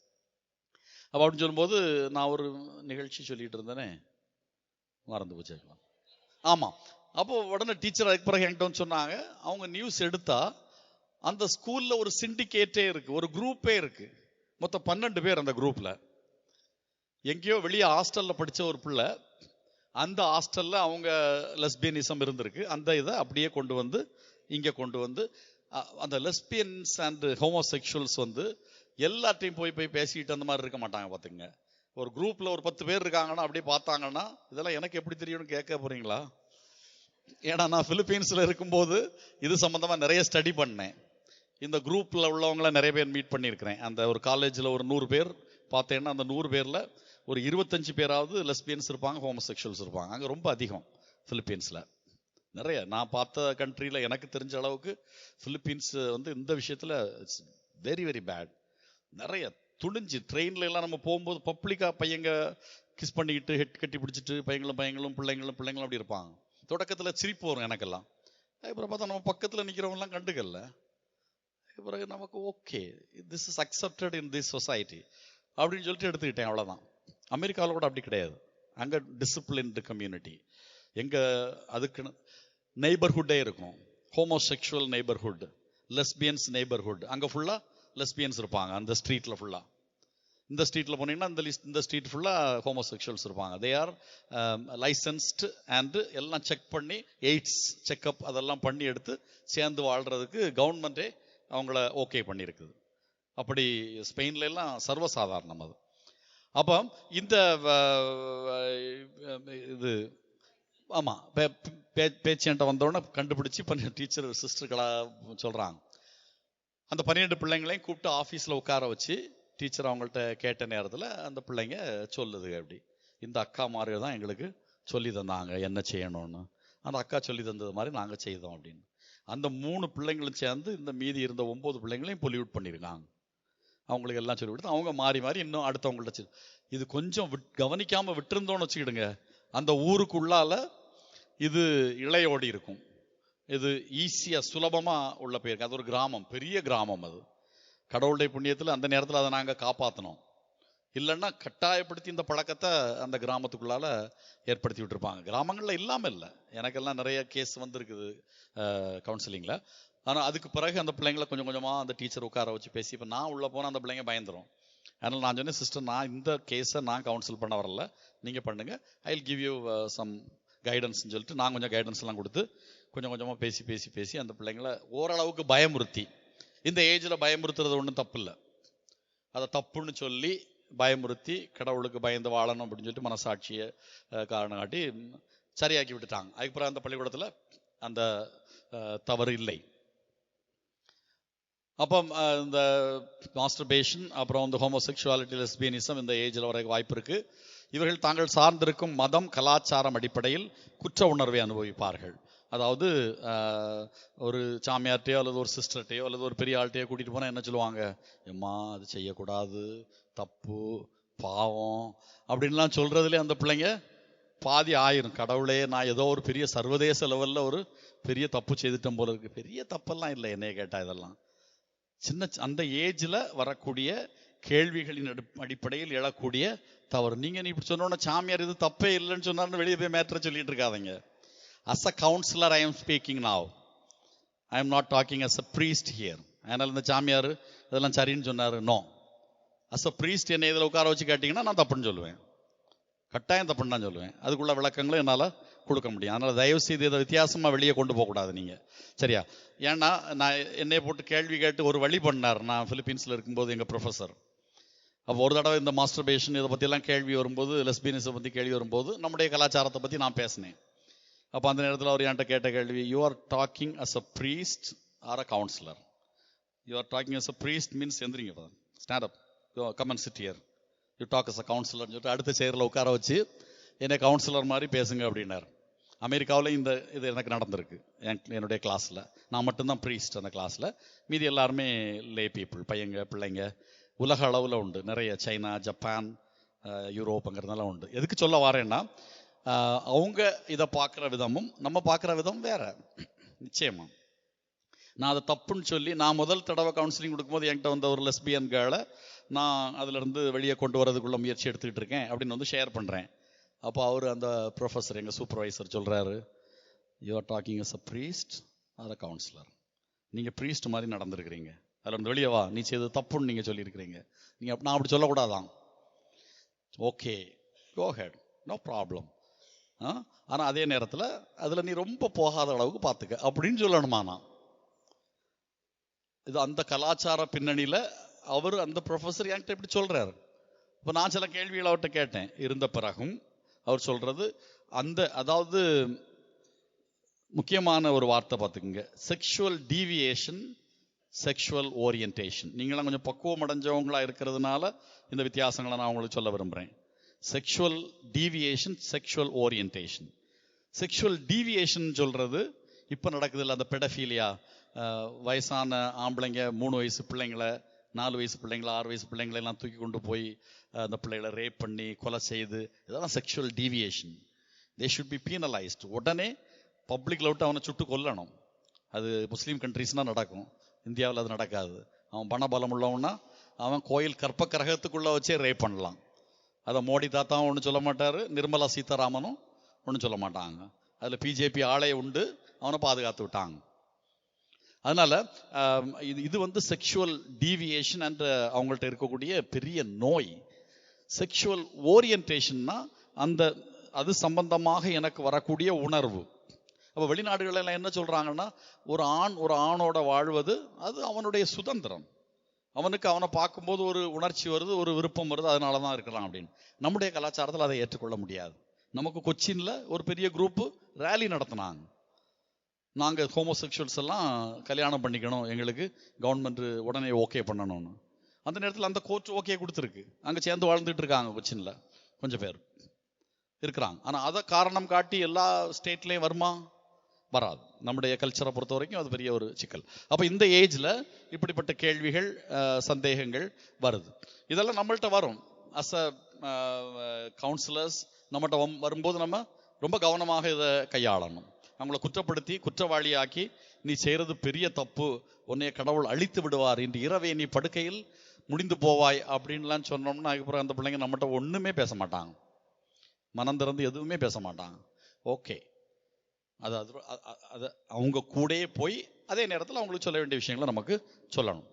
அப்போ அப்படின்னு சொல்லும்போது நான் ஒரு நிகழ்ச்சி சொல்லிட்டு இருந்தேனே, மறந்து போச்சு. ஆமாம், அப்போ உடனே டீச்சர் அதுக்கு பிறகு என்கிட்ட வந்து சொன்னாங்க, அவங்க நியூஸ் எடுத்தா அந்த ஸ்கூல்ல ஒரு சிண்டிகேட்டே இருக்கு, ஒரு குரூப்பே இருக்கு. மொத்தம் 12 பேர் அந்த குரூப்ல. எங்கேயோ வெளியே ஹாஸ்டல்ல படிச்ச ஒரு பிள்ளை, அந்த ஹாஸ்டல்ல அவங்க லெஸ்பியனிசம் இருந்திருக்கு. அந்த இதை அப்படியே கொண்டு வந்து இங்கே கொண்டு வந்து அந்த லெஸ்பியன்ஸ் அண்ட் ஹோமோசெக்சுவல்ஸ் வந்து எல்லாத்தையும் போய் பேசிட்டு அந்த மாதிரி இருக்க மாட்டாங்க. பார்த்துங்க, ஒரு குரூப்ல ஒரு 10 பேர் இருக்காங்கன்னா அப்படியே பார்த்தாங்கன்னா இதெல்லாம் எனக்கு எப்படி தெரியும்னு கேட்க போறீங்களா? ஏன்னா நான் பிலிப்பீன்ஸ்ல இருக்கும்போது இது சம்பந்தமா நிறைய ஸ்டடி பண்ணேன். இந்த குரூப்ல உள்ளவங்கள நிறைய பேர் மீட் பண்ணியிருக்கிறேன். அந்த ஒரு காலேஜில் ஒரு 100 பேர் பார்த்தேன்னா அந்த 100 பேர்ல ஒரு 25 பேராவது லெஸ்பியன்ஸ் இருப்பாங்க, ஹோமோசெக்சுவல்ஸ் இருப்பாங்க. அங்கே ரொம்ப அதிகம் பிலிப்பீன்ஸ்ல. நிறைய நான் பார்த்த கண்ட்ரியில் எனக்கு தெரிஞ்ச அளவுக்கு பிலிப்பீன்ஸ் வந்து இந்த விஷயத்தில் இட்ஸ் வெரி வெரி பேட். நிறைய துணிஞ்சு ட்ரெயின்ல எல்லாம் நம்ம போகும்போது பப்ளிக்கா பையங்க கிஸ் பண்ணிக்கிட்டு ஹெட் கட்டி பிடிச்சிட்டு பையங்களும் பிள்ளைங்களும் அப்படி இருப்பாங்க. தொடக்கத்தில் சிரிப்பு வரும் எனக்கெல்லாம். அப்புறம் பார்த்தா நம்ம பக்கத்தில் நிற்கிறவங்கலாம் கண்டுக்கல. பிறகு நமக்கு okay, this is accepted in this society அப்படின்னு சொல்லிட்டு எடுத்துக்கிட்டேன், அவ்வளோதான். அமெரிக்காவில் கூட அப்படி கிடையாது. அங்கே டிசிப்ளின்டு கம்யூனிட்டி. எங்கே அதுக்கு நெய்பர்ஹுட்டே இருக்கும். Homosexual neighbourhood, lesbians neighbourhood. அங்கே ஃபுல்லாக லெஸ்பியன்ஸ் இருப்பாங்க அந்த ஸ்ட்ரீட்டில் ஃபுல்லாக. இந்த ஸ்ட்ரீட்டில் போனீங்கன்னா இந்த ஸ்ட்ரீட் ஃபுல்லாக ஹோமோசெக்சுவல்ஸ் இருப்பாங்க. தே ஆர் லைசன்ஸ்டு அண்டு எல்லாம் செக் பண்ணி எய்ட்ஸ் செக்அப் அதெல்லாம் பண்ணி எடுத்து சேர்ந்து வாழ்கிறதுக்கு கவர்மெண்ட்டே அவங்கள ஓகே பண்ணியிருக்குது. அப்படி ஸ்பெயின்ல எல்லாம் சர்வசாதாரணம் அது. அப்போ இந்த இது ஆமாம் பேச்சியன்ட்ட வந்தோடனே கண்டுபிடிச்சி டீச்சர் சிஸ்டர்களாக சொல்கிறாங்க. அந்த 12 பிள்ளைங்களையும் கூப்பிட்டு ஆஃபீஸில் உட்கார வச்சு டீச்சர் அவங்கள்ட்ட கேட்ட நேரத்தில் அந்த பிள்ளைங்க சொல்லுது, அப்படி இந்த அக்கா மாதிரி தான் எங்களுக்கு சொல்லி தந்தாங்க என்ன செய்யணும்னு. அந்த அக்கா சொல்லி தந்தது மாதிரி நாங்கள் செய்தோம் அப்படின்னு. அந்த 3 பிள்ளைங்களும் சேர்ந்து இந்த மீதி இருந்த 9 பிள்ளைங்களையும் பொல்யூட் பண்ணியிருக்காங்க. அவங்களுக்கு எல்லாம் சொல்லி கொடுத்து அவங்க மாறி மாறி இன்னும் அடுத்தவங்கள்ட்ட இது கொஞ்சம் கவனிக்காம விட்டுருந்தோன்னு வச்சுக்கிடுங்க, அந்த ஊருக்குள்ளால இது இளையோடி இருக்கும். இது ஈஸியா சுலபமா உள்ள போயிருக்கு. அது ஒரு கிராமம், பெரிய கிராமம். அது கடவுளுடைய புண்ணியத்தில் அந்த நேரத்தில் அதை நாங்கள் காப்பாற்றினோம். இல்லைன்னா கட்டாயப்படுத்தி இந்த பழக்கத்தை அந்த கிராமத்துக்குள்ளால ஏற்படுத்தி விட்டுருப்பாங்க. கிராமங்களில் இல்லாமல் இல்லை, எனக்கெல்லாம் நிறைய கேஸ் வந்திருக்குது கவுன்சிலிங்கில். ஆனால் அதுக்கு பிறகு அந்த பிள்ளைங்களை கொஞ்சம் கொஞ்சமாக அந்த டீச்சர் உட்கார வச்சு பேசி, இப்போ நான் உள்ளே போனால் அந்த பிள்ளைங்க பயந்துரும். அதனால் நான் சொன்னேன், சிஸ்டர் நான் இந்த கேஸை நான் கவுன்சில் பண்ண வரல, நீங்கள் பண்ணுங்கள், I will give you some கைடன்ஸ்ன்னு சொல்லிட்டு நான் கொஞ்சம் கைடன்ஸ்லாம் கொடுத்து கொஞ்சம் கொஞ்சமாக பேசி பேசி பேசி அந்த பிள்ளைங்களை ஓரளவுக்கு பயமுறுத்தி, இந்த ஏஜில் பயமுறுத்துறது ஒன்றும் தப்பு இல்லை, அதை தப்புன்னு சொல்லி பயமுறுத்தி கடவுளுக்கு பயந்து வாழணும் அப்படின்னு சொல்லிட்டு மனசாட்சியை காரணம் காட்டி சரியாக்கி விட்டுட்டாங்க. அதுக்கப்புறம் அந்த பள்ளிக்கூடத்தில் அந்த தவறு இல்லை. அப்போ இந்த மாஸ்டர்பேஷன், அப்புறம் இந்த ஹோமோசெக்சுவாலிட்டி, லெஸ்பியனிசம் இந்த ஏஜில் வரைக்கும் வாய்ப்பு இருக்கு. இவர்கள் தாங்கள் சார்ந்திருக்கும் மதம் கலாச்சாரம் அடிப்படையில் குற்ற உணர்வை அனுபவிப்பார்கள். அதாவது ஒரு சாமியார்ட்டையோ அல்லது ஒரு சிஸ்டர்ட்டையோ அல்லது ஒரு பெரிய ஆள்கிட்டையோ கூட்டிகிட்டு போனால் என்ன சொல்லுவாங்க, எம்மா அது செய்யக்கூடாது, தப்பு, பாவம் அப்படின்லாம் சொல்றதுலேயே அந்த பிள்ளைங்க பாதி ஆயிரும். கடவுளே, நான் ஏதோ ஒரு பெரிய சர்வதேச லெவலில் ஒரு பெரிய தப்பு செய்துட்டோம் போல இருக்கு. பெரிய தப்பெல்லாம் இல்லை என்னைய கேட்டால். இதெல்லாம் சின்ன அந்த ஏஜில் வரக்கூடிய கேள்விகளின் அடிப்படையில் எழக்கூடிய தவறு. நீ இப்படி சொன்னோன்னா சாமியார் இது தப்பே இல்லைன்னு சொன்னார்னு வெளியே போய் மேட்டரை சொல்லிட்டு இருக்காதீங்க. As a counselor I am speaking now. I am not talking as a priest here. அதனால் இந்த சாமியார் இதெல்லாம் சரின்னு சொன்னார், நோ. as a priest என்னை இதில் உட்கார வச்சு கேட்டிங்கன்னா நான் தப்புன்னு சொல்லுவேன், கட்டாயம் தப்புன்னு தான் சொல்லுவேன். அதுக்குள்ள விளக்கங்களும் என்னால் கொடுக்க முடியும். அதனால் தயவு செய்து இதை வித்தியாசமாக வெளியே கொண்டு போகக்கூடாது நீங்கள், சரியா? ஏன்னா நான் என்னை போட்டு கேள்வி கேட்டு ஒரு வழி பண்ணார். நான் பிலிப்பீன்ஸில் இருக்கும்போது எங்கள் ப்ரொஃபஸர். அப்போ ஒரு தடவை இந்த மாஸ்டர்பேஷன் இதை பற்றியெல்லாம் கேள்வி வரும்போது, லெஸ்பியனிசம் பற்றி கேள்வி வரும்போது நம்முடைய கலாச்சாரத்தை பற்றி நான் பேசினேன். அப்போ அந்த நேரத்தில் அவர் என்கிட்ட கேட்ட கேள்வி, you are talking as a priest or a counsellor? You are talking as a priest means எந்திரிங்க, stand up, come and sit here, you talk as a கவுன்சிலர்னு சொல்லிட்டு அடுத்த சேரில் உட்கார வச்சு என்னை கவுன்சிலர் மாதிரி பேசுங்க அப்படின்னார். அமெரிக்காவில் இது எனக்கு நடந்திருக்கு. என்னுடைய கிளாஸில் நான் மட்டும்தான் ப்ரீஸ்ட் அந்த கிளாஸில், மீதி எல்லாருமே லே பீப்புள், பையங்க பிள்ளைங்க. உலக அளவில் உண்டு நிறைய, சைனா, ஜப்பான், யூரோப்புங்கிறதுனால உண்டு. எதுக்கு சொல்ல வரேன்னா, அவங்க இதை பார்க்குற விதமும் நம்ம பார்க்குற விதம் வேற. நிச்சயமா நான் அதை தப்புன்னு சொல்லி, நான் முதல் தடவை கவுன்சிலிங் கொடுக்கும்போது என்கிட்ட வந்த ஒரு லெஸ்பியன் கேர்ளை நான் அதிலிருந்து வெளியே கொண்டு வரதுக்குள்ள முயற்சி எடுத்துக்கிட்டு இருக்கேன் அப்படின்னு வந்து ஷேர் பண்ணுறேன். அப்போ அவர் அந்த ப்ரொஃபஸர், எங்கள் சூப்பர்வைசர் சொல்கிறாரு, you are talking as a priest or a counsellor. நீங்கள் ப்ரீஸ்ட் மாதிரி நடந்துருக்கிறீங்க, அதில் வந்து வெளியே வா, நீ செய்தது தப்புன்னு நீங்கள் சொல்லியிருக்கிறீங்க, நீங்கள் நான் அப்படி சொல்லக்கூடாதான். ஓகே, கோ ஹெட், நோ ப்ராப்ளம். ஆனால் அதே நேரத்தில் அதில் நீ ரொம்ப போகாத அளவுக்கு பார்த்துக்க அப்படின்னு சொல்லணுமா? நான் இது அந்த கலாச்சார பின்னணியில் அவர் அந்த ப்ரொஃபஸர் என்கிட்ட இப்படி சொல்கிறார். இப்போ நான் சில கேள்விகள் அவர்கிட்ட கேட்டேன். இருந்த பிறகும் அவர் சொல்கிறது அந்த, அதாவது முக்கியமான ஒரு வார்த்தை பார்த்துக்குங்க, செக்ஷுவல் டீவியேஷன், செக்ஷுவல் ஓரியன்டேஷன். நீங்களாம் கொஞ்சம் பக்குவம் அடைஞ்சவங்களா இருக்கிறதுனால இந்த வித்தியாசங்களை நான் உங்களுக்கு சொல்ல விரும்புகிறேன். Sexual deviation, sexual orientation. Sexual deviation சொல்றது இப்போ நடக்குது இல்லை, அந்த பெடஃபீலியா, வயசான ஆம்பளைங்க 3 வயசு பிள்ளைங்களை, 4 வயசு பிள்ளைங்களை, 6 வயசு பிள்ளைங்களை எல்லாம் தூக்கி கொண்டு போய் அந்த பிள்ளைகளை ரேப் பண்ணி கொலை செய்து, இதெல்லாம் sexual deviation. They should be penalised. உடனே பப்ளிக்ல விட்டு அவனை சுட்டு கொல்லணும். அது முஸ்லீம் கண்ட்ரீஸ்னா நடக்கும், இந்தியாவில் அது நடக்காது. அவன் பணபலம் உள்ளவனா அவன் கோயில் கற்ப கிரகத்துக்குள்ள வச்சே ரேப் பண்ணலாம். அதை மோடி தாத்தாவும் ஒன்றும் சொல்ல மாட்டார், நிர்மலா சீதாராமனும் ஒன்றும் சொல்ல மாட்டாங்க. அதில் பிஜேபி ஆளே உண்டு, அவனை பாதுகாத்து விட்டாங்க. அதனால இது வந்து செக்ஷுவல் டீவியேஷன் அண்ட் அவங்கள்ட்ட இருக்கக்கூடிய பெரிய நோய். செக்ஷுவல் ஓரியன்டேஷன்னா அந்த அது சம்பந்தமாக எனக்கு வரக்கூடிய உணர்வு. அப்போ வெளிநாடுகளெல்லாம் என்ன சொல்றாங்கன்னா, ஒரு ஆண் ஒரு ஆணோட வாழ்வது அது அவனுடைய சுதந்திரம், அவனுக்கு அவனை பார்க்கும்போது ஒரு உணர்ச்சி வருது, ஒரு விருப்பம் வருது, அதனால தான் இருக்கலாம் அப்படின்னு. நம்முடைய கலாச்சாரத்தில் அதை ஏற்றுக்கொள்ள முடியாது. நமக்கு கொச்சின்ல ஒரு பெரிய குரூப்பு ரேலி நடத்தினாங்க, நாங்கள் ஹோமோசெக்சுவல்ஸ் எல்லாம் கல்யாணம் பண்ணிக்கணும், எங்களுக்கு கவர்மெண்ட் உடனே ஓகே பண்ணணும்னு. அந்த நேரத்தில் அந்த கோர்ட் ஓகே கொடுத்துருக்கு, அங்கே சேர்ந்து வாழ்ந்துட்டு இருக்காங்க கொச்சின்ல கொஞ்சம் பேர் இருக்கிறாங்க. ஆனால் அதை காரணம் காட்டி எல்லா ஸ்டேட்லேயும் வருமா? வராது. நம்முடைய கல்ச்சரை பொறுத்த வரைக்கும் அது பெரிய ஒரு சிக்கல். அப்போ இந்த ஏஜ்ல இப்படிப்பட்ட கேள்விகள், சந்தேகங்கள் வருது. இதெல்லாம் நம்மள்ட்ட வரும். அஸ் அ கவுன்சிலர்ஸ் நம்மகிட்ட வரும்போது நம்ம ரொம்ப கவனமாக இதை கையாளணும். அவங்கள குற்றப்படுத்தி குற்றவாளியாக்கி நீ செய்யறது பெரிய தப்பு, உன்னைய கடவுள் அழித்து விடுவார், இன்று இரவே நீ படுக்கையில் முடிந்து போவாய் அப்படின்லாம் சொன்னோம்னா அதுக்கப்புறம் அந்த பிள்ளைங்க நம்மகிட்ட ஒண்ணுமே பேச மாட்டாங்க, மனம் திறந்து எதுவுமே பேச மாட்டாங்க. ஓகே, அது அது அவங்க கூடயே போய் அதே நேரத்தில் அவங்களுக்கு சொல்ல வேண்டிய விஷயங்களை நமக்கு சொல்லணும்.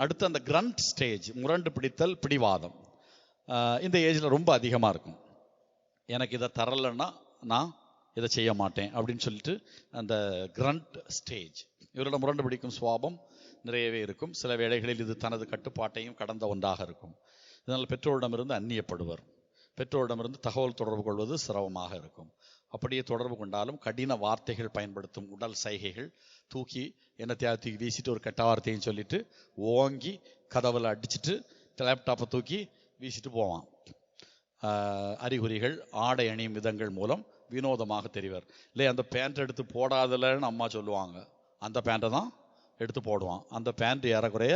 அடுத்து அந்த கிரண்ட் ஸ்டேஜ், முரண்டு பிடித்தல், பிடிவாதம், இந்த ஏஜ்ல ரொம்ப அதிகமாக இருக்கும். எனக்கு இதை தரலைன்னா நான் இதை செய்ய மாட்டேன் அப்படின்னு சொல்லிட்டு அந்த கிரண்ட் ஸ்டேஜ். இவரோட முரண்டு பிடிக்கும் சுவாபம் நிறையவே இருக்கும். சில வேளைகளில் இது தனது கட்டுப்பாட்டையும் கடந்த ஒன்றாக இருக்கும். இதனால் பெற்றோரிடமிருந்து அந்நியப்படுவர். பெற்றோரிடமிருந்து தகவல் தொடர்பு கொள்வது சிரமமாக இருக்கும். அப்படியே தொடர்பு கொண்டாலும் கடின வார்த்தைகள் பயன்படுத்தும் உடல் சைகைகள், தூக்கி என்ன தூக்கி வீசிட்டு ஒரு கெட்ட வார்த்தையும் சொல்லிட்டு ஓங்கி கதவுல அடிச்சுட்டு லேப்டாப்பை தூக்கி வீசிட்டு போவான். அறிகுறிகள் ஆடை அணியும் விதங்கள் மூலம் வினோதமாக தெரிவர். இல்லை, அந்த பேண்ட் எடுத்து போடாதலன்னு அம்மா சொல்லுவாங்க, அந்த பேண்ட்டை தான் எடுத்து போடுவான். அந்த பேண்ட் ஏறக்குறைய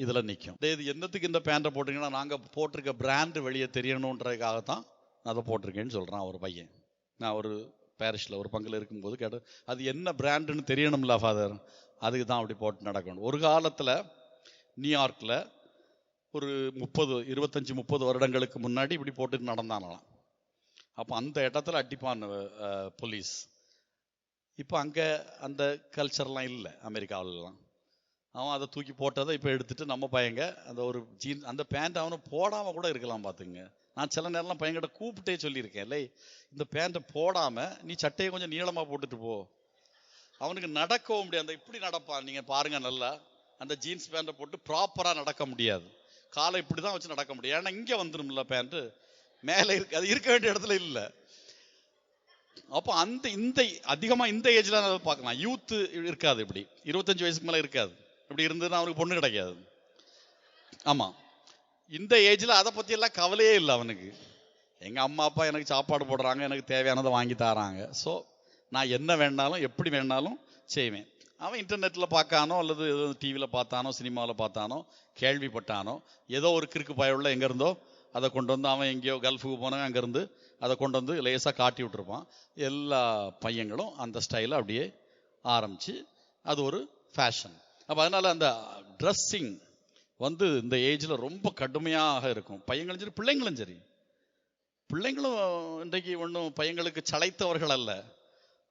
இதில் நிற்கும். இது என்னத்துக்கு இந்த பேண்ட்டை போட்டிங்கன்னா, நாங்கள் போட்டிருக்க பிராண்டு வெளியே தெரியணுன்றதுக்காகத்தான் நான் அதை போட்டிருக்கேன்னு சொல்கிறான் ஒரு பையன். நான் ஒரு பாரிஷில் ஒரு பங்கில் இருக்கும்போது கேட்டேன், அது என்ன பிராண்டுன்னு தெரியணும்ல ஃபாதர், அதுக்கு தான் அப்படி போட்டு நடக்கணும். ஒரு காலத்தில் நியூயார்க்கில் ஒரு 25-30 வருடங்களுக்கு முன்னாடி இப்படி போட்டு நடந்தானலாம். அப்போ அந்த இடத்துல அடிப்பான் போலீஸ். இப்போ அங்கே அந்த கல்ச்சர்லாம் இல்லை அமெரிக்காவிலலாம். அவன் அதை தூக்கி போட்டதை இப்போ எடுத்துட்டு நம்ம பையங்க அந்த ஒரு ஜீன்ஸ் அந்த பேண்ட் அவனை போடாமல் கூட இருக்கலாம் பார்த்துங்க. நான் சில நேரம்லாம் பையன்கிட்ட கூப்பிட்டே சொல்லியிருக்கேன், இல்லை இந்த பேண்ட்டை போடாமல் நீ சட்டையை கொஞ்சம் நீளமாக போட்டுட்டு போ. அவனுக்கு நடக்கவும் முடியாது. அந்த இப்படி நடப்பான், நீங்கள் பாருங்க நல்லா. அந்த ஜீன்ஸ் பேண்ட்டை போட்டு ப்ராப்பராக நடக்க முடியாது, காலை இப்படி தான் வச்சு நடக்க முடியும். ஏன்னா இங்கே வந்துடும்ல பேண்ட்டு, மேலே இருக்கு, அது இருக்க வேண்டிய இடத்துல இல்லை. அப்போ இந்த அதிகமாக இந்த ஏஜ்ல பார்க்கலாம். யூத்து இருக்காது, இப்படி 25 வயசுக்கு மேலே இருக்காது. இப்படி இருந்ததுன்னா அவனுக்கு பொண்ணு கிடைக்காது. ஆமாம், இந்த ஏஜ்ல அதை பற்றி எல்லாம் கவலையே இல்லை அவனுக்கு. எங்கள் அம்மா அப்பா எனக்கு சாப்பாடு போடுறாங்க, எனக்கு தேவையானதை வாங்கி தராங்க, ஸோ நான் என்ன வேணாலும் எப்படி வேணாலும் செய்வேன். அவன் இன்டர்நெட்டில் பார்க்கானோ அல்லது ஏதோ டிவியில் பார்த்தானோ சினிமாவில் பார்த்தானோ கேள்விப்பட்டானோ ஏதோ ஒரு கிறுக்கு பயவுள்ள எங்கேருந்தோ அதை கொண்டு வந்து அவன் எங்கேயோ கல்ஃபுக்கு போனவன் அங்கேருந்து அதை கொண்டு வந்து லேசாக காட்டி விட்டுருப்பான். எல்லா பையங்களும் அந்த ஸ்டைலை அப்படியே ஆரம்பித்து அது ஒரு ஃபேஷன். அப்போ அதனால் அந்த ட்ரெஸ்ஸிங் வந்து இந்த ஏஜில் ரொம்ப கடுமையாக இருக்கும். பையங்களும் சரி பிள்ளைங்களும் சரி. பிள்ளைங்களும் இன்றைக்கு ஒன்றும் பையங்களுக்கு சளைத்தவர்கள் அல்ல.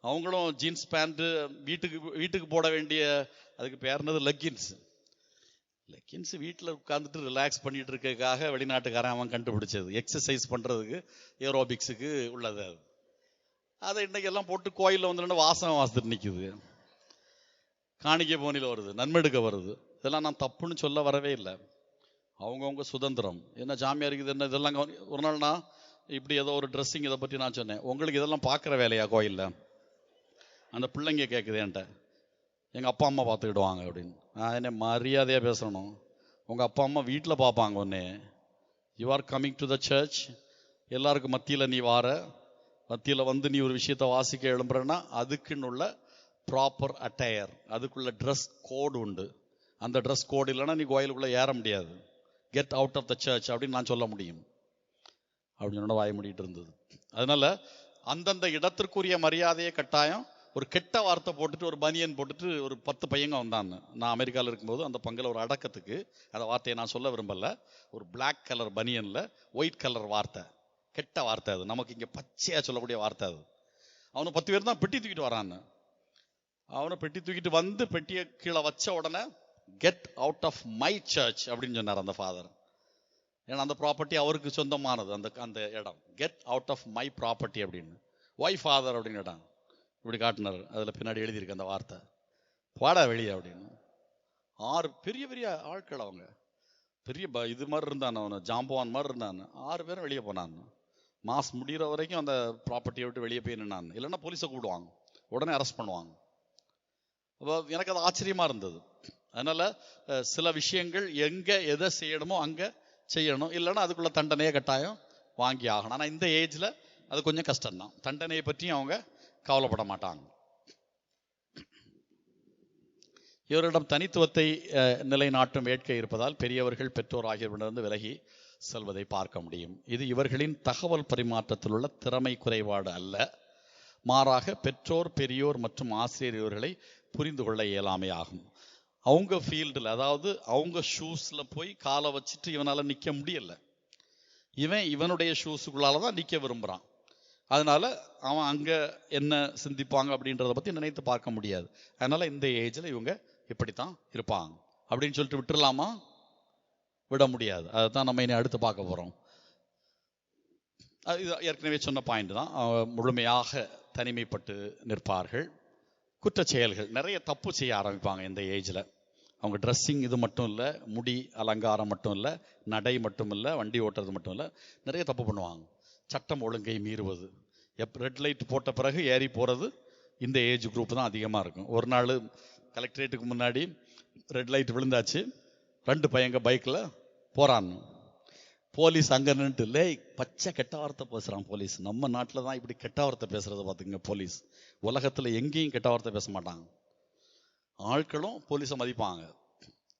அவங்களும் ஜீன்ஸ் பேண்ட்டு, வீட்டுக்கு போட வேண்டிய அதுக்கு பேர்னது லெக்கின்ஸ் வீட்டில் உட்காந்துட்டு ரிலாக்ஸ் பண்ணிட்டு இருக்கிறதுக்காக வெளிநாட்டுக்காரன் அவன் கண்டுபிடிச்சது. எக்ஸசைஸ் பண்ணுறதுக்கு ஏரோபிக்ஸுக்கு உள்ளது. அதை இன்னைக்கு எல்லாம் போட்டு கோயிலில் வந்து வாசம் வாசிட்டு நிற்குது, காணிக்கை போனியில் வருது, நன்மெடுக்க வருது. இதெல்லாம் நான் தப்புன்னு சொல்ல வரவே இல்லை. அவங்கவுங்க சுதந்திரம். என்ன ஜாமியா இருக்குது என்ன இதெல்லாம். ஒரு நாள் நான் இப்படி ஏதோ ஒரு ட்ரெஸ்ஸிங் இதை பற்றி நான் சொன்னேன், உங்களுக்கு இதெல்லாம் பார்க்குற வேலையா கோயிலில்? அந்த பிள்ளைங்க கேட்குது என்கிட்ட, எங்கள் அப்பா அம்மா பார்த்துக்கிடுவாங்க அப்படின்னு. நான் என்ன மரியாதையாக பேசணும், உங்கள் அப்பா அம்மா வீட்டில் பார்ப்பாங்க ஒன்று. You are coming to the church, எல்லாருக்கும் மத்தியில் நீ வார, மத்தியில் வந்து நீ ஒரு விஷயத்தை வாசிக்க எழும்புறன்னா அதுக்குன்னு உள்ள ப்ராப்பர் அட்டையர், அதுக்குள்ள ட்ரெஸ் கோடு உண்டு. அந்த ட்ரெஸ் கோடு இல்லைன்னா நீ கோயிலுக்குள்ளே ஏற முடியாது. Get out of the church அப்படின்னு நான் சொல்ல முடியும் அப்படின்னு வாய முடிட்டு இருந்தது. அதனால அந்தந்த இடத்திற்குரிய மரியாதையை கட்டாயம். ஒரு கெட்ட வார்த்தை போட்டுட்டு ஒரு பனியன் போட்டுட்டு ஒரு 10 பையங்க வந்தான்னு நான் அமெரிக்காவில் இருக்கும்போது அந்த பங்கில் ஒரு அடக்கத்துக்கு, அந்த வார்த்தையை நான் சொல்ல விரும்பல, ஒரு பிளாக் கலர் பனியனில் ஒயிட் கலர் வார்த்தை, கெட்ட வார்த்தை அது, நமக்கு இங்கே பச்சையாக சொல்லக்கூடிய வார்த்தை அது. அவனை 10 பேர் தான் பெட்டி தூக்கிட்டு வரான்னு. அவனை பெட்டி தூக்கிட்டு வந்து பெட்டியை கீழே வச்ச உடனே get out of my church அப்படின்னு சொன்னார் அந்த ஃபாதர். ஏன்னா அந்த ப்ராப்பர்ட்டி அவருக்கு சொந்தமானது, அந்த இடம். Get out of my property அப்படின்னு. ஒய் ஃபாதர் அப்படின்னு இடம் இப்படி காட்டினார். அதில் பின்னாடி எழுதியிருக்கு அந்த வார்த்தை, பாடா வெளியே அப்படின்னு. 6 பெரிய பெரிய ஆட்கள், அவங்க பெரிய இது மாதிரி இருந்தான், அவனு ஜாம்பவான் மாதிரி இருந்தான். 6 பேரும் வெளியே போனான். மாஸ் முடிகிற வரைக்கும் அந்த ப்ராப்பர்ட்டியை விட்டு வெளியே போய் நின்னான். இல்லைன்னா போலீஸை கூடுவாங்க, உடனே அரெஸ்ட் பண்ணுவாங்க. அப்போ எனக்கு அது ஆச்சரியமா இருந்தது. அதனால சில விஷயங்கள் எங்கே எதை செய்யணுமோ அங்கே செய்யணும், இல்லைன்னா அதுக்குள்ள தண்டனையை கட்டாயம் வாங்கி ஆகணும். ஆனால் இந்த ஏஜில் அது கொஞ்சம் கஷ்டம்தான். தண்டனையை பற்றியும் அவங்க கவலைப்பட மாட்டாங்க. இவரிடம் தனித்துவத்தை நிலைநாட்டும் வேட்கை இருப்பதால் பெரியவர்கள் பெற்றோர் ஆகியவரிடமிருந்து விலகி செல்வதை பார்க்க முடியும். இது இவர்களின் தகவல் பரிமாற்றத்தில் உள்ள திறமை குறைபாடு அல்ல, மாறாக பெற்றோர், பெரியோர் மற்றும் ஆசிரியர் இவர்களை புரிந்து கொள்ள இயலாமை ஆகும். அவங்க ஃபீல்டில், அதாவது அவங்க ஷூஸ்ல போய் காலை வச்சுட்டு இவனால நிற்க முடியல, இவனுடைய ஷூஸுக்குள்ளால தான் நிற்க விரும்புகிறான். அதனால அவன் அங்க என்ன சிந்திப்பாங்க அப்படின்றத பத்தி நினைத்து பார்க்க முடியாது. அதனால இந்த ஏஜ்ல இவங்க இப்படித்தான் இருப்பாங்க அப்படின்னு சொல்லிட்டு விட்டுறலாமா? விட முடியாது. அதைத்தான் நம்ம இனி அடுத்து பார்க்க போறோம். இது ஏற்கனவே சொன்ன பாயிண்ட் தான். முழுமையாக தனிமைப்பட்டு நிற்பார்கள். குற்றச் செயல்கள், நிறைய தப்பு செய்ய ஆரம்பிப்பாங்க இந்த ஏஜ்ல. அவங்க ட்ரெஸ்ஸிங் இது மட்டும் இல்லை, முடி அலங்காரம் மட்டும் இல்லை, நடை மட்டும் இல்லை, வண்டி ஓட்டுறது மட்டும் இல்லை, நிறைய தப்பு பண்ணுவாங்க. சட்டம் ஒழுங்கை மீறுவது, ரெட் லைட் போட்ட பிறகு ஏறி போகிறது இந்த ஏஜ் குரூப் தான் அதிகமாக இருக்கும். ஒரு நாள் கலெக்டரேட்டுக்கு முன்னாடி ரெட் லைட் விழுந்தாச்சு, 2 பையங்க பைக்கில் போகிறான்னு, போலீஸ் அங்கே நின்றுட்டு இல்லை பச்சை கெட்ட வார்த்தை பேசுகிறான் போலீஸ். நம்ம நாட்டில் தான் இப்படி கெட்ட வார்த்தை பேசுகிறத பார்த்துங்க போலீஸ். உலகத்தில் எங்கேயும் கெட்ட வார்த்தை பேச மாட்டாங்க. ஆட்களும் போலீஸை மதிப்பாங்க.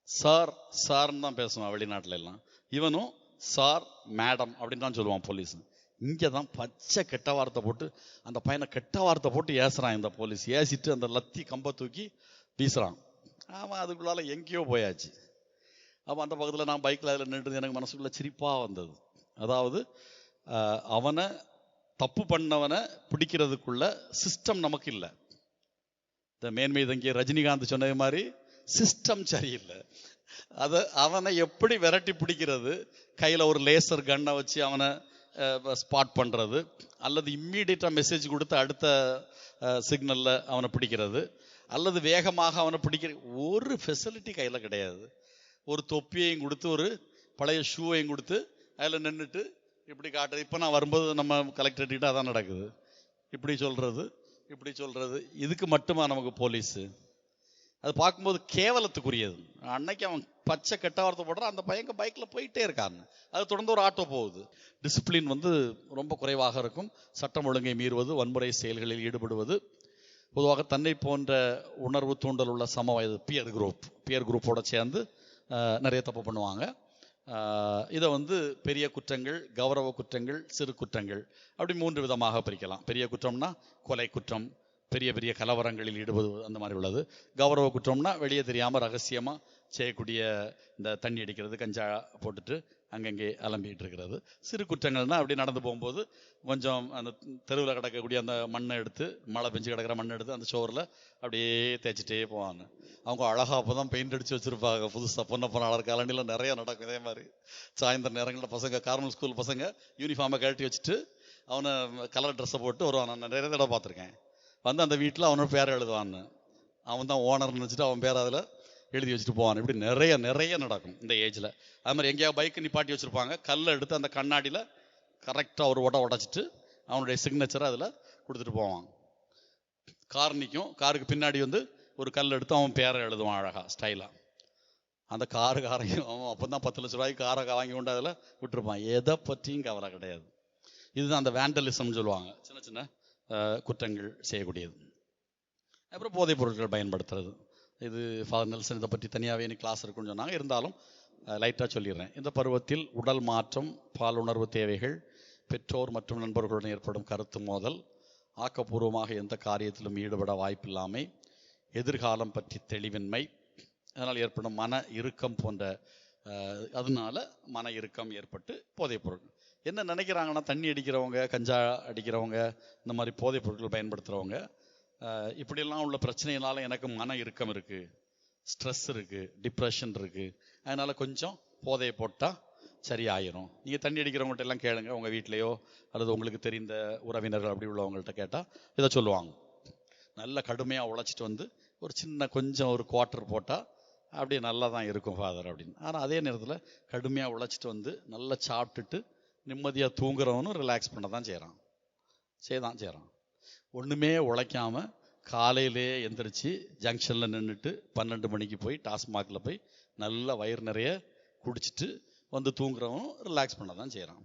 சார் சார்ன்னு தான் பேசுவான் வெளிநாட்டில எல்லாம். இவனும் சார் மேடம் அப்படின்னு தான் சொல்லுவான் போலீஸ். இங்கே தான் பச்சை கெட்ட வார்த்தை போட்டு அந்த பையனை கெட்ட வார்த்தை போட்டு ஏசுறான் இந்த போலீஸ். ஏசிட்டு அந்த லத்தி கம்பை தூக்கி வீசுறான். அவன் அதுக்குள்ளால எங்கேயோ போயாச்சு. அப்போ அந்த பக்கத்தில் நான் பைக்கில் அதில் நின்றுது, எனக்கு மனசுக்குள்ள சிரிப்பாக வந்தது. அதாவது அவனை தப்பு பண்ணவனை பிடிக்கிறதுக்குள்ள சிஸ்டம் நமக்கு இல்லை. இந்த மேன்மை தங்கிய ரஜினிகாந்த் சொன்னது மாதிரி சிஸ்டம் சரியில்லை. அவனை எப்படி விரட்டி பிடிக்கிறது, கையில் ஒரு லேசர் கன்னை வச்சு அவனை ஸ்பாட் பண்ணுறது, அல்லது இம்மீடியட்டாக மெசேஜ் கொடுத்து அடுத்த சிக்னலில் அவனை பிடிக்கிறது, அல்லது வேகமாக அவனை பிடிக்கிற ஒரு ஃபெசிலிட்டி கையில் கிடையாது. ஒரு தொப்பியையும் கொடுத்து ஒரு பழைய ஷூவையும் கொடுத்து அதில் நின்றுட்டு இப்படி காட்டுறது. இப்போ நான் வரும்போது நம்ம கலெக்டரேட்டிட்ட அதான் நடக்குது. இப்படி சொல்கிறது இதுக்கு மட்டுமா நமக்கு போலீஸு? அது பார்க்கும்போது கேவலத்துக்குரியது. அன்னைக்கு அவன் பச்சை கெட்ட வார்த்தை போடுறான், அந்த பையங்க பைக்கில் போயிட்டே இருக்காங்க, அது தொடர்ந்து ஒரு ஆட்டோ போகுது. டிசிப்ளின் ரொம்ப குறைவாக இருக்கும். சட்டம் ஒழுங்கை மீறுவது, வன்முறை செயல்களில் ஈடுபடுவது, பொதுவாக தன்னை போன்ற உணர்வு தூண்டல் உள்ள சம வயது பியர் குரூப்போட சேர்ந்து நிறைய தப்பு பண்ணுவாங்க. இதை பெரிய குற்றங்கள், கௌரவ குற்றங்கள், சிறு குற்றங்கள் அப்படி 3 விதமாக பிரிக்கலாம். பெரிய குற்றம்னா கொலை குற்றம், பெரிய பெரிய கலவரங்களில் ஈடுபடுவது அந்த மாதிரி உள்ளது. கௌரவ குற்றம்னா வெளியே தெரியாமல் ரகசியமாக செய்யக்கூடிய இந்த தண்ணி அடிக்கிறது, கஞ்சா போட்டுட்டு அங்கங்கே அலம்பிட்டு இருக்கிறது. சிறு குற்றங்கள்னா அப்படி நடந்து போகும்போது கொஞ்சம் அந்த தெருவில் கிடக்கக்கூடிய அந்த மண்ணை எடுத்து, மழை பெஞ்சு கிடக்கிற மண்ணை எடுத்து அந்த சோறில் அப்படியே தேய்ச்சிட்டே போவாங்க. அவங்க அழகாக அப்போ தான் பெயிண்ட் அடித்து வச்சுருப்பாங்க. புதுசாக பொண்ணாளர் காலனியில் நிறைய நடக்கும் இதே மாதிரி. சாயந்தரம் நேரங்களில் பசங்க, கார்மல் ஸ்கூல் பசங்க யூனிஃபார்மை கழட்டி வச்சுட்டு அவனை கலர் ட்ரெஸ்ஸை போட்டு வருவான். நான் நிறைய தடவை பார்த்துருக்கேன். அந்த வீட்டில் அவனோட பேரை எழுதுவான்னு, அவன் தான் ஓனர் நினச்சிட்டு அவன் பேர் அதில் எழுதி வச்சுட்டு போவான். இப்படி நிறைய நடக்கும் இந்த ஏஜில். அது மாதிரி எங்கேயாவது பைக்கு நிப்பாட்டி வச்சுருப்பாங்க, கல்லை எடுத்து அந்த கண்ணாடியில் கரெக்டாக ஒரு உடைச்சிட்டு அவனுடைய சிக்னேச்சரை அதில் கொடுத்துட்டு போவான். கார் நிற்கும், காருக்கு பின்னாடி ஒரு கல் எடுத்து அவன் பேரை எழுதுவான் அழகாக ஸ்டைலாக. அந்த காரையும் அவன் அப்போ தான் 10 லட்ச ரூபாய்க்கு காரை வாங்கி கொண்டு அதில் விட்டுருப்பான். எதை பற்றியும் கவலை கிடையாது. இதுதான் அந்த வேண்டலிசம்னு சொல்லுவாங்க, சின்ன சின்ன குற்றங்கள் செய்யக்கூடியது. அப்புறம் போதைப் பொருட்கள் பயன்படுத்துறது. இது ஃபாதர் நெல்சன் இதை பற்றி தனியாகவே எனக்கு கிளாஸ் இருக்குன்னு சொன்னாங்க. இருந்தாலும் லைட்டாக சொல்லிடுறேன். இந்த பருவத்தில் உடல் மாற்றம், பாலுணர்வு தேவைகள், பெற்றோர் மற்றும் நண்பர்களுடன் ஏற்படும் கருத்து மோதல், ஆக்கப்பூர்வமாக எந்த காரியத்திலும் ஈடுபட வாய்ப்பில்லாமை, எதிர்காலம் பற்றி தெளிவின்மை, அதனால் ஏற்படும் மன இறுக்கம் போன்ற அதனால மன இறுக்கம் ஏற்பட்டு போதைப் பொருட்கள் என்ன நினைக்கிறாங்கன்னா, தண்ணி அடிக்கிறவங்க, கஞ்சா அடிக்கிறவங்க, இந்த மாதிரி போதைப் பொருட்கள் பயன்படுத்துகிறவங்க, இப்படியெல்லாம் உள்ள பிரச்சனையினால எனக்கு மன இறுக்கம் இருக்குது, ஸ்ட்ரெஸ் இருக்குது, டிப்ரெஷன் இருக்குது, அதனால் கொஞ்சம் போதையை போட்டால் சரியாயிரும். நீங்கள் தண்ணி அடிக்கிறவங்கள்ட்ட எல்லாம் கேளுங்க, உங்கள் வீட்லேயோ அல்லது உங்களுக்கு தெரிந்த உறவினர்கள் அப்படி உள்ளவங்கள்ட்ட கேட்டால் இதை சொல்லுவாங்க. நல்ல கடுமையாக உழைச்சிட்டு ஒரு சின்ன கொஞ்சம் ஒரு குவார்ட்டர் போட்டால் அப்படியே நல்லா தான் இருக்கும் ஃபாதர் அப்படின்னு. ஆனால் அதே நேரத்தில் கடுமையாக உழைச்சிட்டு நல்லா சாப்பிட்டுட்டு நிம்மதியாக தூங்குறவனும் ரிலாக்ஸ் பண்ண தான் செய்கிறான். ஒன்றுமே உழைக்காமல் காலையிலே எந்திரிச்சு ஜங்ஷனில் நின்றுட்டு 12 மணிக்கு போய் டாஸ்மாகில் போய் நல்லா வயிறு நிறைய குடிச்சிட்டு தூங்குறவனும் ரிலாக்ஸ் பண்ண தான் செய்கிறான்.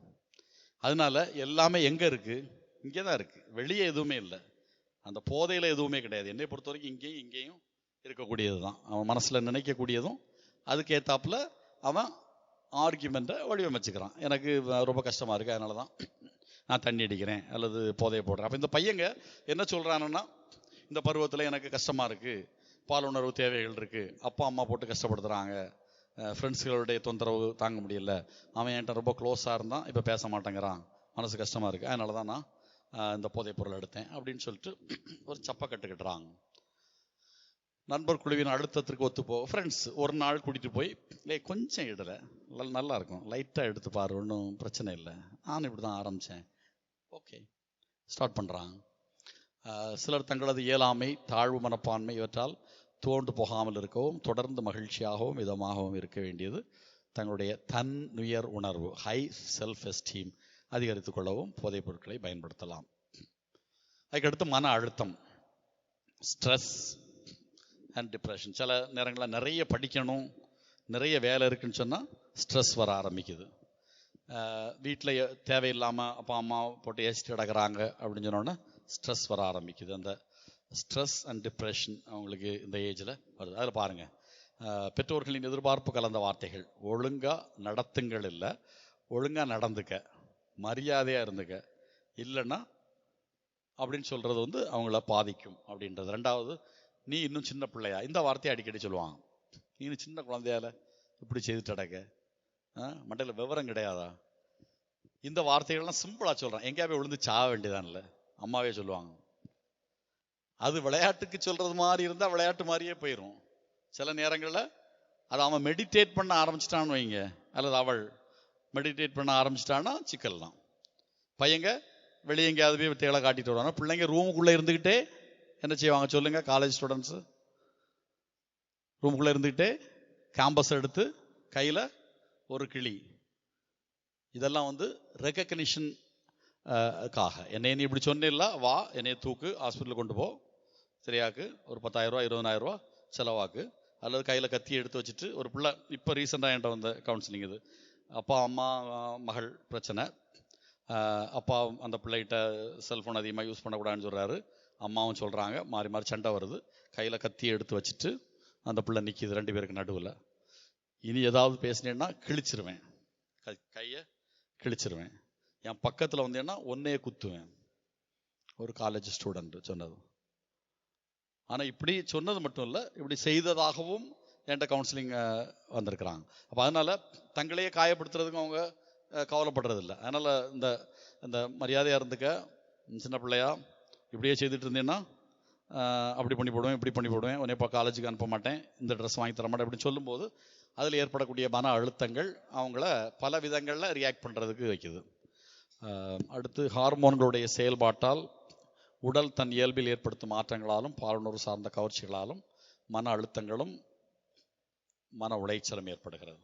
அதனால எல்லாமே எங்கே இருக்குது? இங்கே தான் இருக்குது. வெளியே எதுவுமே இல்லை. அந்த போதையில் எதுவுமே கிடையாது. என்னை பொறுத்த வரைக்கும் இங்கேயும் இருக்கக்கூடியது தான். அவன் மனசில் நினைக்கக்கூடியதும் அதுக்கேற்றாப்புல அவன் ஆர்கியூமெண்ட்டை வடிவமைச்சுக்கிறான். எனக்கு ரொம்ப கஷ்டமாக இருக்குது, அதனால தான் நான் தண்ணி அடிக்கிறேன் அல்லது போதையை போடுறேன். அப்போ இந்த பையங்க என்ன சொல்கிறானுன்னா, இந்த பருவத்தில் எனக்கு கஷ்டமாக இருக்குது, பாலுணர்வு தேவைகள் இருக்குது, அப்பா அம்மா போட்டு கஷ்டப்படுத்துகிறாங்க, ஃப்ரெண்ட்ஸுகளுடைய தொந்தரவு தாங்க முடியல, அவன் என்கிட்ட ரொம்ப க்ளோஸாக இருந்தான், இப்போ பேச மாட்டேங்கிறான், மனசு கஷ்டமாக இருக்குது, அதனால தான் நான் இந்த போதைப் பொருள் எடுத்தேன் அப்படின்னு சொல்லிட்டு ஒரு சப்பை கட்டுக்கிட்டுறாங்க. நண்பர் குழுவின் அழுத்தத்திற்கு ஒத்துப்போ ஃப்ரெண்ட்ஸ் ஒரு நாள் கூட்டிகிட்டு போய் கொஞ்சம் இடலை, நல்லா இருக்கும், லைட்டாக எடுத்து பாரு, ஒன்றும் பிரச்சனை இல்லை, நான் இப்படி தான் ஆரம்பித்தேன், ஓகே ஸ்டார்ட் பண்ணுறாங்க. சிலர் தங்களது இயலாமை, தாழ்வு மனப்பான்மை இவற்றால் தோண்டு போகாமல் இருக்கவும் தொடர்ந்து மகிழ்ச்சியாகவும் இதமாகவும் இருக்க வேண்டியது தங்களுடைய தன்னுயர் உணர்வு, ஹை செல்ஃப் எஸ்டீம் அதிகரித்து கொள்ளவும் போதைப் பொருட்களை பயன்படுத்தலாம். அதுக்கடுத்து மன அழுத்தம், ஸ்ட்ரெஸ் அண்ட் டிப்ரெஷன். சில நேரங்களில் நிறைய படிக்கணும், நிறைய வேலை இருக்குன்னு சொன்னால் ஸ்ட்ரெஸ் வர ஆரம்பிக்குது. வீட்டில் தேவையில்லாமல் அப்பா அம்மா போட்டு ஏசிட்டு கிடக்கிறாங்க அப்படின்னு சொன்னோன்னா ஸ்ட்ரெஸ் வர ஆரம்பிக்குது. அந்த ஸ்ட்ரெஸ் அண்ட் டிப்ரெஷன் அவங்களுக்கு இந்த ஏஜில் வருது. அதில் பாருங்கள், பெற்றோர்களின் எதிர்பார்ப்பு கலந்த வார்த்தைகள், ஒழுங்காக நடத்துங்கள் இல்லை, ஒழுங்காக நடந்துக்க, மரியாதையாக இருந்துக்க, இல்லைன்னா அப்படின்னு சொல்கிறது அவங்கள பாதிக்கும் அப்படின்றது. ரெண்டாவது, நீ இன்னும் சின்ன பிள்ளையா, இந்த வார்த்தையை அடிக்கடி சொல்லுவாங்க. நீ இன்னும் சின்ன குழந்தையால இப்படி செய்துட்டு அடக்க, மண்டையில் விவரம் கிடையாதா, இந்த வார்த்தைகள்லாம் சிம்பிளாக சொல்கிறான். எங்கேயா போய் விழுந்து சாக வேண்டியதான் இல்லை, அம்மாவே சொல்லுவாங்க. அது விளையாட்டுக்கு சொல்கிறது மாதிரி இருந்தால் விளையாட்டு மாதிரியே போயிடும். சில நேரங்களில் அதை அவன் மெடிடேட் பண்ண ஆரம்பிச்சிட்டான்னு வைங்க, அல்லது அவள் மெடிடேட் பண்ண ஆரம்பிச்சிட்டான்னா சிக்கல் தான். பையங்க வெளியே எங்கேயாவது போய் வித்தைகளை காட்டிட்டு வருவாங்க, பிள்ளைங்க ரூமுக்குள்ளே இருந்துக்கிட்டே என்ன செய்வாங்க சொல்லுங்கள்? காலேஜ் ஸ்டூடெண்ட்ஸு ரூமுக்குள்ளே இருந்துக்கிட்டே கேம்பஸ் எடுத்து கையில் ஒரு கிளி, இதெல்லாம் ரெகக்னிஷன் காக. என்னை நீ இப்படி சொன்னில்ல, வா என்னைய தூக்கு, ஹாஸ்பிட்டலுக்கு கொண்டு போ, சரியாக்கு, ஒரு 10,000 ரூபா 20,000 செலவாக்கு, அல்லது கையில் கத்தி எடுத்து வச்சுட்டு. ஒரு பிள்ளை இப்போ ரீசெண்டாக என்கிட்ட வந்த கவுன்சிலிங் இது, அப்பா அம்மா மகள் பிரச்சனை. அப்பா அந்த பிள்ளைகிட்ட செல்ஃபோன் அதிகமாக யூஸ் பண்ணக்கூடாதுன்னு சொல்கிறாரு, அம்மாவும் சொல்கிறாங்க, மாறி மாறி சண்டை வருது. கையில் கத்தியை எடுத்து வச்சுட்டு அந்த பிள்ளை நிற்கிது 2 பேருக்கு நடுவில். இனி ஏதாவது பேசினேன்னா கிழிச்சிருவேன், கையை கிழிச்சிருவேன், என் பக்கத்தில் வந்தேன்னா ஒன்னையே குத்துவேன். ஒரு காலேஜ் ஸ்டூடெண்ட் சொன்னது. ஆனால் இப்படி சொன்னது மட்டும் இல்லை, இப்படி செய்ததாகவும் என்கிட்ட கவுன்சிலிங் வந்திருக்கிறாங்க. அப்போ அதனால் தங்களையே காயப்படுத்துறதுக்கும் அவங்க கவலைப்படுறதில்லை. அதனால் இந்த இந்த மரியாதையாக இருந்துக்க, சின்ன பிள்ளையா இப்படியே செய்துட்டு இருந்தேன்னா அப்படி பண்ணி போடுவேன், இப்படி பண்ணி போடுவேன், உன்னை இப்போ காலேஜுக்கு அனுப்ப மாட்டேன், இந்த ட்ரெஸ் வாங்கி தர மாட்டேன் அப்படின்னு சொல்லும்போது அதில் ஏற்படக்கூடிய மன அழுத்தங்கள் அவங்கள பல விதங்களில் ரியாக்ட் பண்ணுறதுக்கு வைக்குது. அடுத்து, ஹார்மோன்களுடைய செயல்பாட்டால் உடல் தன் இயல்பில் ஏற்படுத்தும் மாற்றங்களாலும் பாலுணர்வு சார்ந்த கவர்ச்சிகளாலும் மன அழுத்தங்களும் மன உளைச்சலும் ஏற்படுகிறது.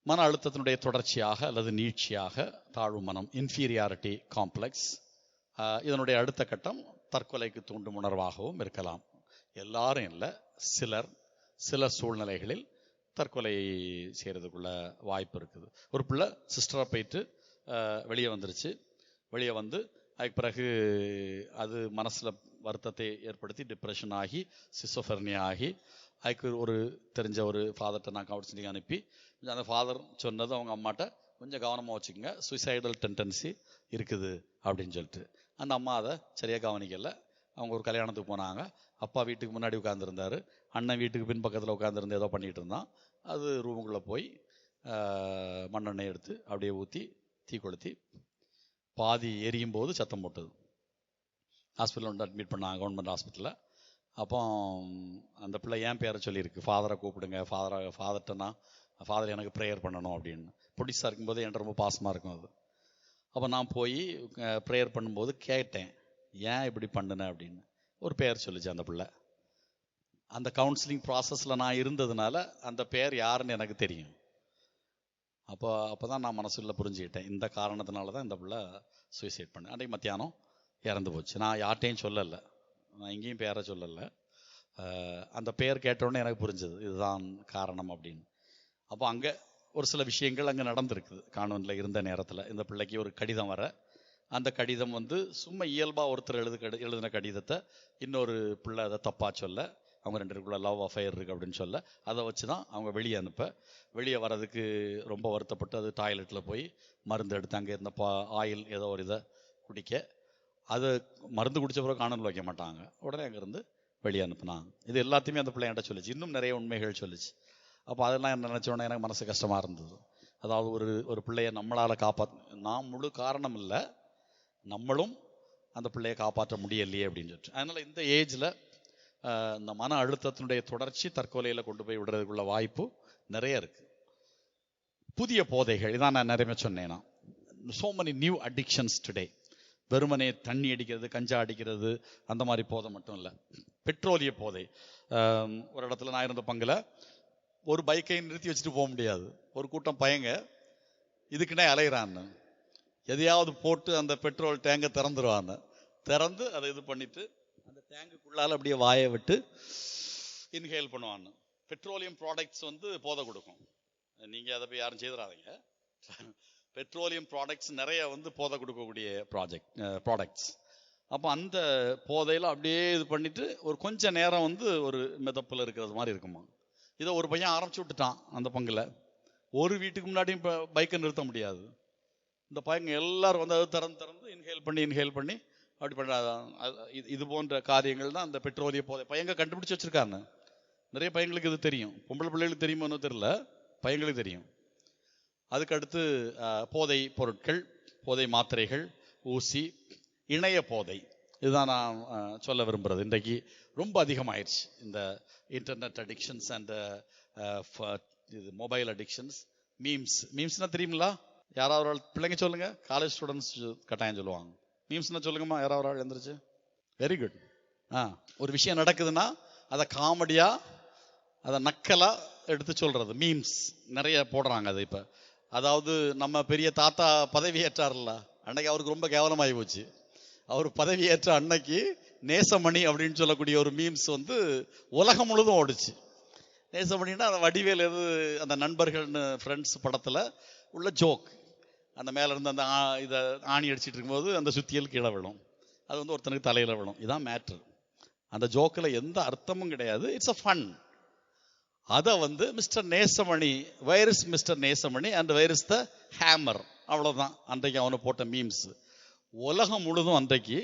மன அழுத்தத்தினுடைய தொடர்ச்சியாக அல்லது நீட்சியாக தாழ்வு மனம், இன்ஃபீரியாரிட்டி காம்ப்ளெக்ஸ், இதனுடைய அடுத்த கட்டம் தற்கொலைக்கு தூண்டும் உணர்வாகவும் இருக்கலாம். எல்லாரும் இல்லை, சில சூழ்நிலைகளில் தற்கொலை செய்கிறதுக்குள்ள வாய்ப்பு இருக்குது. ஒரு பிள்ளை சிஸ்டராக போயிட்டு வெளியே வந்துருச்சு, வெளியே வந்து அதுக்கு பிறகு அது மனசில் வருத்தத்தை ஏற்படுத்தி டிப்ரெஷன் ஆகி சிசோஃபெர்னியா ஆகி, அதுக்கு ஒரு தெரிஞ்ச ஒரு ஃபாதர்கிட்ட நான் கவுன்சிலிங் அனுப்பி, அந்த ஃபாதர் சொன்னது அவங்க அம்மாட்ட கொஞ்சம் கவனமாக வச்சுக்கோங்க, சுயசைடல் டெண்டன்சி இருக்குது அப்படின்னு சொல்லிட்டு. அந்த அம்மா அதை சரியாக கவனிக்கலை. அவங்க ஒரு கல்யாணத்துக்கு போனாங்க, அப்பா வீட்டுக்கு முன்னாடி உட்காந்துருந்தார், அண்ணன் வீட்டுக்கு பின்பக்கத்தில் உட்காந்துருந்து ஏதோ பண்ணிகிட்டு இருந்தான். அது ரூமுக்குள்ளே போய் மண்ணெண்ணெய் எடுத்து அப்படியே ஊற்றி தீ கொளுத்தி பாதி எரியும் போது சத்தம் போட்டது. ஹாஸ்பிட்டலில் வந்து அட்மிட் பண்ணாங்க, கவர்மெண்ட் ஹாஸ்பிட்டலில். அப்போ அந்த பிள்ளை என் பேரை சொல்லியிருக்கு, ஃபாதரை கூப்பிடுங்க, ஃபாதர்கிட்ட ஃபாதர் எனக்கு ப்ரேயர் பண்ணணும் அப்படின்னு. பொடிசாக இருக்கும்போது என்கிட்ட ரொம்ப பாசமாக இருக்கும் அது. அப்போ நான் போய் ப்ரேயர் பண்ணும்போது கேட்டேன், ஏன் இப்படி பண்ணுனேன் அப்படின்னு. ஒரு பேர் சொல்லிச்சு அந்த பிள்ளை. அந்த கவுன்சிலிங் ப்ராசஸில் நான் இருந்ததுனால அந்த பேர் யாருன்னு எனக்கு தெரியும். அப்போ தான் நான் மனசுல புரிஞ்சுக்கிட்டேன், இந்த காரணத்தினால தான் இந்த பிள்ளை சூசைட் பண்ணேன். அன்றைக்கு மத்தியானம் இறந்து போச்சு. நான் யார்கிட்டையும் சொல்லலை, நான் எங்கேயும் பேரை சொல்லலை. அந்த பேர் கேட்டோடனே எனக்கு புரிஞ்சது இதுதான் காரணம் அப்படின்னு. அப்போ அங்கே ஒரு சில விஷயங்கள் அங்கே நடந்திருக்குது. கான்வென்ட்டில் இருந்த நேரத்தில் இந்த பிள்ளைக்கு ஒரு கடிதம் வர, அந்த கடிதம் சும்மா இயல்பாக ஒருத்தர் எழுதின கடிதத்தை இன்னொரு பிள்ளை அதை தப்பாக சொல்ல, அவங்க 2 பேருக்குள்ள லவ் அஃபேர் இருக்குது அப்படின்னு சொல்ல, அதை வச்சு தான் அவங்க வெளியே அனுப்ப. வெளியே வர்றதுக்கு ரொம்ப வருத்தப்பட்டு அது டாய்லெட்டில் போய் மருந்து எடுத்து அங்கே இருந்த ஆயில் ஏதோ ஒரு இதை குடிக்க, அது மருந்து குடித்த பிறகு காணொலி வைக்க மாட்டாங்க, உடனே அங்கேருந்து வெளியே அனுப்புனாங்க. இது எல்லாத்தையுமே அந்த பிள்ளை என்கிட்ட சொல்லிச்சு. இன்னும் நிறைய உண்மைகள் சொல்லிச்சு. அப்போ அதெல்லாம் நினச்சோன்னே எனக்கு மனசு கஷ்டமாக இருந்தது. அதாவது ஒரு பிள்ளையை நம்மளால் நான் முழு காரணம் இல்லை, நம்மளும் அந்த பிள்ளையை காப்பாற்ற முடியலையே அப்படின்னு சொல்லிட்டு. அதனால் இந்த ஏஜில் இந்த மன அழுத்தத்தினுடைய தொடர்ச்சி தற்கொலையில் கொண்டு போய் விடுறதுக்குள்ள வாய்ப்பு நிறைய இருக்குது. புதிய போதைகள் இதான் நான் நிறைய சொன்னேன்னா, so many new addictions today. வெறுமனே தண்ணி அடிக்கிறது, கஞ்சா அடிக்கிறது, அந்த மாதிரி போதை மட்டும் இல்லை, பெட்ரோலிய போதை. ஒரு இடத்துல நான் இருந்த பங்கில் ஒரு பைக்கை நிறுத்தி வச்சுட்டு போக முடியாது. ஒரு கூட்டம் பையங்க இதுக்குன்னே அலைகிறான்னு எதையாவது போட்டு அந்த பெட்ரோல் டேங்கை திறந்துருவாங்க. திறந்து அதை இது பண்ணிட்டு அந்த டேங்குக்குள்ளால் அப்படியே வாயை விட்டு இன்ஹேல் பண்ணுவாங்க. பெட்ரோலியம் ப்ராடக்ட்ஸ் போதை கொடுக்கும். நீங்கள் அதை போய் யாரும் செய்திடாதீங்க. பெட்ரோலியம் ப்ராடக்ட்ஸ் நிறைய போதை கொடுக்கக்கூடிய ப்ராடக்ட்ஸ். அப்போ அந்த போதையில் அப்படியே இது பண்ணிட்டு ஒரு கொஞ்ச நேரம் ஒரு மிதப்பில் இருக்கிறது மாதிரி இருக்குமா. இதை ஒரு பையன் ஆரம்பிச்சு விட்டுட்டான் அந்த பங்கில். ஒரு வீட்டுக்கு முன்னாடியும் இப்போ பைக்கை நிறுத்த முடியாது. இந்த பையங்க எல்லாரும் அதை திறந்து இன்ஹேல் பண்ணி அப்படி பண்ணுறாங்க. இது போன்ற காரியங்கள் தான் அந்த பெட்ரோலிய போதை பையங்க கண்டுபிடிச்சி வச்சுருக்காங்க. நிறைய பையங்களுக்கு இது தெரியும். பொம்பளை பிள்ளைகளுக்கு தெரியுமோன்னு தெரியல, பையங்களுக்கு தெரியும். அதுக்கடுத்து போதை பொருட்கள், போதை மாத்திரைகள், ஊசி, இணைய போதை. இதுதான் நான் சொல்ல விரும்புகிறது. இன்றைக்கு ரொம்ப அதிகமாயிடுச்சு இந்த இன்டர்நெட் அடிக்ஷன்ஸ் அண்ட் இது மொபைல் அடிக்ஷன்ஸ். மீம்ஸ்னா தெரியுங்களா? யாராவது பிள்ளைங்க சொல்லுங்க. காலேஜ் ஸ்டூடெண்ட்ஸ் கட்டாயம் சொல்லுவாங்க. மீம்ஸ்னா சொல்லுங்கம்மா, யாராவது எழுந்துருச்சு. Very good. ஒரு விஷயம் நடக்குதுன்னா அதை காமெடியா, அதை நக்கலா எடுத்து சொல்றது மீம்ஸ் நிறைய போடுறாங்க. அது இப்போ அதாவது நம்ம பெரிய தாத்தா பதவி ஏற்றார்ல, அன்னைக்கு அவருக்கு ரொம்ப கேவலமாகி போச்சு. அவர் பதவி ஏற்ற அன்னைக்கு நேசமணி அப்படின்னு சொல்லக்கூடிய ஒரு மீம்ஸ் உலகம் முழுதும் ஓடுச்சு. நேசமணின்னா அந்த வடிவேல் அந்த நண்பர்கள்னு ஃப்ரெண்ட்ஸ் படத்தில் உள்ள ஜோக். அந்த மேலே இருந்து அந்த இதை ஆணி அடிச்சிட்டு இருக்கும்போது அந்த சுத்தியல் கீழே விழும், அது ஒருத்தனுக்கு தலையில் விழும். இதான் மேட்ரு. அந்த ஜோக்கில் எந்த அர்த்தமும் கிடையாது, இட்ஸ் அ ஃபன். அதை mister Nesamani, where is mister Nesamani and where is the hammer, அவ்வளோதான் அன்றைக்கு அவனை போட்ட மீம்ஸ். உலகம் முழுதும் அன்றைக்கு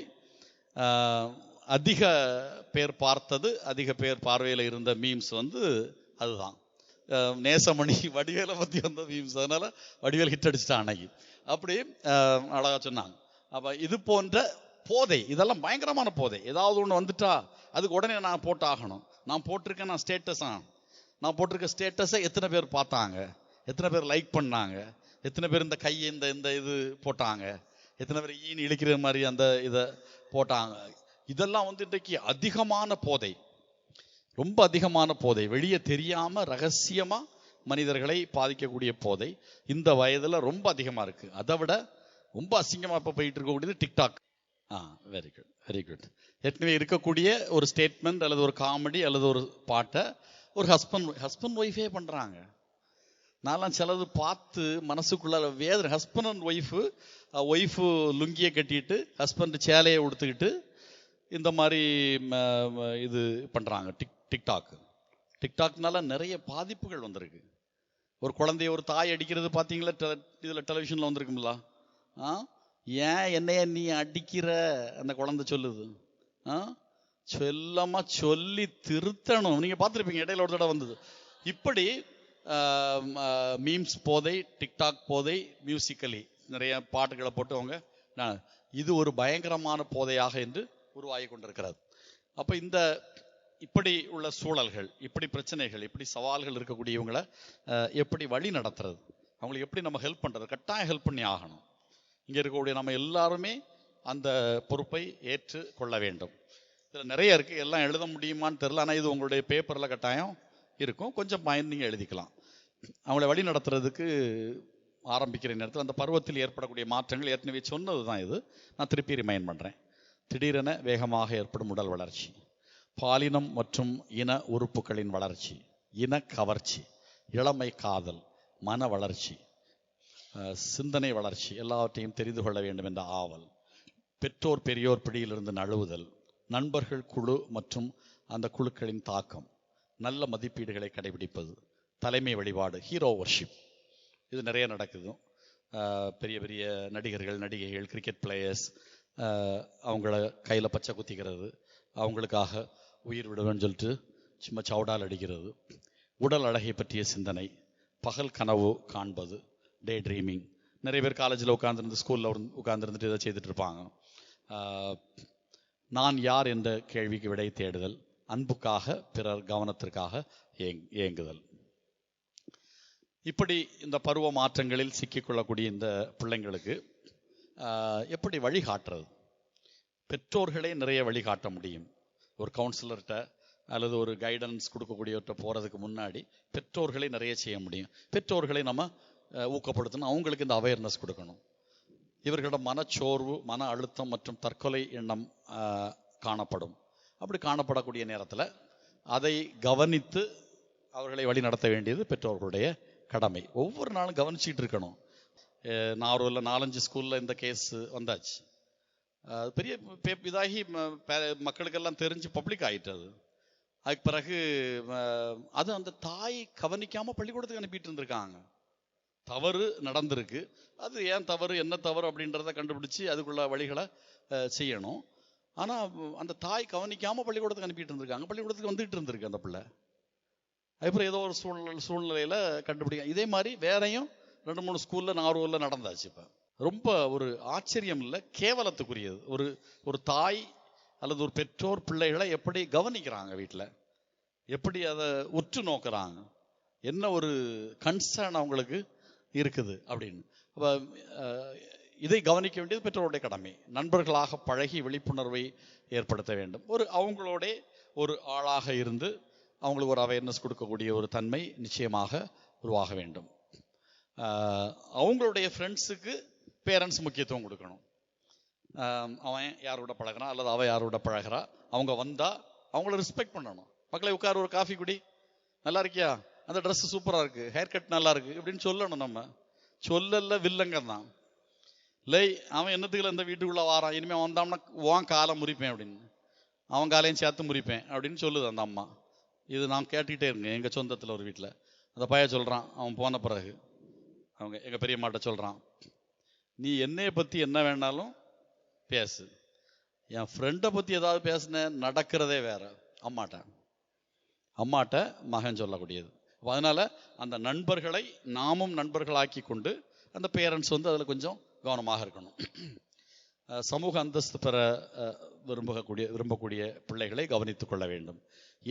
அதிக பேர் பார்த்தது, அதிக பேர் பார்வையில் இருந்த மீம்ஸ் அதுதான். நேசமணி வடிவேலை பற்றி வந்த மீம்ஸ். அதனால வடிவேல் ஹிட் அடிச்சிட்டான் அன்னைக்கு. அப்படி அழகா சொன்னாங்க. அப்போ இது போன்ற போதை, இதெல்லாம் பயங்கரமான போதை. ஏதாவது ஒன்று வந்துட்டா அதுக்கு உடனே நான் போட்டாகணும். நான் போட்டிருக்கேன், நான் நான் போட்டிருக்க ஸ்டேட்டஸை எத்தனை பேர் பார்த்தாங்க, எத்தனை பேர் லைக் பண்ணாங்க, எத்தனை பேர் இந்த கையை இந்த இது போட்டாங்க, எத்தனை பேர் ஈனி இழுக்கிற மாதிரி அந்த இதை போட்டாங்க. இதெல்லாம் இன்றைக்கு அதிகமான போதை, ரொம்ப அதிகமான போதை. வெளியே தெரியாம ரகசியமா மனிதர்களை பாதிக்கக்கூடிய போதை இந்த வயதுல ரொம்ப அதிகமா இருக்கு. அதை விட ரொம்ப அசிங்கமா இப்ப போயிட்டு இருக்கக்கூடியது TikTok. Very good, very good. ஏற்கனவே இருக்கக்கூடிய ஒரு ஸ்டேட்மெண்ட் அல்லது ஒரு காமெடி அல்லது ஒரு பாட்டை ஒரு ஹஸ்பண்ட் ஒய்ஃபே பண்றாங்க. நான்லாம் சிலது பார்த்து மனசுக்குள்ள வேதனை. ஹஸ்பண்ட் அண்ட் ஒய்ஃபு லுங்கியை கட்டிட்டு ஹஸ்பண்ட் சேலையை உடுத்துக்கிட்டு இந்த மாதிரி இது பண்றாங்க. டிக்டாக்னால நிறைய பாதிப்புகள் வந்திருக்கு. ஒரு குழந்தைய ஒரு தாய் அடிக்கிறது பார்த்தீங்களா? இதில் டெலிவிஷனில் வந்திருக்குங்களா? ஏன் என்னைய நீ அடிக்கிற அந்த குழந்தை சொல்லுது. சொல்லமா சொல்லி திருத்தணும். நீங்க பார்த்துருப்பீங்க, இடையில ஒரு தடவை வந்தது. இப்படி மீம்ஸ் போதை, டிக்டாக் போதை, மியூசிக்கலி நிறைய பாட்டுகளை போட்டு அவங்க இது ஒரு பயங்கரமான போதையாக என்று உருவாகி கொண்டிருக்கிறது. அப்போ இப்படி உள்ள சூழல்கள், இப்படி பிரச்சனைகள், இப்படி சவால்கள் இருக்கக்கூடியவங்களை எப்படி வழி நடத்துறது, அவங்களுக்கு எப்படி நம்ம ஹெல்ப் பண்ணுறது? கட்டாயம் ஹெல்ப் பண்ணி ஆகணும். இங்கே இருக்கக்கூடிய நம்ம எல்லாருமே அந்த பொறுப்பை ஏற்று கொள்ள வேண்டும். இதில் நிறைய இருக்குது, எல்லாம் எழுத முடியுமான்னு தெரில. ஆனால் இது உங்களுடைய பேப்பரில் கட்டாயம் இருக்கும், கொஞ்சம் பாயிண்ட் நீங்கள் எழுதிக்கலாம். அவங்கள வழி நடத்துறதுக்கு ஆரம்பிக்கிற நேரத்தில் அந்த பருவத்தில் ஏற்படக்கூடிய மாற்றங்கள் ஏற்கனவே சொன்னது தான். இது நான் திருப்பி ரிமைண்ட் பண்ணுறேன். திடீரென வேகமாக ஏற்படும் உடல் வளர்ச்சி, பாலினம் மற்றும் இன உறுப்புகளின் வளர்ச்சி, இன கவர்ச்சி, இளமை காதல், மன வளர்ச்சி, சிந்தனை வளர்ச்சி, எல்லாவற்றையும் தெரிந்து கொள்ள வேண்டும் என்ற ஆவல், பெற்றோர் பெரியோர் பிடியிலிருந்து நழுவுதல், நண்பர்கள் குழு மற்றும் அந்த குழுக்களின் தாக்கம், நல்ல மதிப்பீடுகளை கடைபிடிப்பது, தலைமை வழிபாடு, ஹீரோ வர்ஷிப், இது நிறைய நடக்குது. பெரிய பெரிய நடிகர்கள், நடிகைகள், கிரிக்கெட் பிளேயர்ஸ் அவங்கள கையில் பச்சை குத்திக்கிறது, அவங்களுக்காக உயிர் விடுவேன்னு சொல்லிட்டு சும்மா சவுடால் அடிக்கிறது, உடல் அழகை பற்றிய சிந்தனை, பகல் கனவு காண்பது, டே ட்ரீமிங். நிறைய பேர் காலேஜில் உட்காந்துருந்து, ஸ்கூலில் உட்காந்துருந்துட்டு இதை செய்துட்டு இருப்பாங்க. நான் யார் என்ற கேள்விக்கு விடை தேடுதல், அன்புக்காக பிறர் கவனத்திற்காக ஏங்குதல். இப்படி இந்த பருவ மாற்றங்களில் சிக்கிக்கொள்ளக்கூடிய இந்த பிள்ளைங்களுக்கு எப்படி வழிகாட்டுறது? பெற்றோர்களே நிறைய வழிகாட்ட முடியும். ஒரு கவுன்சிலர்கிட்ட அல்லது ஒரு கைடன்ஸ் கொடுக்கக்கூடியவர்கிட்ட போகிறதுக்கு முன்னாடி பெற்றோர்களே நிறைய செய்ய முடியும். பெற்றோர்களை நம்ம ஊக்கப்படுத்தணும், அவங்களுக்கு இந்த அவேர்னஸ் கொடுக்கணும். இவர்களிடம் மனச்சோர்வு, மன அழுத்தம் மற்றும் தற்கொலை எண்ணம் காணப்படும். அப்படி காணப்படக்கூடிய நேரத்தில் அதை கவனித்து அவர்களை வழி நடத்த வேண்டியது பெற்றோர்களுடைய கடமை. ஒவ்வொரு நாளும் கவனிச்சிட்டு இருக்கணும். நாகூரில் 4-5 ஸ்கூலில் இந்த கேஸ் வந்தாச்சு. பெரிய இதாகி மக்களுக்கெல்லாம் தெரிஞ்சு பப்ளிக் ஆகிட்டு. அதுக்கு பிறகு அது அந்த தாய் கவனிக்காமல் பள்ளிக்கூடத்துக்கு அனுப்பிட்டு இருந்திருக்காங்க. தவறு நடந்திருக்கு, அது ஏன் தவறு, என்ன தவறு அப்படின்றத கண்டுபிடிச்சி அதுக்குள்ள வழிகளை செய்யணும். ஆனால் அந்த தாய் கவனிக்காமல் பள்ளிக்கூடத்துக்கு அனுப்பிட்டு இருந்திருக்காங்க. பள்ளிக்கூடத்துக்கு வந்துட்டு இருந்திருக்கு அந்த பிள்ளை. அதுக்கப்புறம் ஏதோ ஒரு சூழ்நிலையில் கண்டுபிடிக்க. இதே மாதிரி வேறையும் 2-3 ஸ்கூலில் நாகூரில் நடந்தாச்சு. இப்போ ரொம்ப ஒரு ஆச்சரியம் இல்லை, கேவலத்துக்குரியது. ஒரு தாய் அல்லது ஒரு பெற்றோர் பிள்ளைகளை எப்படி கவனிக்கிறாங்க, வீட்டில் எப்படி அதை உற்று நோக்குறாங்க, என்ன ஒரு கன்சர்ன் அவங்களுக்கு இருக்குது அப்படின்னு. அப்போ இதை கவனிக்க வேண்டியது பெற்றோருடைய கடமை. நண்பர்களாக பழகி விழிப்புணர்வை ஏற்படுத்த வேண்டும். அவங்களோட ஒரு ஆளாக இருந்து அவங்களுக்கு ஒரு அவேர்னஸ் கொடுக்கக்கூடிய ஒரு தன்மை நிச்சயமாக உருவாக வேண்டும். அவங்களுடைய ஃப்ரெண்ட்ஸுக்கு பேரண்ட்ஸ் முக்கியத்துவம் கொடுக்கணும். அவன் யாரோட பழகிறான் அல்லது அவன் யாரோட பழகிறா, அவங்க வந்தால் அவங்கள ரெஸ்பெக்ட் பண்ணணும். மக்களை உட்கார், ஒரு காஃபி குடி, நல்லா இருக்கியா, அந்த ட்ரெஸ் சூப்பராக இருக்குது, ஹேர் கட் நல்லா இருக்குது இப்படின்னு சொல்லணும். நம்ம சொல்லல வில்லங்க தான். இல்லை அவன் என்னத்துக்குள்ள இந்த வீட்டுக்குள்ளே வாரான், இனிமேல் வந்தான்னா உன் காலை முறிப்பேன் அப்படின்னு, அவன் காலையும் சேர்த்து முறிப்பேன் அப்படின்னு சொல்லுது அந்த அம்மா. இது நான் கேட்டுக்கிட்டே இருங்க. எங்கள் சொந்தத்தில் ஒரு வீட்டில் அந்த பையன் சொல்கிறான், அவன் போன பிறகு அவங்க எங்கள் பெரியம்மாட்ட சொல்கிறான், நீ என்னையை பற்றி என்ன வேணாலும் பேசு, என் ஃப்ரெண்டை பற்றி ஏதாவது பேசினேன் நடக்கிறதே வேற. அம்மாட்ட மகன் சொல்லக்கூடியது. அதனால் அந்த நண்பர்களை நாமும் நண்பர்களாக்கி கொண்டு அந்த பேரண்ட்ஸ் அதில் கொஞ்சம் கவனமாக இருக்கணும். சமூக அந்தஸ்து பெற விரும்பக்கூடிய பிள்ளைகளை கவனித்துக் கொள்ள வேண்டும்.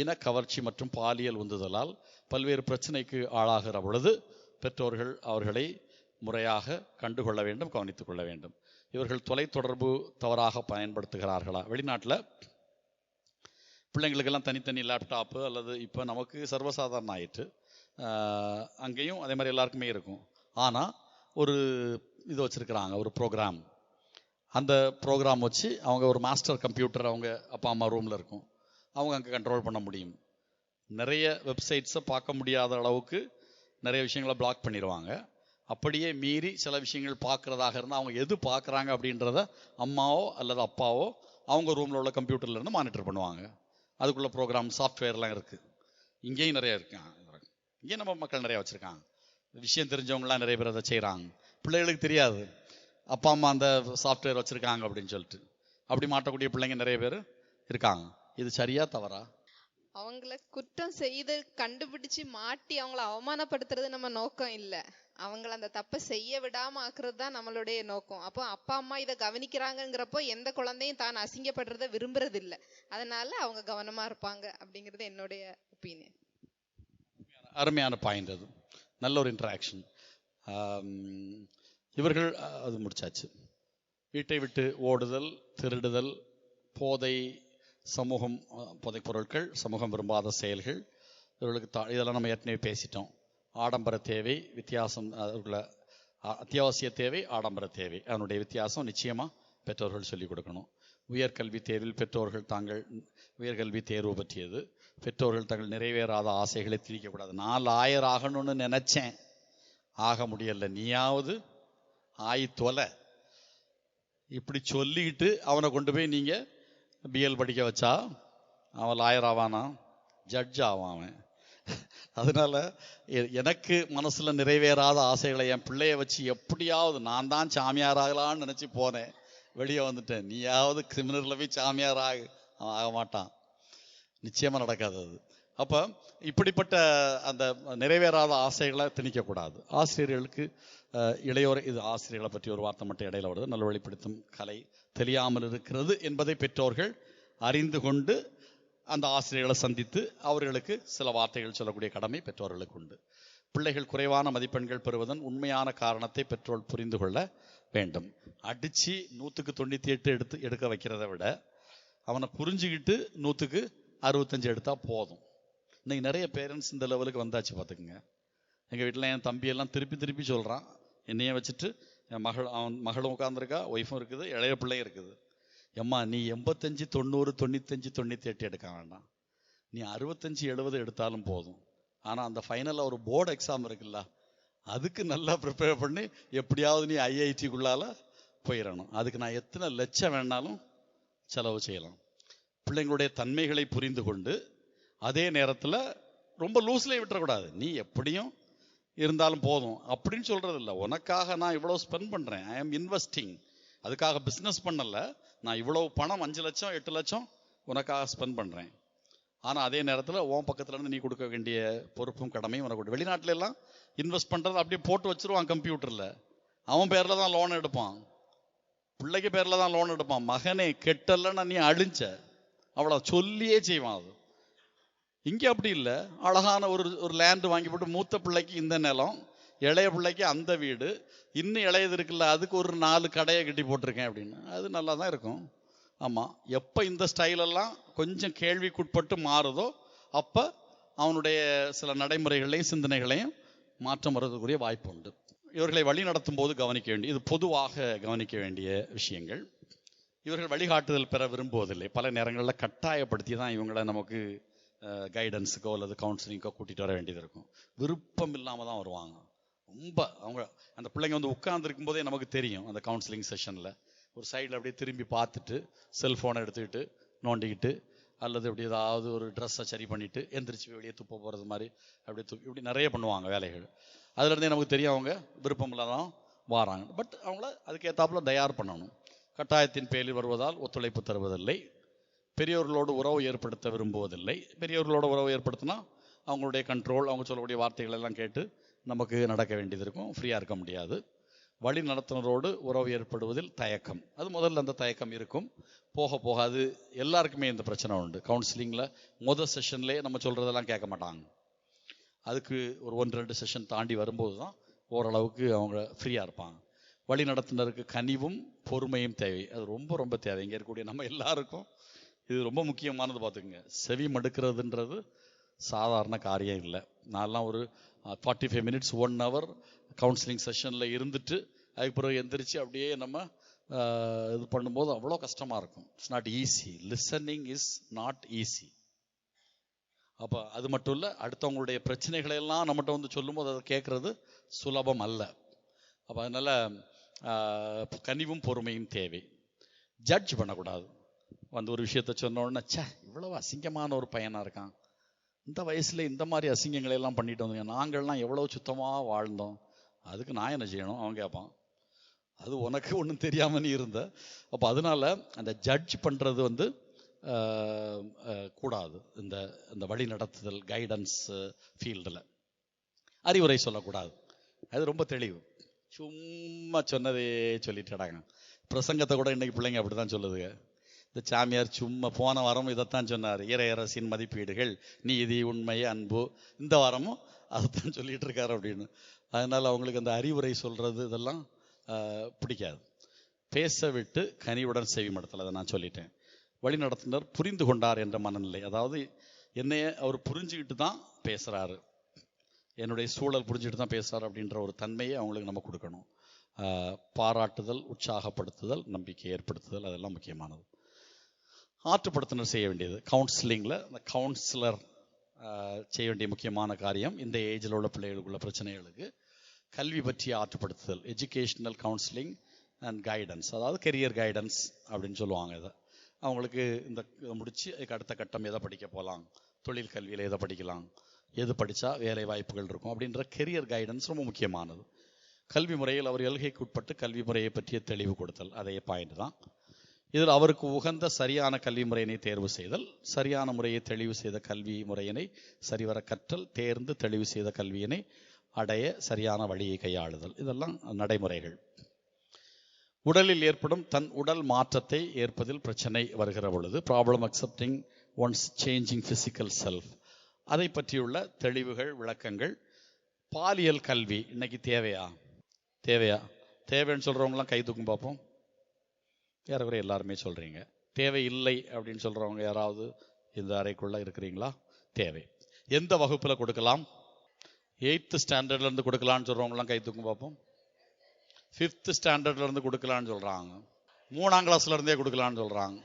இன கவர்ச்சி மற்றும் பாலியல் உந்துதலால் பல்வேறு பிரச்சனைக்கு ஆளாகிற பொழுது பெற்றோர்கள் அவர்களை முறையாக கண்டுகொள்ள வேண்டும், கவனித்துக் கொள்ள வேண்டும். இவர்கள் தொலைத்தொடர்பு தவறாக பயன்படுத்துகிறார்களா? வெளிநாட்டில் பிள்ளைங்களுக்கெல்லாம் தனித்தனி லேப்டாப்பு அல்லது இப்போ நமக்கு சர்வசாதாரணம் ஆயிட்டு, அங்கேயும் அதே மாதிரி எல்லாருக்குமே இருக்கும். ஆனால் ஒரு இது வச்சுருக்கிறாங்க, ஒரு ப்ரோக்ராம். அந்த ப்ரோக்ராம் வச்சு அவங்க ஒரு மாஸ்டர் கம்ப்யூட்டர் அவங்க அப்பா அம்மா ரூமில் இருக்கும், அவங்க அங்கே கண்ட்ரோல் பண்ண முடியும். நிறைய வெப்சைட்ஸை பார்க்க முடியாத அளவுக்கு நிறைய விஷயங்களை பிளாக் பண்ணிடுவாங்க. அப்படியே மீறி சில விஷயங்கள் பார்க்குறதாக இருந்தால் அவங்க எது பார்க்குறாங்க அப்படின்றத அம்மாவோ அல்லது அப்பாவோ அவங்க ரூமில் உள்ள கம்ப்யூட்டர்லேருந்து மானிட்டர் பண்ணுவாங்க. அதுக்குள்ள ப்ரோக்ராம் சாஃப்ட்வேர்லாம் இருக்குது. இங்கேயும் நிறைய இருக்காங்க. இங்கேயும் நம்ம மக்கள் நிறையா வச்சுருக்காங்க. விஷயம் தெரிஞ்சவங்களாம் நிறைய பேர் அதை செய்கிறாங்க. பிள்ளைகளுக்கு தெரியாது அப்பா அம்மா அந்த சாஃப்ட்வேர் வச்சுருக்காங்க அப்படின்னு சொல்லிட்டு அப்படி மாட்டக்கூடிய பிள்ளைங்க நிறைய பேர் இருக்காங்க. இது சரியா தவறா? அவங்கள குற்றம் செய்து கண்டுபிடிச்சு மாட்டி அவங்கள அவமானப்படுத்துறது நம்ம நோக்கம் இல்லை. அவங்கள அந்த தப்பை செய்ய விடாம ஆக்குறது தான் நம்மளுடைய நோக்கம். அப்போ அப்பா அம்மா இதை கவனிக்கிறாங்கிறப்போ எந்த குழந்தையும் தான் அசிங்கப்படுறத விரும்புறது இல்லை. அதனால அவங்க கவனமா இருப்பாங்க அப்படிங்கிறது என்னுடைய ஒப்பீனியன். அருமையான பாயிண்ட். அது நல்ல ஒரு இன்டராக்ஷன். இவர்கள் அது முடிச்சாச்சு. வீட்டை விட்டு ஓடுதல், திருடுதல், போதைப் பொருட்கள், சமூகம் விரும்பாத செயல்கள், இவர்களுக்கு இதெல்லாம் நம்ம ஏற்கனவே பேசிட்டோம். ஆடம்பர தேவை, வித்தியாசம், அத்தியாவசிய தேவை, ஆடம்பர தேவை, அதனுடைய வித்தியாசம் நிச்சயமாக பெற்றோர்கள் சொல்லிக் கொடுக்கணும். உயர்கல்வி தேர்வில் பெற்றோர்கள் உயர்கல்வி தேர்வு பற்றியது. பெற்றோர்கள் தங்கள் நிறைவேறாத ஆசைகளை திணிக்கக்கூடாது. நான் லாயர் ஆகணும்னு நினச்சேன், ஆக முடியல, நீயாவது ஆயி தொலை இப்படி சொல்லிக்கிட்டு அவனை கொண்டு போய் நீங்கள் பிஎல் படிக்க வச்சா அவன் லாயர் ஆவானா, ஜட்ஜ் ஆவான் அவன். அதனால எனக்கு மனசுல நிறைவேறாத ஆசைகளை என் பிள்ளைய வச்சு எப்படியாவது நான் தான் சாமியார் ஆகலான்னு நினைச்சு போனேன், வெளியே வந்துட்டேன். நீயாவது கிரிமினல்ல போய் சாமியார் அவன் ஆக மாட்டான், நிச்சயமா நடக்காது அது. அப்ப இப்படிப்பட்ட அந்த நிறைவேறாத ஆசைகளை திணிக்க கூடாது. ஆசிரியர்களுக்கு இளையோர், இது ஆசிரியர்களை பற்றி ஒரு வார்த்தை மட்டும் இடையில வருது, நல்வழிப்படுத்தும் கலை தெரியாமல் இருக்கிறது என்பதை பெற்றோர்கள் அறிந்து கொண்டு அந்த ஆசிரியர்களை சந்தித்து அவர்களுக்கு சில வார்த்தைகள் சொல்லக்கூடிய கடமை பெற்றோர்களுக்கு உண்டு. பிள்ளைகள் குறைவான மதிப்பெண்கள் பெறுவதன் உண்மையான காரணத்தை பெற்றோர் புரிந்து கொள்ள வேண்டும். அடிச்சு 100க்கு 98 எடுக்க வைக்கிறத விட அவனை புரிஞ்சுக்கிட்டு 100க்கு 65 எடுத்தா போதும். இன்னைக்கு நிறைய பேரண்ட்ஸ் இந்த லெவலுக்கு வந்தாச்சு பார்த்துக்குங்க. எங்கள் வீட்டில் என் தம்பியெல்லாம் திருப்பி சொல்கிறான், என்னைய வச்சுட்டு என் மகளும் உட்காந்துருக்கா, ஒய்ஃபும் இருக்குது, இளைய பிள்ளையும் இருக்குது. எம்மா நீ 85, 90, 95, 98 எடுக்க வேண்டாம், நீ 65, 70 எடுத்தாலும் போதும். ஆனால் அந்த ஃபைனலில் ஒரு போர்டு எக்ஸாம் இருக்குல்ல, அதுக்கு நல்லா ப்ரிப்பேர் பண்ணி எப்படியாவது நீ ஐஐடிக்குள்ளால போயிடணும். அதுக்கு நான் எத்தனை லட்சம் வேணாலும் செலவு செய்யலாம். பிள்ளைங்களுடைய தன்மைகளை புரிந்து கொண்டு அதே நேரத்தில் ரொம்ப லூஸ்லேயே விட்டுறக்கூடாது. நீ எப்படியும் இருந்தாலும் போதும் அப்படின்னு சொல்றது இல்லை. உனக்காக நான் இவ்வளோ ஸ்பெண்ட் பண்ணுறேன், ஐ ஆம் இன்வெஸ்டிங். அதுக்காக பிஸ்னஸ் பண்ணல, நான் இவ்வளவு பணம் 5 லட்சம் 8 லட்சம் உனக்காக ஸ்பெண்ட் பண்ணுறேன். ஆனால் அதே நேரத்தில் உன் பக்கத்துல இருந்து நீ கொடுக்க வேண்டிய பொறுப்பும் கடமையும் உனக்கு. வெளிநாட்டுல எல்லாம் இன்வெஸ்ட் பண்ணுறது அப்படியே போட்டு வச்சிருவான் கம்ப்யூட்டரில், அவன் பேரில் தான் லோன் எடுப்பான், பிள்ளைக்கு பேரில் தான் லோன் எடுப்பான். மகனே கெட்டலன்னா நீ அழிஞ்ச, அவ்வளோ சொல்லியே செய்வான். அது இங்கே அப்படி இல்லை. அழகான ஒரு லேண்டு வாங்கி போட்டு மூத்த பிள்ளைக்கு இந்த நிலம், இளைய பிள்ளைக்கு அந்த வீடு, இன்னும் இளையது இருக்குல்ல அதுக்கு ஒரு 4 கடையை கட்டி போட்டிருக்கேன் அப்படின்னு. அது நல்லா தான் இருக்கும். ஆமாம், எப்போ இந்த ஸ்டைலெல்லாம் கொஞ்சம் கேள்விக்குட்பட்டு மாறுதோ அப்போ அவனுடைய சில நடைமுறைகளையும் சிந்தனைகளையும் மாற்றம் வருவதற்குரிய வாய்ப்பு உண்டு. இவர்களை வழி நடத்தும் போது கவனிக்க வேண்டிய, இது பொதுவாக கவனிக்க வேண்டிய விஷயங்கள். இவர்கள் வழிகாட்டுதல் பெற விரும்புவதில்லை. பல நேரங்களில் கட்டாயப்படுத்தி தான் இவங்களை நமக்கு கைடன்ஸுக்கோ அல்லது கவுன்சிலிங்கோ கூட்டிகிட்டு வர வேண்டியது இருக்கும். விருப்பம் இல்லாமல் தான் வருவாங்க. ரொம்ப அவங்க அந்த பிள்ளைங்க வந்து உட்கார்ந்துருக்கும் போதே நமக்கு தெரியும். அந்த கவுன்சிலிங் செஷனில் ஒரு சைடில் அப்படியே திரும்பி பார்த்துட்டு செல்ஃபோனை எடுத்துக்கிட்டு நோண்டிக்கிட்டு அல்லது இப்படி ஏதாவது ஒரு ட்ரெஸ்ஸை சரி பண்ணிவிட்டு எந்திரிச்சு வெளியே துப்ப போகிறது மாதிரி அப்படியே இப்படி நிறைய பண்ணுவாங்க வேலைகள். அதுலேருந்தே நமக்கு தெரியும் அவங்க விருப்பம் இல்லாதான் வாராங்க. பட் அவங்கள அதுக்கேற்றாப்புல தயார் பண்ணணும். கட்டாயத்தின் பேரில் வருவதால் ஒத்துழைப்பு தருவதில்லை. பெரியவர்களோடு உறவு ஏற்படுத்த விரும்புவதில்லை. பெரியவர்களோட உறவு ஏற்படுத்தினா அவங்களுடைய கண்ட்ரோல், அவங்க சொல்லக்கூடிய வார்த்தைகள் எல்லாம் கேட்டு நமக்கு நடக்க வேண்டியது இருக்கும், ஃப்ரீயாக இருக்க முடியாது. வழி நடத்துனரோடு உறவு ஏற்படுவதில் தயக்கம், அது முதல்ல அந்த தயக்கம் இருக்கும். போக போக அது எல்லாருக்குமே இந்த பிரச்சனை உண்டு. கவுன்சிலிங்கில் முதல் செஷன்லேயே நம்ம சொல்கிறதெல்லாம் கேட்க மாட்டாங்க. அதுக்கு ஒரு 1-2 செஷன் தாண்டி வரும்போது தான் ஓரளவுக்கு அவங்க ஃப்ரீயாக இருப்பாங்க. வழி நடத்துனருக்கு கனிவும் பொறுமையும் தேவை. அது ரொம்ப ரொம்ப தேவை. இங்கே இருக்கக்கூடிய நம்ம எல்லாருக்கும் இது ரொம்ப முக்கியமானது. பார்த்துக்குங்க, செவி மடுக்கிறதுன்றது சாதாரண காரியம் இல்லை. நான்லாம் ஒரு 45 மினிட்ஸ் 1 hour கவுன்சிலிங் செஷனில் இருந்துட்டு அதுக்கு பிறகு எந்திரிச்சு அப்படியே நம்ம இது பண்ணும்போது அவ்வளோ கஷ்டமாக இருக்கும். It's not easy. Listening is not easy. அப்போ அது மட்டும் இல்லை, அடுத்தவங்களுடைய பிரச்சனைகளை எல்லாம் நம்மகிட்ட வந்து சொல்லும்போது அதை கேட்குறது சுலபம் அல்ல. அப்போ அதனால் கனிவும் பொறுமையும் தேவை. ஜட்ஜ் பண்ணக்கூடாது. வந்து ஒரு விஷயத்த சொன்னோடனே சே இவ்வளவு அசிங்கமான ஒரு பையனாக இருக்கான், இந்த வயசுல இந்த மாதிரி அசிங்கங்களை எல்லாம் பண்ணிட்டு வந்தீங்க, நாங்கள்லாம் எவ்வளவு சுத்தமாக வாழ்ந்தோம், அதுக்கு நான் என்ன செய்யணும் அவன் கேட்பான். அது உனக்கு ஒன்றும் தெரியாம நீ இருந்த. அப்போ அதனால அந்த ஜட்ஜ் பண்ணுறது வந்து கூடாது. இந்த வழி நடத்துதல் கைடன்ஸ் ஃபீல்டில் அறிவுரை சொல்லக்கூடாது. அது ரொம்ப தெளிவு. சும்மா சொன்னதே சொல்லிட்டுடாங்க. பிரசங்கத்தை கூட இன்னைக்கு பிள்ளைங்க அப்படி தான் சொல்லுதுங்க. இந்த சாமியார் சும்மா போன வாரமும் இதைத்தான் சொன்னார், இறையரசின் மதிப்பீடுகள், நீதி, உண்மை, அன்பு, இந்த வாரமும் அதைத்தான் சொல்லிட்டு இருக்காரு அப்படின்னு. அதனால் அவங்களுக்கு அந்த அறிவுரை சொல்றது இதெல்லாம் பிடிக்காது. பேச விட்டு கனிவுடன் செவிமடுத்தல், அதை நான் சொல்லிட்டேன். வழி நடத்துனர் புரிந்து கொண்டார் என்ற மனநிலை, அதாவது என்னைய அவர் புரிஞ்சுக்கிட்டு தான் பேசுறாரு, என்னுடைய சூழல் புரிஞ்சுக்கிட்டு தான் பேசுறாரு அப்படின்ற ஒரு தன்மையை அவங்களுக்கு நம்ம கொடுக்கணும். பாராட்டுதல், உற்சாகப்படுத்துதல், நம்பிக்கை ஏற்படுத்துதல், அதெல்லாம் முக்கியமானது. ஆற்றுப்படுத்தினர் செய்ய வேண்டியது கவுன்சிலிங்கில், அந்த கவுன்சிலர் செய்ய வேண்டிய முக்கியமான காரியம் இந்த ஏஜில் உள்ள பிள்ளைகளுக்குள்ள பிரச்சனைகளுக்கு கல்வி பற்றிய ஆற்றுப்படுத்துதல், எஜுகேஷ்னல் கவுன்சிலிங் அண்ட் கைடன்ஸ், அதாவது கெரியர் கைடன்ஸ் அப்படின்னு சொல்லுவாங்க. இதை அவங்களுக்கு இந்த முடிச்சு அதுக்கு அடுத்த கட்டம் எதை படிக்க போகலாம், தொழில் கல்வியில் எதை படிக்கலாம், எது படித்தா வேலை வாய்ப்புகள் இருக்கும் அப்படின்ற கெரியர் கைடன்ஸ் ரொம்ப முக்கியமானது. கல்வி முறையில் அவர் எல்கைக்கு உட்பட்டு கல்வி முறையை பற்றிய தெளிவு கொடுத்தல், அதே பாயிண்ட் தான். இதில் அவருக்கு உகந்த சரியான கல்வி முறையினை தேர்வு செய்தல், சரியான முறையை தெளிவு செய்த கல்வி முறையினை சரிவர கற்றல், தேர்ந்து தெளிவு செய்த கல்வியினை அடைய சரியான வழியை கையாளுதல், இதெல்லாம் நடைமுறைகள். உடலில் ஏற்படும் தன் உடல் மாற்றத்தை ஏற்பதில் பிரச்சனை வருகிற பொழுது, problem accepting once changing physical self, அதை பற்றியுள்ள தெளிவுகள், விளக்கங்கள். பாலியல் கல்வி இன்னைக்கு தேவையா? தேவைன்னு சொல்றவங்களாம் கை தூக்கும் பார்ப்போம். ஏறக்குறைய எல்லாருமே சொல்றீங்க. தேவை இல்லை அப்படின்னு சொல்றவங்க யாராவது இந்த அறைக்குள்ள இருக்கிறீங்களா? தேவை. எந்த வகுப்புல கொடுக்கலாம்? 8th ஸ்டாண்டர்ட்ல இருந்து கொடுக்கலான்னு சொல்றவங்களாம் கை தூக்கும் பார்ப்போம். 5th ஸ்டாண்டர்ட்ல இருந்து கொடுக்கலான்னு சொல்றாங்க. 3ஆம் கிளாஸ்ல இருந்தே கொடுக்கலான்னு சொல்றாங்க.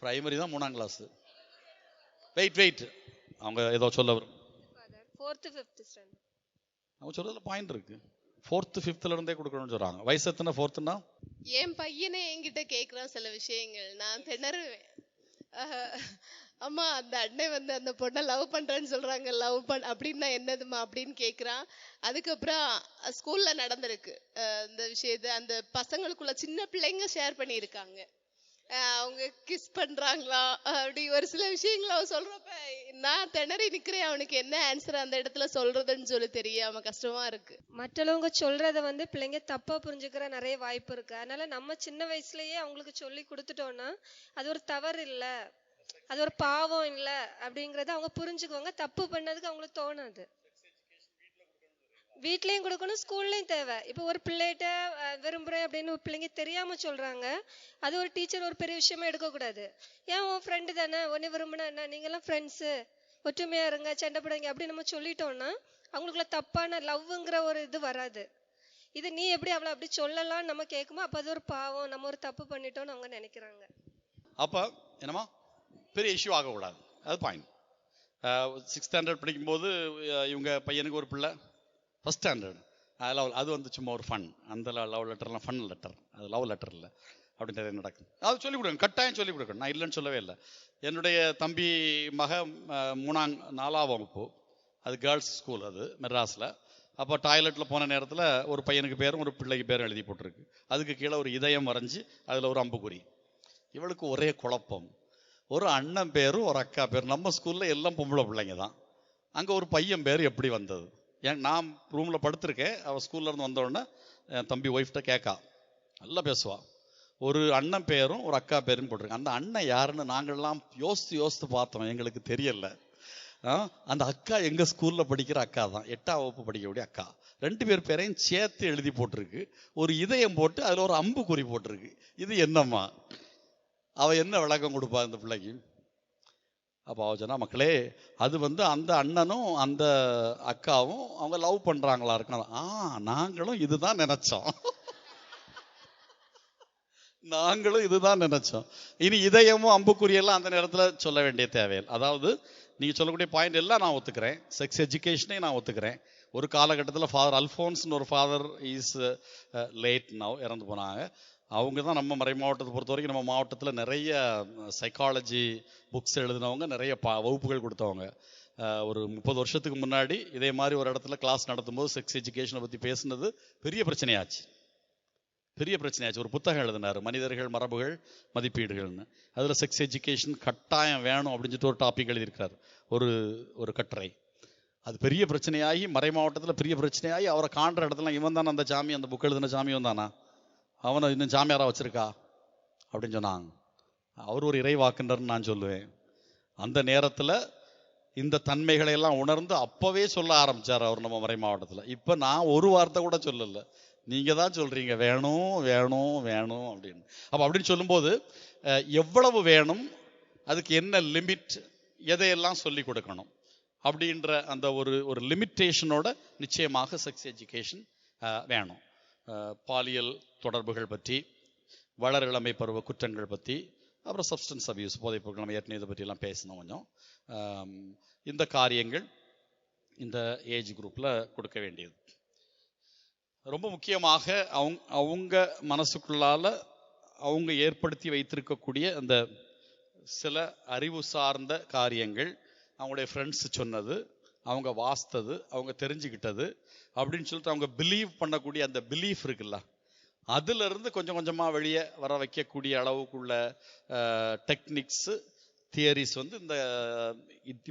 பிரைமரி தான் 3ஆம் கிளாஸ். வெயிட் அவங்க ஏதோ சொல்ல வரும். 4th 5th ஸ்டாண்டர்ட் அவங்க சொல்றதுல பாயிண்ட் இருக்கு. 4th 5thல இருந்தே கொடுக்கணும்னு சொல்றாங்க. வயசு எத்தனை? 4th-னா என் பையனே என்கிட்ட கேக்குறான் சில விஷயங்கள், நான் திணறுவேன். அம்மா அந்த அண்ணன் வந்து அந்த பொண்ணை லவ் பண்றேன்னு சொல்றாங்க, அப்படின்னா என்னதுமா அப்படின்னு கேக்குறான். அதுக்கப்புறம் ஸ்கூல்ல நடந்திருக்கு இந்த விஷயத்த, அந்த பசங்களுக்குள்ள சின்ன பிள்ளைங்க ஷேர் பண்ணியிருக்காங்க, அவங்க கிஸ் பண்றாங்களா அப்படி ஒரு சில விஷயங்களை அவன் சொல்றப்ப நான் திணறி நிக்கிறேன். அவனுக்கு என்ன ஆன்சர் அந்த இடத்துல சொல்றதுன்னு சொல்லி தெரியாம கஷ்டமா இருக்கு. மற்றவங்க சொல்றத வந்து பிள்ளைங்க தப்பா புரிஞ்சுக்கிற நிறைய வாய்ப்பு இருக்கு. அதனால நம்ம சின்ன வயசுலயே அவங்களுக்கு சொல்லி கொடுத்துட்டோம்னா அது ஒரு தவறு இல்ல, அது ஒரு பாவம் இல்ல அப்படிங்கறத அவங்க புரிஞ்சுக்குவாங்க. தப்பு பண்ணதுக்கு அவங்களுக்கு தோணாது. வீட்லயும் கொடுக்கணும், ஸ்கூல்லயும் தேவை. இப்போ ஒரு பிள்ளைகிட்ட விரும்புறேன் அப்படின்னு பிள்ளைங்க தெரியாம சொல்றாங்க, அது ஒரு டீச்சர் ஒரு பெரிய விஷயமா எடுக்கக்கூடாது. ஏன் உன் ஃப்ரெண்டு தானே, உன்னை விரும்பினா என்ன, நீங்க எல்லாம் ஃப்ரெண்ட்ஸு, ஒற்றுமையா இருங்க, சண்டை போடுங்க அப்படி நம்ம சொல்லிட்டோம்னா அவங்களுக்குள்ள தப்பான லவ்ங்கிற ஒரு இது வராது. இது நீ எப்படி அவளை அப்படி சொல்லலாம்னு நம்ம கேட்குமோ அப்ப அது ஒரு பாவம், நம்ம ஒரு தப்பு பண்ணிட்டோம்னு அவங்க நினைக்கிறாங்க. அப்ப என்னமா பெரிய இஷ்யூ ஆகக்கூடாது, அது பாயிண்ட். 6th ஸ்டாண்டர்ட் படிக்கும்போது இவங்க பையனுக்கு ஒரு பிள்ளை 1st ஸ்டாண்டர்ட், அது வந்து சும்மா ஒரு ஃபன். அந்த லவ் லெட்டர்லாம் ஃபன் லெட்டர், அது லவ் லெட்டர் இல்லை அப்படின்றது நடக்குது. அது சொல்லிக் கொடுக்கணும், கட்டாயம் சொல்லிக் கொடுக்கணும், நான் இல்லைன்னு சொல்லவே இல்லை. என்னுடைய தம்பி மக 4ஆம் வகுப்பு, அது கேர்ள்ஸ் ஸ்கூல், அது மெட்ராஸில். அப்போ டாய்லெட்டில் போன நேரத்தில் ஒரு பையனுக்கு பேரும் ஒரு பிள்ளைக்கு பேரும் எழுதி போட்டிருக்கு. அதுக்கு கீழே ஒரு இதயம் வரைஞ்சி அதில் ஒரு அம்புக்குறி. இவளுக்கு ஒரே குழப்பம், ஒரு அண்ணன் பேரும் ஒரு அக்கா பேரும். நம்ம ஸ்கூலில் எல்லாம் பொம்பளை பிள்ளைங்க தான், அங்கே ஒரு பையன் பேர் எப்படி வந்தது? நான் ரூமில் படுத்திருக்கேன், அவள் ஸ்கூல்லேருந்து வந்தோடனே என் தம்பி ஒய்ஃப்ட்ட கேட்கா, நல்லா பேசுவா, ஒரு அண்ணன் பேரும் ஒரு அக்கா பேரும் போட்டிருக்கேன். அந்த அண்ணன் யாருன்னு நாங்கள்லாம் யோசித்து பார்த்தோம், எங்களுக்கு தெரியல. அந்த அக்கா எங்கள் ஸ்கூலில் படிக்கிற அக்கா தான், 8ஆம் வகுப்பு படிக்கக்கூடிய அக்கா. 2 பேர் பேரையும் சேர்த்து எழுதி போட்டிருக்கு, ஒரு இதயம் போட்டு அதில் ஒரு அம்பு குறி போட்டிருக்கு. இது என்னம்மா? அவள் என்ன விளக்கம் கொடுப்பா இந்த பிள்ளைக்கு? அப்போ அவ சொன்னா, மக்களே அது வந்து அந்த அண்ணனும் அந்த அக்காவும் அவங்க லவ் பண்றாங்களா இருக்கலாம். நாங்களும் இதுதான் நினைச்சோம் இனி இதயமும் அம்புக்குறியெல்லாம் அந்த நேரத்தில் சொல்ல வேண்டிய தேவையில்லை. அதாவது நீங்க சொல்லக்கூடிய பாயிண்ட் எல்லாம் நான் ஒத்துக்கிறேன், செக்ஸ் எஜுகேஷனே நான் ஒத்துக்கிறேன். ஒரு காலகட்டத்தில் ஃபாதர் அல்ஃபோன்ஸ்னு ஒரு ஃபாதர் இஸ் லேட் நவ், இறந்து போனாங்க. அவங்க தான் நம்ம மறை மாவட்டத்தை பொறுத்த வரைக்கும் நம்ம மாவட்டத்தில் நிறைய சைக்காலஜி புக்ஸ் எழுதினவங்க, நிறைய வகுப்புகள் கொடுத்தவங்க. ஒரு 30 வருஷத்துக்கு முன்னாடி இதே மாதிரி ஒரு இடத்துல கிளாஸ் நடத்தும்போது செக்ஸ் எஜுகேஷனை பற்றி பேசுனது பெரிய பிரச்சனையாச்சு. ஒரு புத்தகம் எழுதினார், மனிதர்கள் மரபுகள் மதிப்பீடுகள்னு. அதில் செக்ஸ் எஜுகேஷன் கட்டாயம் வேணும் அப்படின்னு சொல்லிட்டு ஒரு டாபிக் எழுதியிருக்காரு, ஒரு கட்டுரை. அது பெரிய பிரச்சனையாகி மறை மாவட்டத்தில் பெரிய பிரச்சனையாகி அவரை காண்ற இடத்துல இவன் தானே அந்த சாமி, அந்த புக் எழுதின சாமி வந்தானா, அவனை இன்னும் சாமியாரா வச்சிருக்கா அப்படின்னு சொன்னாங்க. அவர் ஒரு இறைவாக்குன்றர்னு நான் சொல்லுவேன். அந்த நேரத்தில் இந்த தன்மைகளை எல்லாம் உணர்ந்து அப்பவே சொல்ல ஆரம்பிச்சார் அவர் நம்ம மறை மாவட்டத்தில். இப்போ நான் ஒரு வார்த்தை கூட சொல்லலை, நீங்க தான் சொல்றீங்க வேணும் வேணும் வேணும் அப்படின்னு. அப்போ அப்படின்னு சொல்லும்போது எவ்வளவு வேணும், அதுக்கு என்ன லிமிட், எதையெல்லாம் சொல்லி கொடுக்கணும் அப்படின்ற அந்த ஒரு லிமிட்டேஷனோட நிச்சயமாக செக்ஸ் எஜுகேஷன் வேணும். பாலியல் தொடர்புகள் பற்றி, வளர் இளமை பருவ குற்றங்கள் பற்றி, அப்புறம் சப்ஸ்டன்ஸ் அபியூஸ், போதைப் பொருட்கள், நம்ம ஏற்கனவே இதை பற்றியெல்லாம் பேசணும் கொஞ்சம். இந்த காரியங்கள் இந்த ஏஜ் குரூப்பில் கொடுக்க வேண்டியது ரொம்ப முக்கியமாக. அவங்க மனசுக்குள்ளால அவங்க ஏற்படுத்தி வைத்திருக்கக்கூடிய அந்த சில அறிவு சார்ந்த காரியங்கள், அவங்களுடைய ஃப்ரெண்ட்ஸ் சொன்னது, அவங்க வாசித்தது, அவங்க தெரிஞ்சுக்கிட்டது அப்படின்னு சொல்லிட்டு அவங்க பிலீவ் பண்ணக்கூடிய அந்த பிலீஃப் இருக்குல்ல, அதுல இருந்து கொஞ்சம் கொஞ்சமா வெளியே வர வைக்கக்கூடிய அளவுக்குள்ள டெக்னிக்ஸ், தியரிஸ் வந்து இந்த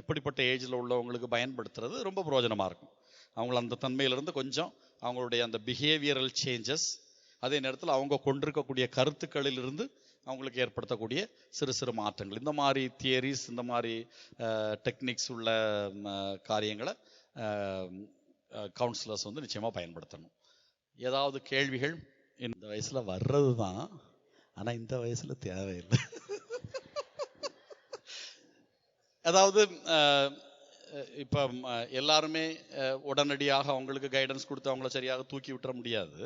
இப்படிப்பட்ட ஏஜ்ல உள்ளவங்களுக்கு பயன்படுத்துறது ரொம்ப பிரயோஜனமா இருக்கும். அவங்கள அந்த தன்மையிலிருந்து கொஞ்சம் அவங்களுடைய அந்த பிஹேவியரல் சேஞ்சஸ், அதே நேரத்தில் அவங்க கொண்டிருக்கக்கூடிய கருத்துக்களிலிருந்து அவங்களுக்கு ஏற்படுத்தக்கூடிய சிறு சிறு மாற்றங்கள், இந்த மாதிரி தியரிஸ், இந்த மாதிரி டெக்னிக்ஸ் உள்ள காரியங்களை கவுன்சிலர்ஸ் வந்து நிச்சயமா பயன்படுத்தணும். ஏதாவது கேள்விகள்? இந்த வயசுல வர்றது தான், ஆனா இந்த வயசுல தேவையில்லை. அதாவது இப்போ எல்லாருமே உடனடியாக அவங்களுக்கு கைடன்ஸ் கொடுத்து அவங்கள சரியாக தூக்கி விட்டுற முடியாது.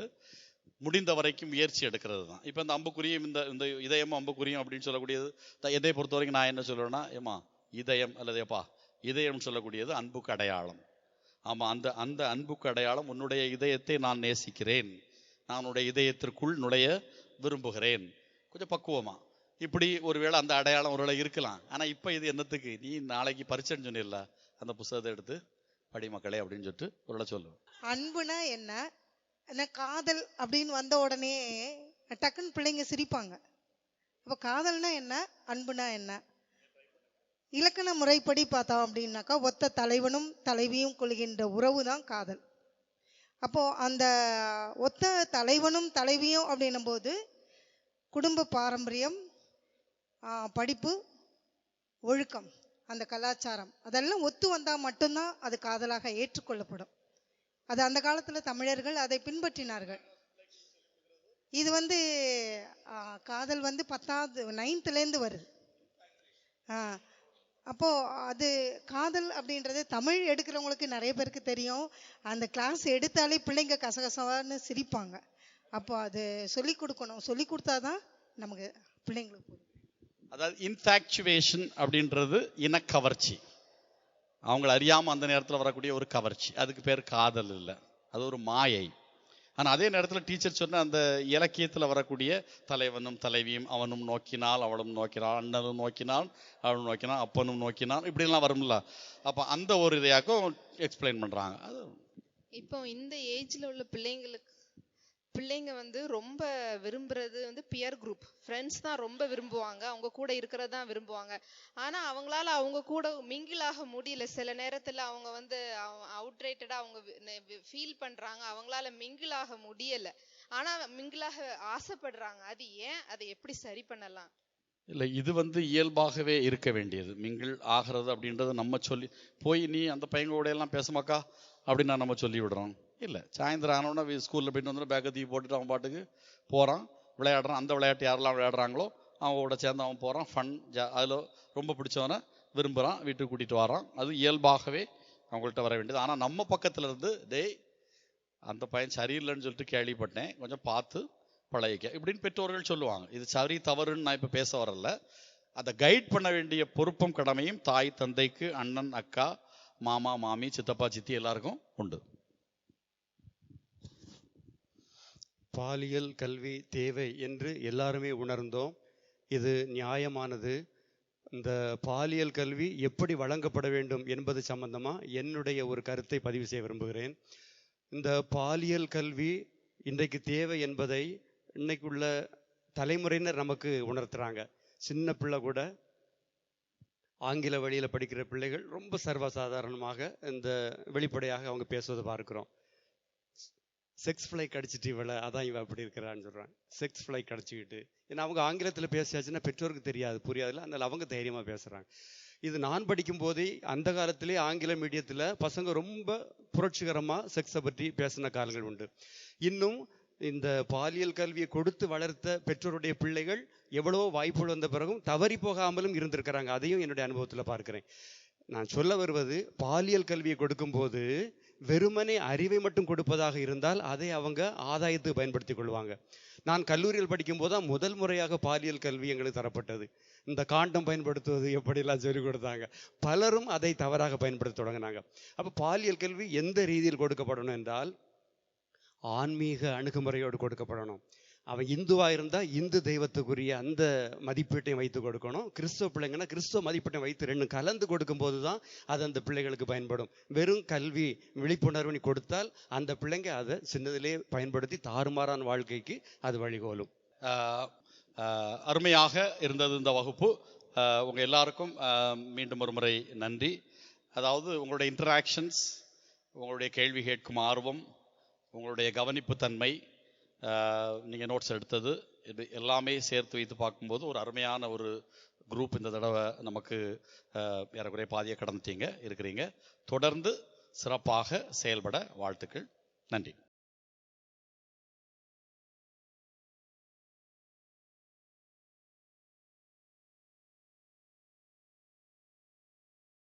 முடிந்த வரைக்கும் முயற்சி எடுக்கிறது தான். இப்போ இந்த அம்புக்குரியும் இந்த இதயம் அம்புக்குரியும் அப்படின்னு சொல்லக்கூடியது, எதை பொறுத்த வரைக்கும் நான் என்ன சொல்லுவேன்னா, ஏமா இதயம் அல்லது எப்பா இதயம் சொல்லக்கூடியது அன்புக்கு அடையாளம். ஆமாம், அந்த அந்த அன்புக்கு அடையாளம், உன்னுடைய இதயத்தை நான் நேசிக்கிறேன், நான் உன்னுடைய இதயத்திற்குள் நுழைய விரும்புகிறேன். கொஞ்சம் பக்குவமா இப்படி ஒருவேளை அந்த அடையாளம் ஒருவேளை இருக்கலாம். ஆனால் இப்போ இது என்னத்துக்கு, நீ நாளைக்கு பரிச்சைன்னு சொன்னில்ல, அந்த புத்தகத்தை எடுத்து படி மக்களே அப்படின்னு சொல்லிட்டு ஒருவேளை சொல்லுவேன். அன்புனா என்ன, காதல் அப்படின்னு வந்த உடனே டக்குன்னு பிள்ளைங்க சிரிப்பாங்க. அப்போ காதல்னா என்ன, அன்புனா என்ன? இலக்கண முறைப்படி பார்த்தோம் அப்படின்னாக்கா, ஒத்த தலைவனும் தலைவியும் கொள்கின்ற உறவு தான் காதல். அப்போ அந்த ஒத்த தலைவனும் தலைவியும் அப்படின்னும் போது குடும்ப பாரம்பரியம், படிப்பு, ஒழுக்கம், அந்த கலாச்சாரம் அதெல்லாம் ஒத்து வந்தால் மட்டும்தான் அது காதலாக ஏற்றுக்கொள்ளப்படும். அது அந்த காலத்துல தமிழர்கள் அதை பின்பற்றினார்கள். இது வந்து காதல் வந்து 10th 9th வருது. அப்போ அது காதல் அப்படின்றது தமிழ் எடுக்கிறவங்களுக்கு நிறைய பேருக்கு தெரியும். அந்த கிளாஸ் எடுத்தாலே பிள்ளைங்க கசகசவான்னு சிரிப்பாங்க. அப்போ அது சொல்லி கொடுக்கணும், சொல்லி கொடுத்தாதான் நமக்கு பிள்ளைங்களுக்கு. அதாவது இன்ஃபாக்சுவேஷன் அப்படின்றது இனக்கவர்ச்சி, அவங்கள அறியாம அந்த நேரத்தில் வரக்கூடிய ஒரு கவர்ச்சி, அதுக்கு பேர் காதல் இல்லை, அது ஒரு மாயை. ஆனால் அதே நேரத்தில் டீச்சர் சொன்ன அந்த இலக்கியத்தில் வரக்கூடிய தலைவனும் தலைவியும், அவனும் நோக்கினால் அவளும் நோக்கினாள், அண்ணனும் நோக்கினாள் அவளும் நோக்கினாள், அப்பனும் நோக்கினாள், இப்படிலாம் வரும்ல. அப்போ அந்த ஒரு இதையாக்கும் எக்ஸ்பிளைன் பண்றாங்க. அது இப்போ இந்த ஏஜ்ல உள்ள பிள்ளைங்க வந்து ரொம்ப விரும்புறது வந்து பியர் குரூப் ஃப்ரெண்ட்ஸ் தான் ரொம்ப விரும்புவாங்க, அவங்க கூட இருக்கிறது தான் விரும்புவாங்க. ஆனா அவங்களால அவங்க கூட மிங்கிள் ஆக முடியல. சில நேரத்துல அவங்க வந்து அவுட்ரேட்டடா அவங்க ஃபீல் பண்றாங்க, அவங்களால மிங்கிள் ஆக முடியல. ஆனா மிங்கிள் ஆக ஆசைப்படுறாங்க. அது ஏன், அதை எப்படி சரி பண்ணலாம்? இல்லை, இது வந்து இயல்பாகவே இருக்க வேண்டியது. மிங்கிள் ஆகிறது அப்படின்றது நம்ம சொல்லி போய் நீ அந்த பையங்களோட எல்லாம் பேசமாக்கா அப்படின்னு நம்ம சொல்லி விடுறோம். இல்லை, சாயந்தரம் ஆனோன்னா ஸ்கூலில் போயிட்டு வந்து பேக்கை தூக்கி போட்டுட்டு அவன் பாட்டுக்கு போகிறான், விளையாடுறான். அந்த விளையாட்டு யாரெல்லாம் விளையாடுறாங்களோ அவங்களோட சேர்ந்து அவன் போகிறான், ஃபன் அதில் ரொம்ப பிடிச்சவனை விரும்புகிறான், வீட்டுக்கு கூட்டிகிட்டு வரான். அது இயல்பாகவே அவங்கள்ட்ட வர வேண்டியது. ஆனால் நம்ம பக்கத்தில் இருந்து டேய் அந்த பையன் சரியில்லைன்னு சொல்லிட்டு கேள்விப்பட்டேன், கொஞ்சம் பார்த்து பழகிக்க இப்படின்னு பெற்றோர்கள் சொல்லுவாங்க. இது சரி தவறுன்னு நான் இப்போ பேச வரல. அதை கைட் பண்ண வேண்டிய பொறுப்பும் கடமையும் தாய் தந்தைக்கு, அண்ணன் அக்கா, மாமா மாமி, சித்தப்பா சித்தி எல்லாருக்கும் உண்டு. பாலியல் கல்வி தேவை என்று எல்லாருமே உணர்ந்தோம். இது நியாயமானது. இந்த பாலியல் கல்வி எப்படி வழங்கப்பட வேண்டும் என்பது சம்பந்தமா என்னுடைய ஒரு கருத்தை பதிவு செய்ய விரும்புகிறேன். இந்த பாலியல் கல்வி இன்றைக்கு தேவை என்பதை இன்னைக்குள்ள தலைமுறையினர் நமக்கு உணர்த்துறாங்க. சின்ன பிள்ளை கூட ஆங்கில வழியில் படிக்கிற பிள்ளைகள் ரொம்ப சர்வசாதாரணமாக இந்த வெளிப்படையாக அவங்க பேசுவதை பார்க்கிறோம். செக்ஸ் ஃப்ளை கடிச்சிட்டு இவளை, அதான் இவ அப்படி இருக்கிறான்னு சொல்றாங்க. செக்ஸ் ஃப்ளை கடிச்சிக்கிட்டு, ஏன்னா அவங்க ஆங்கிலத்தில் பேசியாச்சுன்னா பெற்றோருக்கு தெரியாது, புரியாதுல, அதனால அவங்க தைரியமா பேசுறாங்க. இது நான் படிக்கும் போதே அந்த காலத்திலே ஆங்கில மீடியத்தில் பசங்க ரொம்ப புரட்சிகரமா செக்ஸை பற்றி பேசின காலங்கள் உண்டு. இன்னும் இந்த பாலியல் கல்வியை கொடுத்து வளர்த்த பெற்றோருடைய பிள்ளைகள் எவ்வளவோ வாய்ப்புகள் வந்த பிறகும் தவறி போகாமலும் இருந்திருக்கிறாங்க. அதையும் என்னுடைய அனுபவத்தில் பார்க்கிறேன். நான் சொல்ல வருவது, பாலியல் கல்வியை கொடுக்கும்போது வெறுமனே அறிவை மட்டும் கொடுப்பதாக இருந்தால் அதை அவங்க ஆதாயத்துக்கு பயன்படுத்தி கொள்வாங்க. நான் கல்லூரியில் படிக்கும் போதுதான் முதல் முறையாக பாலியல் கல்வி எங்களுக்கு தரப்பட்டது. இந்த காண்டம் பயன்படுத்துவது எப்படிலாம் சொல்லிக் கொடுத்தாங்க. பலரும் அதை தவறாக பயன்படுத்த தொடங்கினாங்க. அப்போ பாலியல் கல்வி எந்த ரீதியில் கொடுக்கப்படணும் என்றால் ஆன்மீக அணுகுமுறையோடு கொடுக்கப்படணும். அவன் இந்துவா இருந்தா இந்து தெய்வத்துக்குரிய அந்த மதிப்பீட்டையும் வைத்து கொடுக்கணும். கிறிஸ்துவ பிள்ளைங்கன்னா கிறிஸ்துவ மதிப்பீட்டையும் வைத்து ரெண்டும் கலந்து கொடுக்கும் போதுதான் அது அந்த பிள்ளைகளுக்கு பயன்படும். வெறும் கல்வி விழிப்புணர்வு நீ கொடுத்தால் அந்த பிள்ளைங்க அதை சின்னதிலேயே பயன்படுத்தி தாறுமாறான வாழ்க்கைக்கு அது வழிகோலும். அருமையாக இருந்தது இந்த வகுப்பு. உங்க எல்லாருக்கும் மீண்டும் ஒரு முறை நன்றி. அதாவது உங்களுடைய இன்டராக்ஷன்ஸ், உங்களுடைய கேள்வி கேட்கும் ஆர்வம், உங்களுடைய கவனிப்பு தன்மை, நீங்கள் நோட்ஸ் எடுத்தது, இது எல்லாமே சேர்த்து வைத்து பார்க்கும்போது ஒரு அருமையான ஒரு குரூப் இந்த தடவை நமக்கு ஏறக்குறைய பாதியை கடந்துட்டீங்க இருக்கிறீங்க. தொடர்ந்து சிறப்பாக செயல்பட வாழ்த்துக்கள். நன்றி.